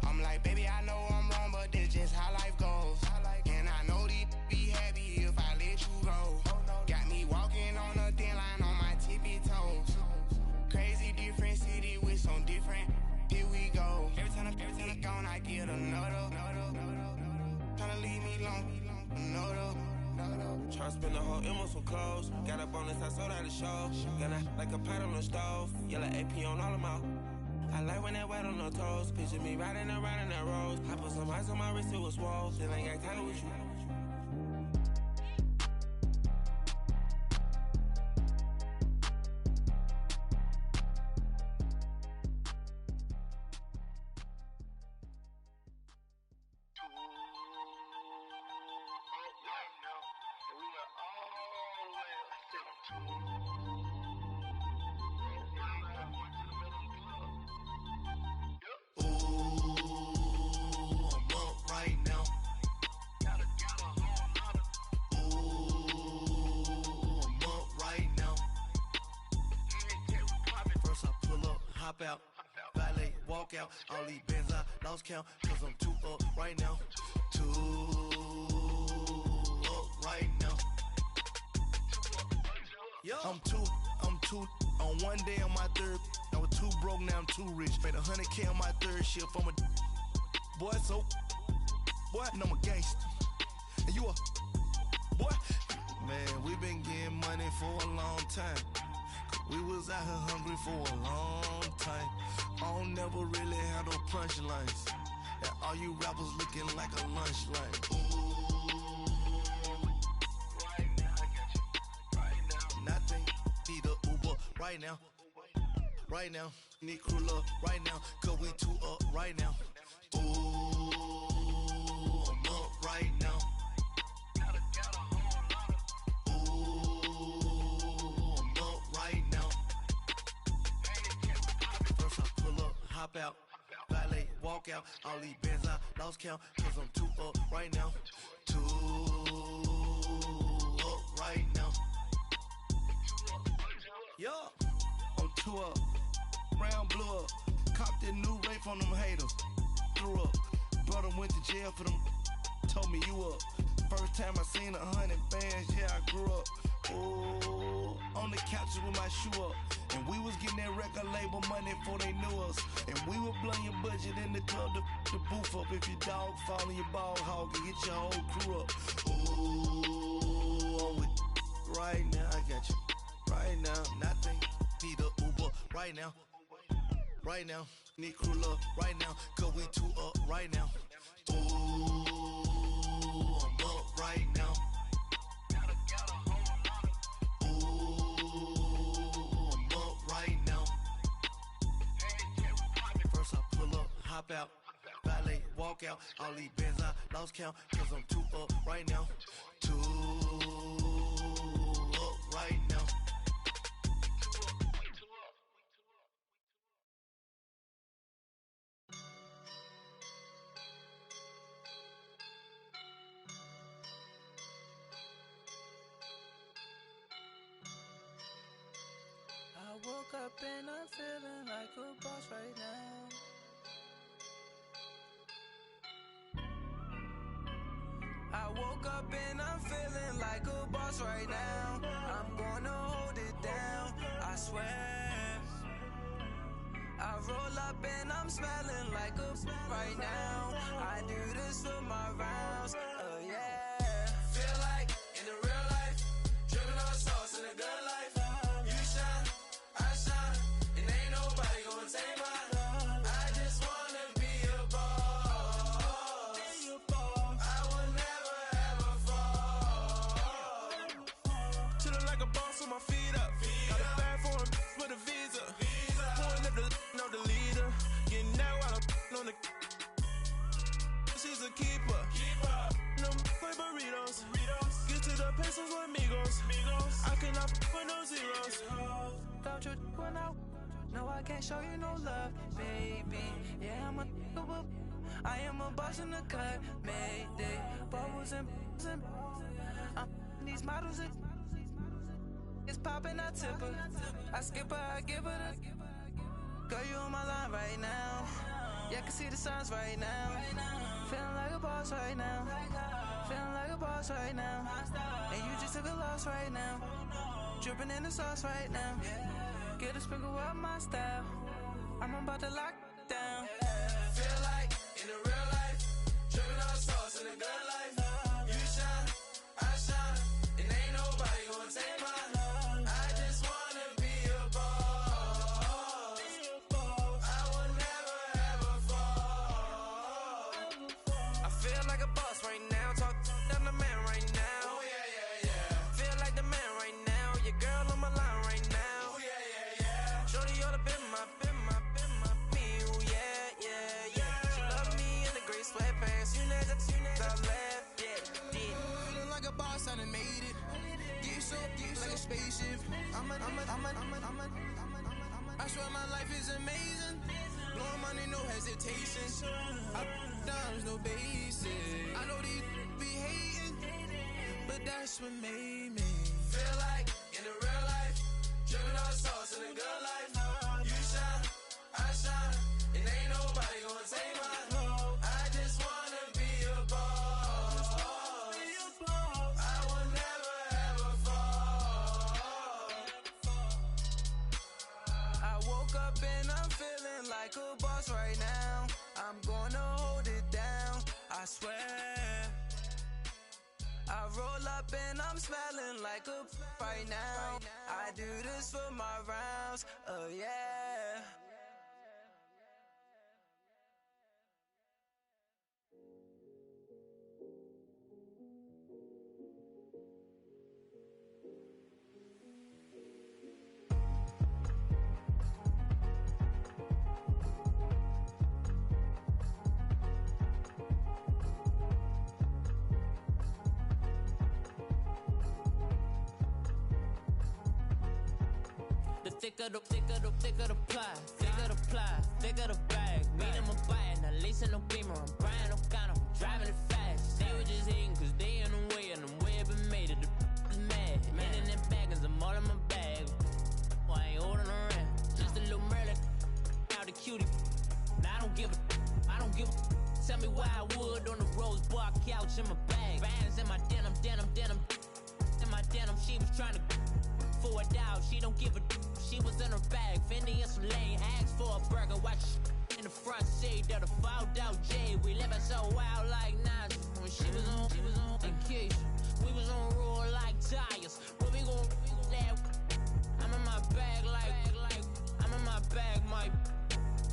I'm like, baby, I know I'm wrong, but that's just how life goes. And I know they'd be happy if I let you go. Got me walking on a thin line on my tippy toes. Crazy different city with some different. Here we go. Every time I gone, I get another. Tryna leave me alone, another. Tryna spend the whole M on some clothes. Got a bonus, I sold out the show. Got like a pot on the stove. Yellow AP on all of my. I like when that wet on the toes. Picture me riding around in that rose. I put some ice on my wrist, it was swole. Still ain't got time with you. Hop out, valet, walk out. All these bands I lost count, cause I'm too up right now. Too up right now. I'm too on one day on my third. I was too broke, now I'm too rich. Made 100K on my third shift. I'm a boy, so boy, and I'm a gangster. And you a boy. Man, we been getting money for a long time. We was out here hungry for a long time. I don't never really have no punchlines. And all you rappers looking like a lunch line. Right now, I got you. Right now. Nothing, need a Uber right now. Right now, need crew love right now. Cause we too up right now. Ooh, I'm up right now. Hop out, valet, walk out. All these bands I lost count, cause I'm too up right now. Too up right now. Yeah, I'm too up. Round blew up. Copped that new rape on them haters. Threw up. Brother went to jail for them. Told me you up. First time I seen 100 bands, yeah, I grew up. Ooh, on the couches with my shoe up. And we was getting that record label money before they knew us. And we were blowing your budget in the club to boof up. If your dog fall in your ball hog and get your whole crew up. Ooh, I'm with right now, I got you. Right now, nothing, need a Uber right now. Right now, need crew love right now. Cause we too up right now. Ooh, I'm up right now. Hop out, valet, walk out. All these bands I lost count, cause I'm too up right now. Too up right now. woke up and I'm feeling like a boss right now. I woke up and I'm feeling like a boss right now. I'm gonna hold it down, I swear. I roll up and I'm smelling like a right now. I do this for my rounds, yeah. Feel like in the real life, dripping on sauce in the good life. You shine, I shine, and ain't nobody gonna take mine. I just wanna be a boss. I will never ever fall. Chillin' like a boss with my feet up. Got a bag for him with a visa. Pulling up the no the leader. Getting that while I'm on the. She's a keeper. No play burritos. Get to the pesos with amigos. I cannot with no zeros. Don't you when no, I can't show you no love, baby. Yeah, I am a boss in the cut, Mayday. Bubbles and these models it's popping, I tip her. I skip her, I give her the. Girl, you on my line right now. Yeah, I can see the signs right now. Feeling like a boss right now. Feeling like a boss right now. And you just took a loss right now. Dripping in the sauce right now. Get a sprinkle up my style. I'm about to lock down. Feel like in the real life, dripping on sauce in the good life. You shine, I shine, and ain't nobody gonna take mine. I just wanna be a boss. I will never ever fall. I feel like a boss right now. Talk down the man right now. Oh yeah. Feel like the man right now. Your girl on my line right now. Oh yeah. Shorty ought to been my me. Ooh, yeah. She love me in the gray sweatpants. You know that I left. Yeah. Feeling like a boss, I done made it. Get so like a spaceship. I swear my life is amazing. Blowing money, no hesitation. I dimes, no basic. I know these be hating, but that's what made me. Feel like in the real life, dripping on sauce in the good life. You shine, I shine, and ain't nobody gonna take mine. I just wanna be a boss. I will never ever fall. I woke up and I'm feeling like a boss right now. I'm gonna hold it down, I swear. I roll up and I'm smelling like a right now. I do this for my rounds, yeah. Thicker the pie, thicker the bag. Meet them a buying, a lace and no beamer. I'm Brian O'Connor, driving it fast. They were just hating cause they in the way, and the way it been made it. The is mad. Man in them baggins, I'm all in my bag. I ain't holding around. Just a little Merlin, out the cutie. Now I don't give a. Tell me why I would on the rose bar couch in my bag. Bands in my denim. In my denim, she was trying to for a doubt. She don't give a. She was in her bag, Fendi and some lane. Asked for a burger, watch in the front seat of the fouled out J. We living so wild like Nas. When she was on vacation, we was on roll like tires. What we gon' laugh? I'm in my bag like I'm in my bag, Mike.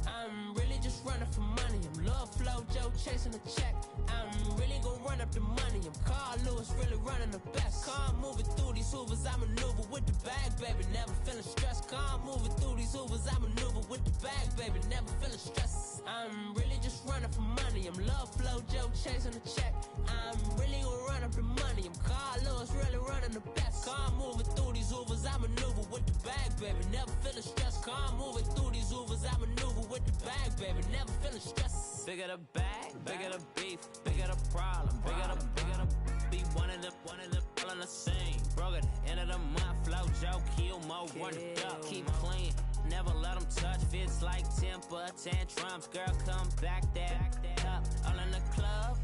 I'm really just running for money. I'm Love Flow Joe chasing the check. I'm really gon' run up the money. I'm Carl Lewis, really running the best. Car moving through these hoovers, I maneuver with the bag, baby. Never feeling stressed. Car moving through these hoovers, I maneuver with the bag, baby. Never feeling stressed. I'm really just running for money. I'm Love Flow Joe chasing the check. I'm really gon' run up the money. I'm Carl Lewis, really running the best. Car moving through these hoovers, I maneuver with the bag, baby. Never feeling stressed. Car moving through these hoovers, I maneuver with the bag, baby. Never feeling stressed. Bigger the bag, bigger the beef, bigger the problem, bigger the be one of them all in the same. Broke at the end of the month, flow, Joe, kill, mo, run it up, keep clean. Never let them touch, fits like temper tantrums. Girl, come back that up, all in the club,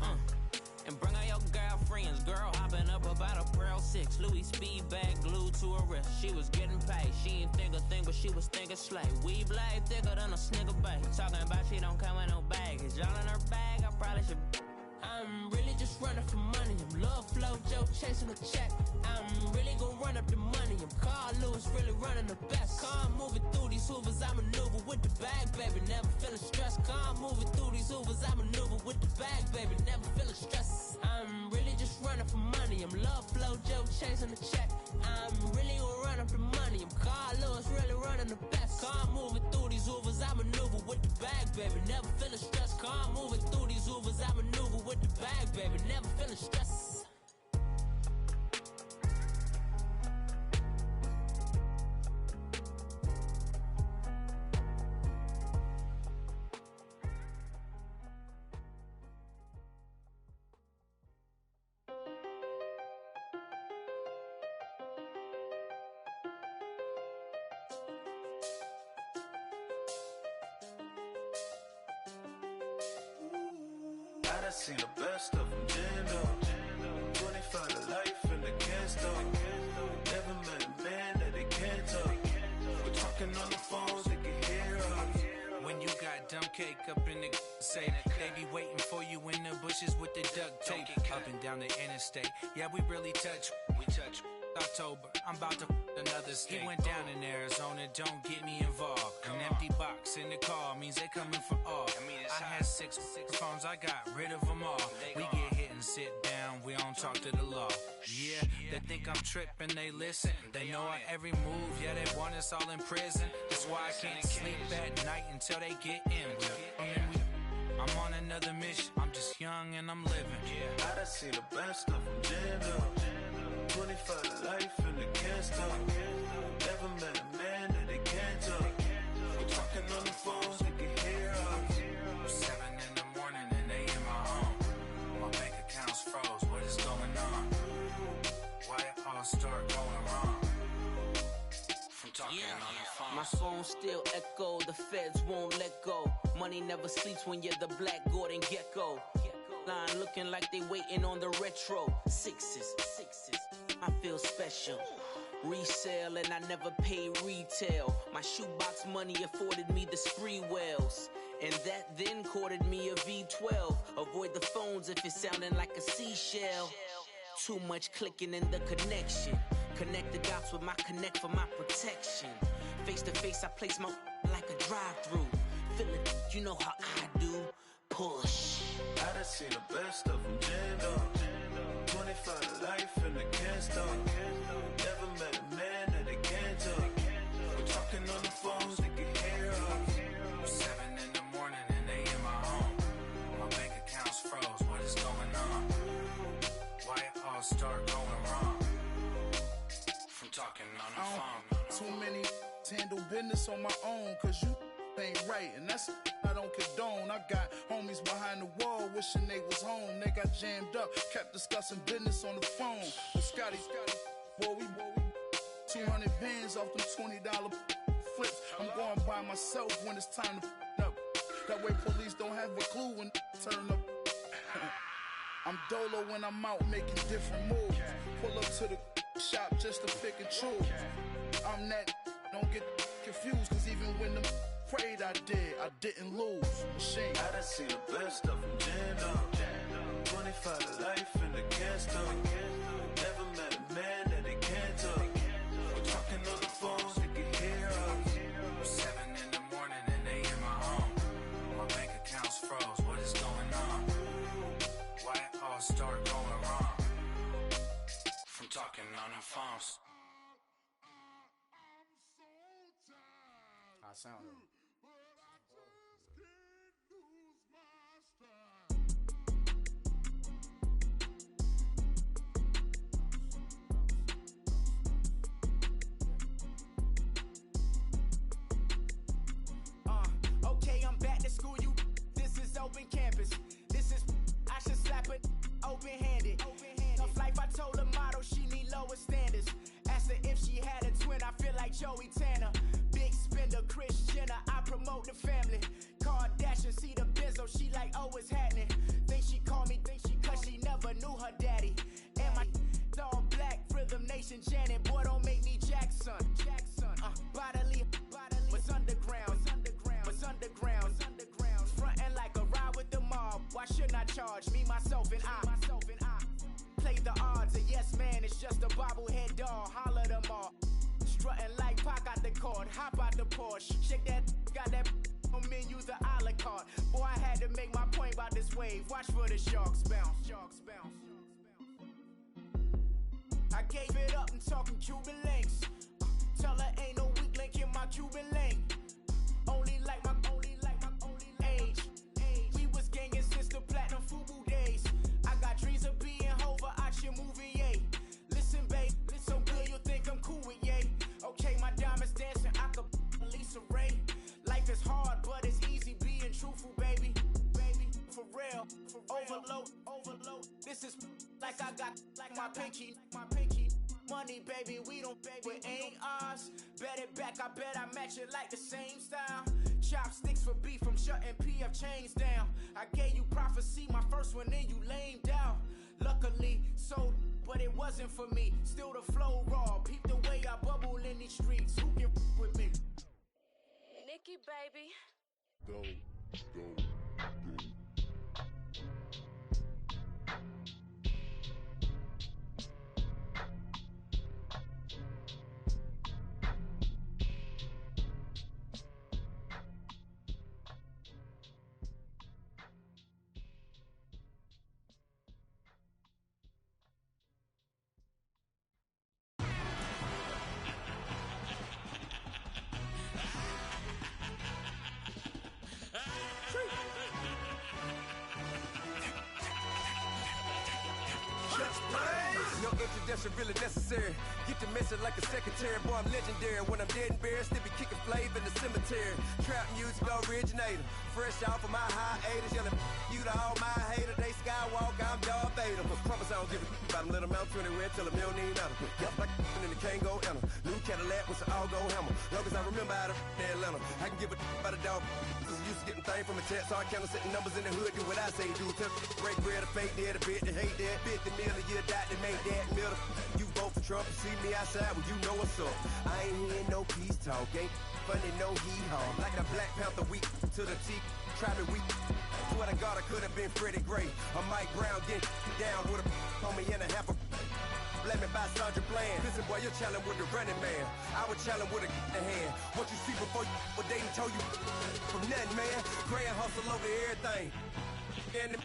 and bring all your girlfriends. Girl hopping up about a Pearl 6, Louis speed bag glued to her wrist. She was getting paid, she ain't think a thing, but she was thinking slay. We blade thicker than a snigger bag. Talking about she don't come with no baggage. All in her bag, I probably should. I'm really just running for money. I'm love flow, Joe chasing a check. I'm really gonna run up the money. I'm Carl Lewis, really running the best. Car moving through these hoovers, I maneuver with the bag, baby. Never feeling stressed. Car moving through these hoovers, I maneuver with the bag, baby. Never feeling stressed. I'm really just running for money. I'm love flow, Joe chasing the check. I'm really gonna run up the money. I'm Carl Lewis, really running the best. Car moving through these hoovers, I maneuver with the bag, baby. Never feeling stressed. Car moving through these hoovers, I maneuver with the bag, baby. Never feeling stressed. I done seen the best of them jammed up. 25 to life in the can't stop. Never met a man that they can't talk. We're talking on the phones, they can hear us. When you got dumb cake up in the say that they be waiting for you in the bushes with the duct tape up and down the interstate. Yeah, we really touch. We touch. October, I'm about to another state. He went down in Arizona, don't get me involved. An empty box in the car means they coming for all. I had six phones, I got rid of them all. We get hit and sit down, we don't talk to the law. Yeah, they think I'm tripping, they listen. They know our every move, yeah, they want us all in prison. That's why I can't sleep at night until they get in. I'm on another mission, I'm just young and I'm living. I done seen the best of them jammed up. 25 to life in the can't stop. Never met a man that they can't talk. We're talking on the phones, they can hear us. 7 in the morning and they in my home. My bank account's froze, what is going on? Why it all start going wrong? From talking on the phone. My phone still echo, the feds won't let go. Money never sleeps when you're the Black Gordon Gecko. Line looking like they waiting on the retro. Sixes, I feel special. Resale and I never pay retail. My shoebox money afforded me the spree wells. And that then courted me a V12. Avoid the phones if it's sounding like a seashell. Too much clicking in the connection. Connect the dots with my connect for my protection. Face to face I place my like a drive-through. Feel it, you know how I do. Push. I done seen the best of them jammed up. 25 to life in the can't stop. Never met a man that they can't talk. We're talking on the phones, they can hear us. 7 in the morning and they in my home. My bank account's froze, what is going on? Why it all start going wrong? From talking on the phone. Too many handle business on my own, cause you ain't right, and that's I don't condone. I got homies behind the wall wishing they was home. They got jammed up, kept discussing business on the phone. But Scotty, boy, we 200 bands off them $20 flips. I'm going by myself when it's time to up. That way police don't have a clue when turn up. I'm dolo when I'm out making different moves. Pull up to the shop just to pick and choose. I'm that, don't get confused, cause even when them prayed I didn't lose. Machine. I done seen the best of them jammed up. 25 to life in the can't stop. Never met a man that they can't talk. We're talking on the phones, they can hear us. 7 in the morning and they in my home. My bank account's froze, what is going on? Why it all start going wrong? From talking on the phones. I sound it. Okay, I'm back to school, you. This is open campus. This is I should slap it open-handed. Tough life, I told her model she need lower standards. Asked her if she had a twin, I feel like Joey Tanner. Big spender, Kris Jenner, I promote the family. Kardashian, see the Benzo, she like, oh, it's happening. Think she called me, cause she never knew her daddy. And my all black, Rhythm Nation, Janet, boy, don't make me Jackson. Bodily, what's underground, what's underground, frontin' like a ride with the mob. Why shouldn't I charge me, myself, and I? Play the odds, a yes man, it's just a bobblehead doll. Holler them all. Strutting like Pac out the court, hop out the Porsche. Shake that, got that on menu, the a la carte. Boy, I had to make my point about this wave. Watch for the sharks bounce. I gave it up and talking Cuban links. Tell her ain't no weak link in my Cuban lane. Only like my age. We was gangin' since the platinum FUBU days. I got dreams of being Hova out your movie, yay. Listen, babe, so good you think I'm cool with yay. Okay, my diamonds dancing, I could Lisa Ray. Life is hard, but it's easy being truthful, baby. For real. Overload. This is like I got like my pinky. Money, baby, we don't pay, but ain't ours. Bet it back, I bet I match it like the same style. Chopsticks for beef, I'm shutting PF chains down. I gave you prophecy, my first one, then you lamed out. Luckily, sold, but it wasn't for me. Still the flow raw, peep the way I bubble in these streets. Who can with me? Nikki, baby. Go. No introduction really necessary. Get the message like a secretary. Boy, I'm legendary. When I'm dead and buried, still be kicking flavor in the cemetery. Trap music originator. Fresh off of my hiatus. Yelling you to all my haters. They skywalk, I'm Darth Vader. Promise I don't give a about them. Let them out 20 red till a million need out. Yup, like in the Kango enter. New Cadillac with an all-go hammer. Long as I remember out of Atlanta. I can give a about a dog. Used to getting things from a text. Hard counter setting numbers in the hood. Do what I say do. Break bread, a fake dead, a bit, they hate that. 50 million a year, die, they make that middle. You vote for Trump, you see me outside, well, you know what's up. I ain't hearing no peace talk, ain't funny, no hee-haw. Like a Black Panther week to the teeth, try to weak. Swear to God, I could have been Freddie Gray. Or Mike Brown getting down with a on me and a half a. Let me buy Sandra Bland. Listen, boy, you're challenging with the running man. I was challenging with a hand. What you see before you, what they done told you from nothing, man. Grand hustle over everything. And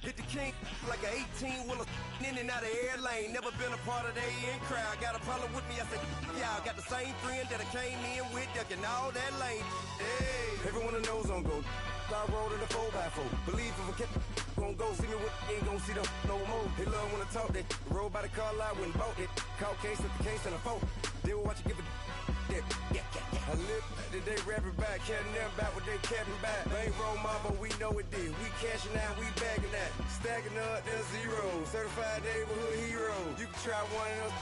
hit the king like an 18-wheeler in and out of air lane. Never been a part of the in crowd. Got a problem with me, I said, y'all got the same friend that I came in with, ducking all that lane. Hey, everyone that knows on go. I rolled in the 4x4. Believe if I kept gon' go, see me with ain't gon' see them no more. They love when I talk, they roll by the car lot when bought it. Call case at the case and a phone. They will watch you give a yeah. I live today rapping back, catching them back what they capping back. Ain't roll my, but we know it did. We cashing out, we bagging that. Stacking up, there's zero. Certified neighborhood hero. You can try one of those,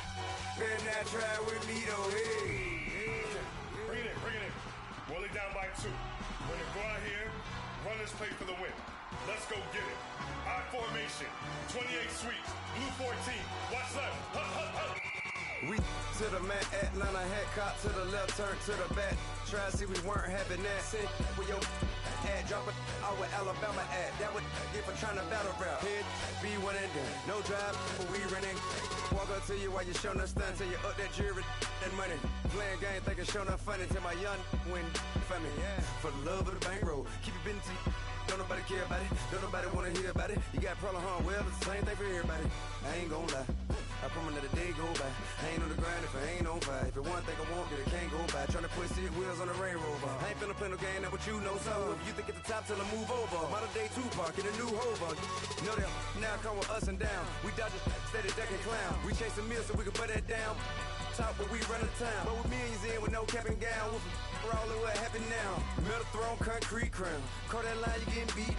better not try with me though. Hey. Bring it in. Roll it down by 2. We're gonna go out here, run this play for the win. Let's go get it. I formation, 28 sweeps, blue 14. Watch left. Hup. We to the mat, Atlanta hat caught to the left, turn to the back. Try to see we weren't having that. Send with your ad, drop it out with Alabama ad. That would get for trying to battle rap. Head, be one and done. No drive, but we running. Walk up to you while you showing us stun till you up that jewelry and money. Playing game, thinking showing up funny till my young win for me. Yeah. For the love of the bankroll, keep it busy. Don't nobody care about it. Don't nobody wanna hear about it. You got problem, huh? Well, it's the same thing for everybody. I ain't gon' lie. I promise that a day go by. I ain't on the grind if I ain't on fire. If it one thing I want, then it can't go by. Tryna put 6 wheels on the Range Rover. I ain't finna play no game, that what you know. So if you think at the top till I move over. Modern day Tupac in a new Hova. Know that now come with us and down. We dodge it, steady ducking clown. We chasing meals so we can put that down. Top, but we run the town. But with millions in with no cap and gown. We're all in what happened now. Metal throne, concrete crown. Call that line, you getting beat.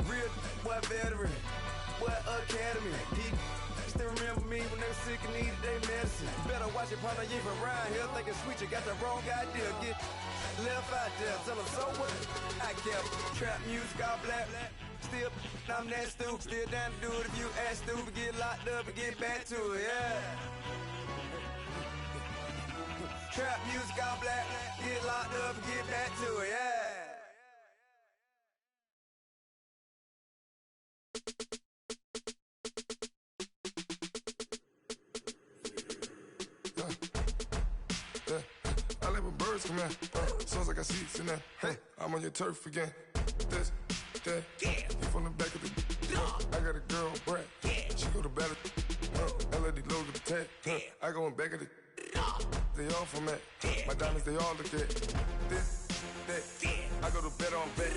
Real boy veteran. academy. Still remember me when they were sick and needed their medicine. Better watch it, partner, you from around here thinking sweet, you got the wrong idea. Get left out there, tell them so what? I kept trap music, all black. Still, I'm that stupid, still down to do it if you ask stupid. Get locked up and get back to it, yeah. Trap music, all black. Get locked up and get back to it, yeah. I let my birds come out. Sounds like I see seats in there. Hey, I'm on your turf again. This, that, you from the back of the. I got a girl, Brad. She go to battle. LAD low to the tag. I go in back of the. They all from that. My diamonds, they all look at. This, that. I go to bed on bed.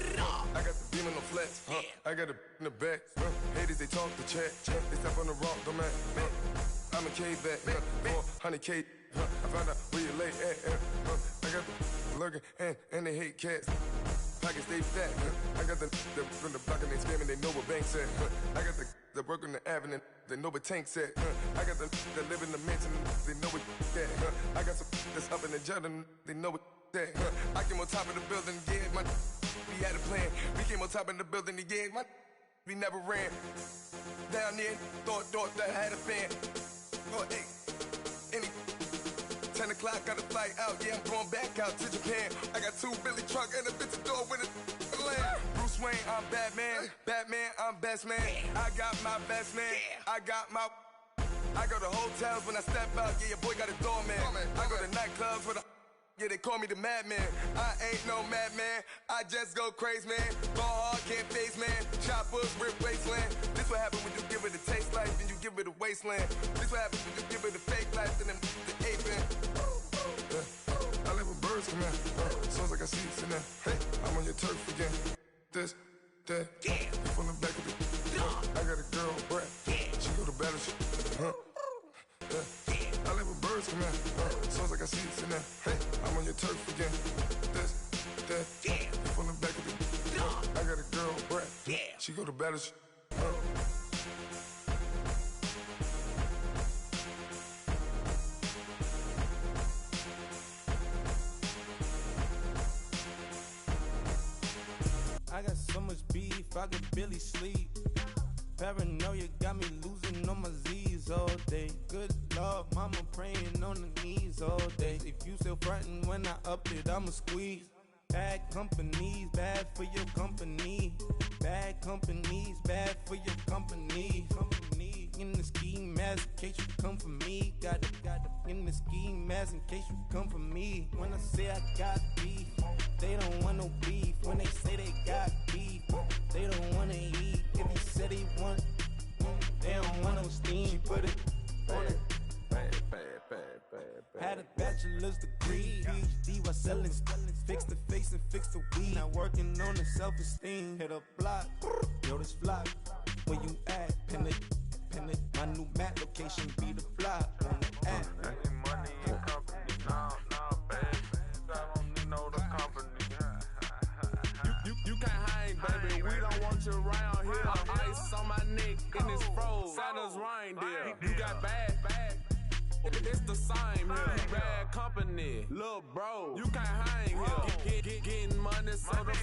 I got the beam in the flats. I got it in the back. Haters, they talk the chat. They step on the rock, don't man. I'm a K-back. 400K. I found out where you lay at. I got the lurking and they hate cats. Pockets stay fat. I got the from the block and they scamming, they know what banks at. I got the work on the avenue, they know what tanks at. I got the that live in the mansion, they know what that. I got some that's up in the jungle, they know what that. I came on top of the building, yeah, my we had a plan. We came on top of the building, yeah, my we never ran. Down there, thought that I had a fan. Oh, hey, any 10 o'clock, got a flight out, yeah, I'm going back out to Japan. I got 2 Billy truck and a bitch door with a land. Bruce Wayne, I'm Batman. Batman, I'm best man. I got my best man. I got my. I go to hotels when I step out, yeah, your boy got a doorman. I go to nightclubs with a. Yeah, they call me the madman. I ain't no madman. I just go crazy, man. Ball hard, can't face, man. Choppers, rip wasteland. This what happen when you give it a taste life and you give it a wasteland. This what happens when you give it a fake life and then the ape in. I let my birds come out. Sounds like I see seats in there. Hey, I'm on your turf again. This, that, you from the back of the. I got a girl, Brad. She go to battle shit. I let my birds come out. Sounds like I see seats in there. Hey, I'm on your turf again. This, that, you from the back of the. I got a girl, Brad. She go to battle shit. I got so much beef, I could barely sleep. Paranoia got me losing on my Z's all day. Good Lord, mama praying on the knees all day. If you still frontin' when I up it, I'ma squeeze. Bad companies, bad for your company. Bad companies, bad for your company. Company in the ski mask in case you come for me. Got it in the ski mask in case you come for me. When I say I got beef, they don't want no beef. When they say they got beef, they don't wanna eat. If he said he want, they don't want no steam. She put it on it. Had a bachelor's degree, PhD while selling. Fix the face and fix the weed. Now working on the self-esteem. Hit a block, yo this flock. Where you at? Pin it. My new map location be the block on the app. Money and company, nah, baby. I don't need no the company. You can't hang, baby. We don't want you around here. Ice on my neck in this froze. Santa's reindeer. You got bad. It's the same here. Bad company, little bro. You can't hang here. Getting money, so the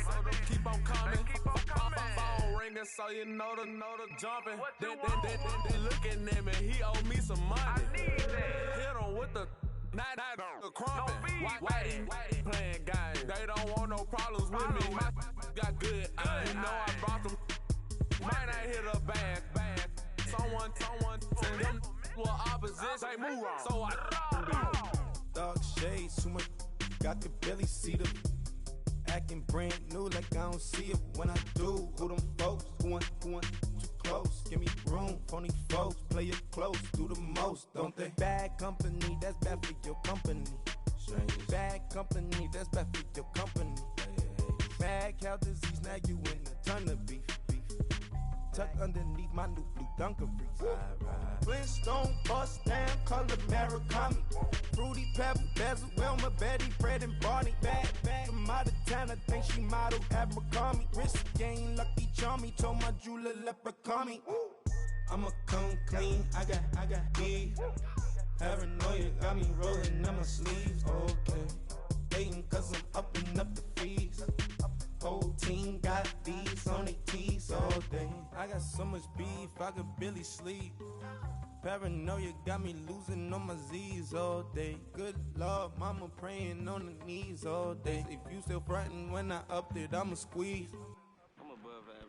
keep on coming. Phone ringing, so you know the jumping. Then looking at me, he owe me some money. I need that. Hit him with the the crumpin'. Why they playing games? They don't want no problems with me. My got good. I know I brought them. Might not hit a bad. Someone send them. Well, opposition, they move on. So I dark shades, too much. I could barely see them. Acting brand new, like I don't see it when I do. Who them folks? Who want too close? Give me room, phony folks. Play it close, do the most, don't they? Bad company, that's bad for your company. Bad company, that's bad for your company. Mad cow disease, now you in a ton of beef. Tuck underneath my new blue Dunkaroos. Flintstone bust down, color Murakami. Fruity Pebble, Bezel, Wilma, Betty, Fred, and Barney. Bad from out of town, I think she modeled Abercrombie. Wrist game, Lucky Charmy, told my jeweler leprechaun me. I'ma come clean, I got beef. Paranoia got me rolling on my sleeves, okay. Hating cause I'm upping up the fees. Whole team got these on their tees all day. I got so much beef, I could barely sleep. Paranoia got me losing on my Z's all day. Good Lord, mama praying on the knees all day. If you still frontin' when I upped it, I'ma squeeze. I'm above average.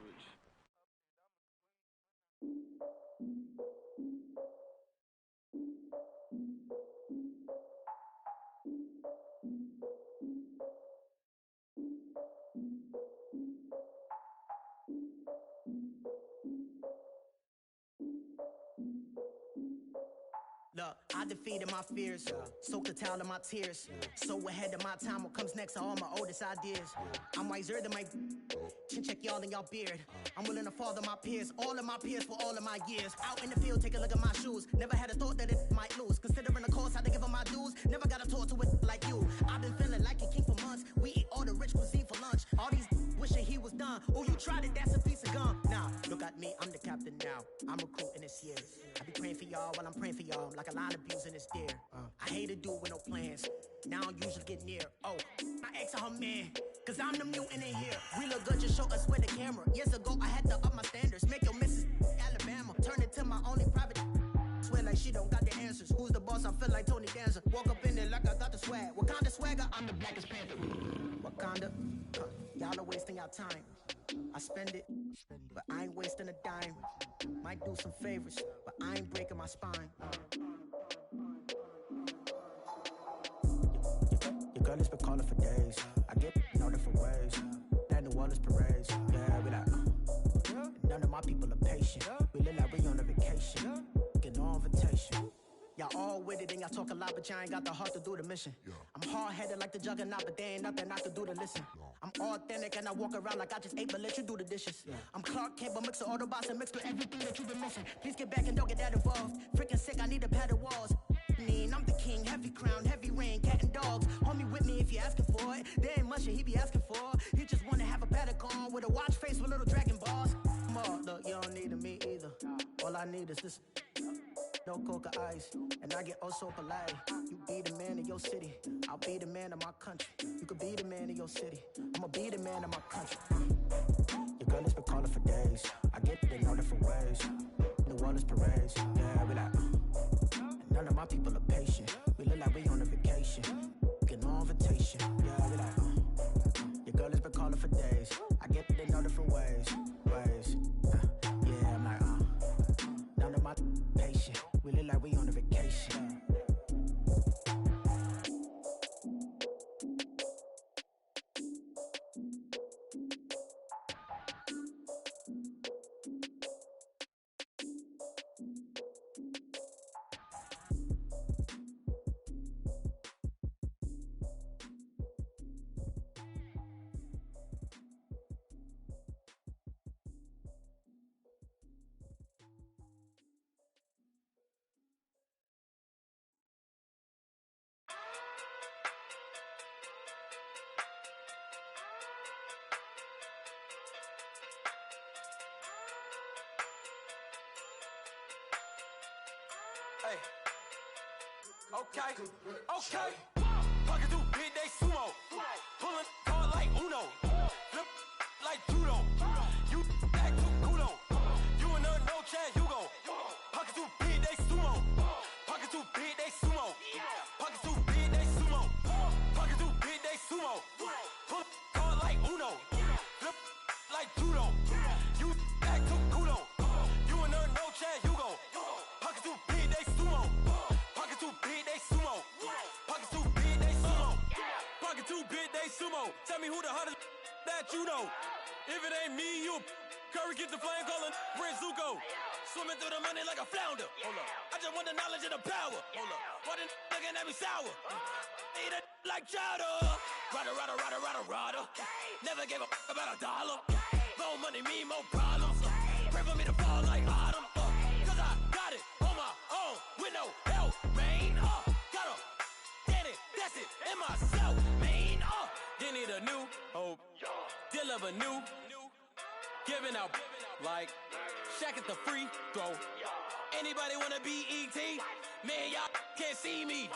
Look, I defeated my fears, soaked the towel of my tears. So ahead of my time, what comes next are all my oldest ideas. I'm wiser than my chin check y'all in y'all beard. I'm willing to father my peers, all of my peers for all of my years. Out in the field, take a look at my shoes. Never had a thought that it might lose. Considering the cost, I had to give them my dues. Never got a talk to it like you. I've been feeling like a king for months. We eat all the rich cuisine for lunch. All these wishing he was done. Oh, you tried it, that's a piece of gum. Now, look at me, I'm the captain now. I'm recruiting this year. I be praying for y'all while I'm praying for y'all. Like a line of abusing this deer. I hate to do with no plans. Now I usually get near. Oh, my ex her man. Cause I'm the mutant in here. We look good, just show us where the camera. Years ago, I had to up my standards. Make your missus Alabama. Turn it to my only private. Swear like she don't got the answers. Who's the boss? I feel like Tony Danza. Walk up in there like I got the swag. What kind of swagger? I'm the blackest panther. Wakanda. Y'all are wasting your time. I spend it, but I ain't wasting a dime. Might do some favors, but I ain't breaking my spine. Your girl has been calling for days. I get in all different ways. That New Orleans parades. Yeah, we like, none of my people are patient. We look like we on a vacation. Get no invitation. Y'all all with it and y'all talk a lot, but y'all ain't got the heart to do the mission. I'm hard-headed like the juggernaut, but there ain't nothing I can do to listen. I'm authentic and I walk around like I just ate, but let you do the dishes. I'm Clark Kent, but mix the Autobots and mix with everything that you've been missing. Please get back and don't get that involved. Freaking sick, I need to pad the walls. I'm the king, heavy crown, heavy rain, cat and dogs. Homie with me if you asking for it. There ain't much that he be asking for. He just wanna have a paddock on with a watch face with little dragon balls. Look, you don't need me either. All I need is this. No coca ice, and I get oh so polite. You be the man of your city, I'll be the man of my country. You could be the man of your city, I'ma be the man of my country. Your girl has been calling for days. I get it in all different ways. New Orleans parades, yeah, we like. And none of my people are patient. We look like we on a vacation. Get no invitation, yeah, we like. Your girl has been calling for days. I get it in all different ways. Yeah, I'm like, none of my patient. We look like we on a vacation. Hey. Okay. Pocket through big, they sumo. Pulling card like Uno. Flip like judo. You back to kudo. You and no Chad Hugo. Pocket too big, they sumo. Pocket too big, they sumo. Pocket too big, they sumo. Pocket too big, they sumo. Pull card like Uno. Flip like judo. You back to kudo. You and no Chad Hugo. Pocket too big, they sumo. Pocket too big, they sumo. Pocket too big, they sumo. Pocket too big, they sumo. Tell me who the hottest that you know. If it ain't me, you Curry get the flame calling Prince Zuko. Swimming through the money like a flounder. Hold up. I just want the knowledge and the power. Hold up. Why the looking at me sour? Eat it like chowder. Rada. Never gave a about $1. More money mean more problems. Pray for me to fall like autumn. Cause I got it on my own with no help, man. Gotta get it, that's it, in myself, man. They need a new hope. Still of a new. giving out like Shaq at the free throw. Anybody wanna be E.T.? Man, y'all can't see me.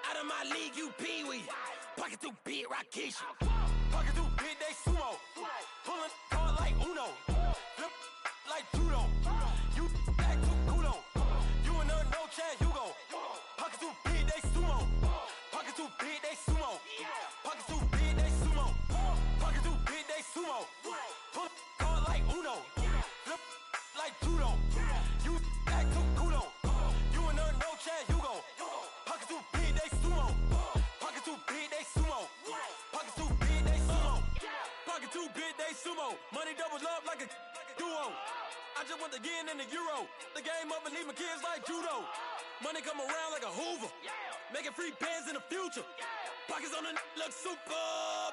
Out of my league, you pee-wee. Pocket too big, Rakishi. Pocket too big, they sumo. Pulling card like Uno. Flip like judo. You back to kudo. You and her, no Chad Hugo. Pocket too big, they sumo. Pocket too big, they sumo. Pocket too big, they sumo. Pocket too big, they sumo. Pull card like Uno. Flip like judo. You back to kudo. You and her, no Chad Hugo. Pocket too big, they sumo. Pocket too big, they sumo. Pocket too big, they sumo. Pocket too big, they sumo. Money doubles up like a duo. I just want the yen and the euro. The game up and leave my kids like judo. Money come around like a Hoover. Making free bands in the future. Pockets on the look super.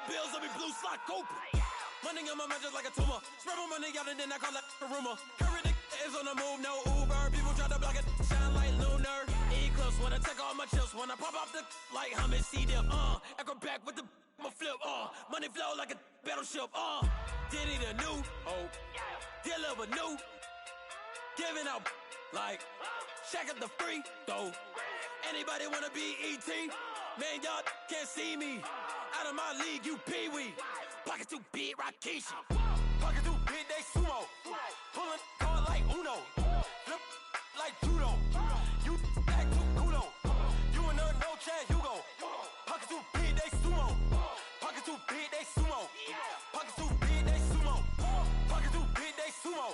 Bills on me blue slot Cooper. Money on my mind just like a tumor. Spread my money out and then I call that a rumor. Curry the is on the move, no Uber. People try to block it, shine like lunar. Eclipse when I take all my chips. When I pop off the like hummus, C-dip. Acrobat with the flip. Money flow like a battleship. Diddy the new hope. Deliver new. Giving out like Shaq at the free throw. Anybody wanna be E.T.? Man, y'all can't see me. Out of my league, you pee-wee. Pocket too big, Rakishi. Pocket too big, they sumo. Pulling card like Uno. Flip like judo. You back to kudo. You and her, no Chad Hugo. Pocket too big, they sumo. Pocket too big, they sumo. Pocket too big, they sumo. Pocket too big, they sumo.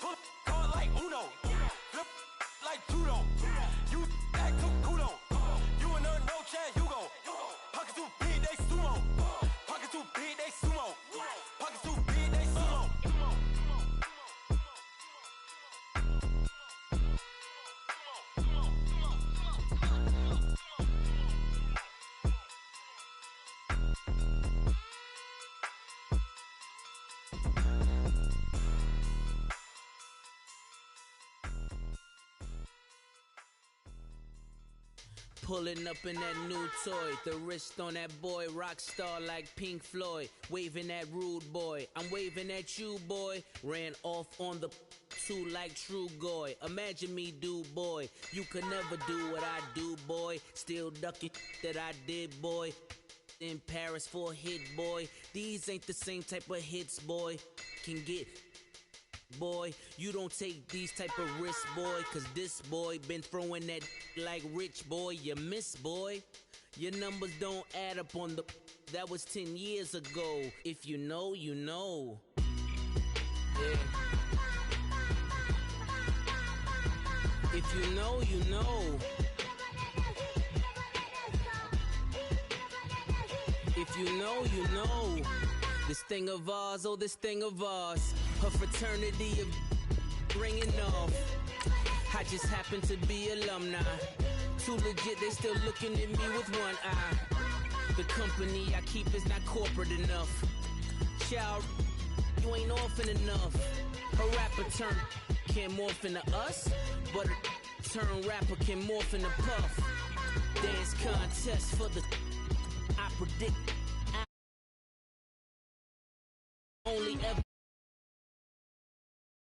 Pull card like Uno. Flip like judo. You back to kudo. You and her, no Chad Hugo. Pocket too big, they sumo. Pocket too big, they sumo. Pocket too big, they sumo. Pulling up in that new toy, the wrist on that boy, rock star like Pink Floyd, waving at rude boy, I'm waving at you boy, ran off on the two like True Goy, imagine me do boy, you could never do what I do boy, still ducking that I did boy, in Paris for a hit boy, these ain't the same type of hits boy, can get boy, you don't take these type of risks, boy, cause this boy been throwing that like rich boy, you miss, boy. Your numbers don't add up on the, that was 10 years ago. If you know, you know. Yeah. If you know, you know. If you know, you know. This thing of ours, oh, this thing of ours. Her fraternity of ringing off. I just happen to be alumni. Too legit, they still looking at me with one eye. The company I keep is not corporate enough. Child, you ain't orphan enough. A rapper turn can't morph into us, but a turn rapper can morph into puff. Dance contest for the, I predict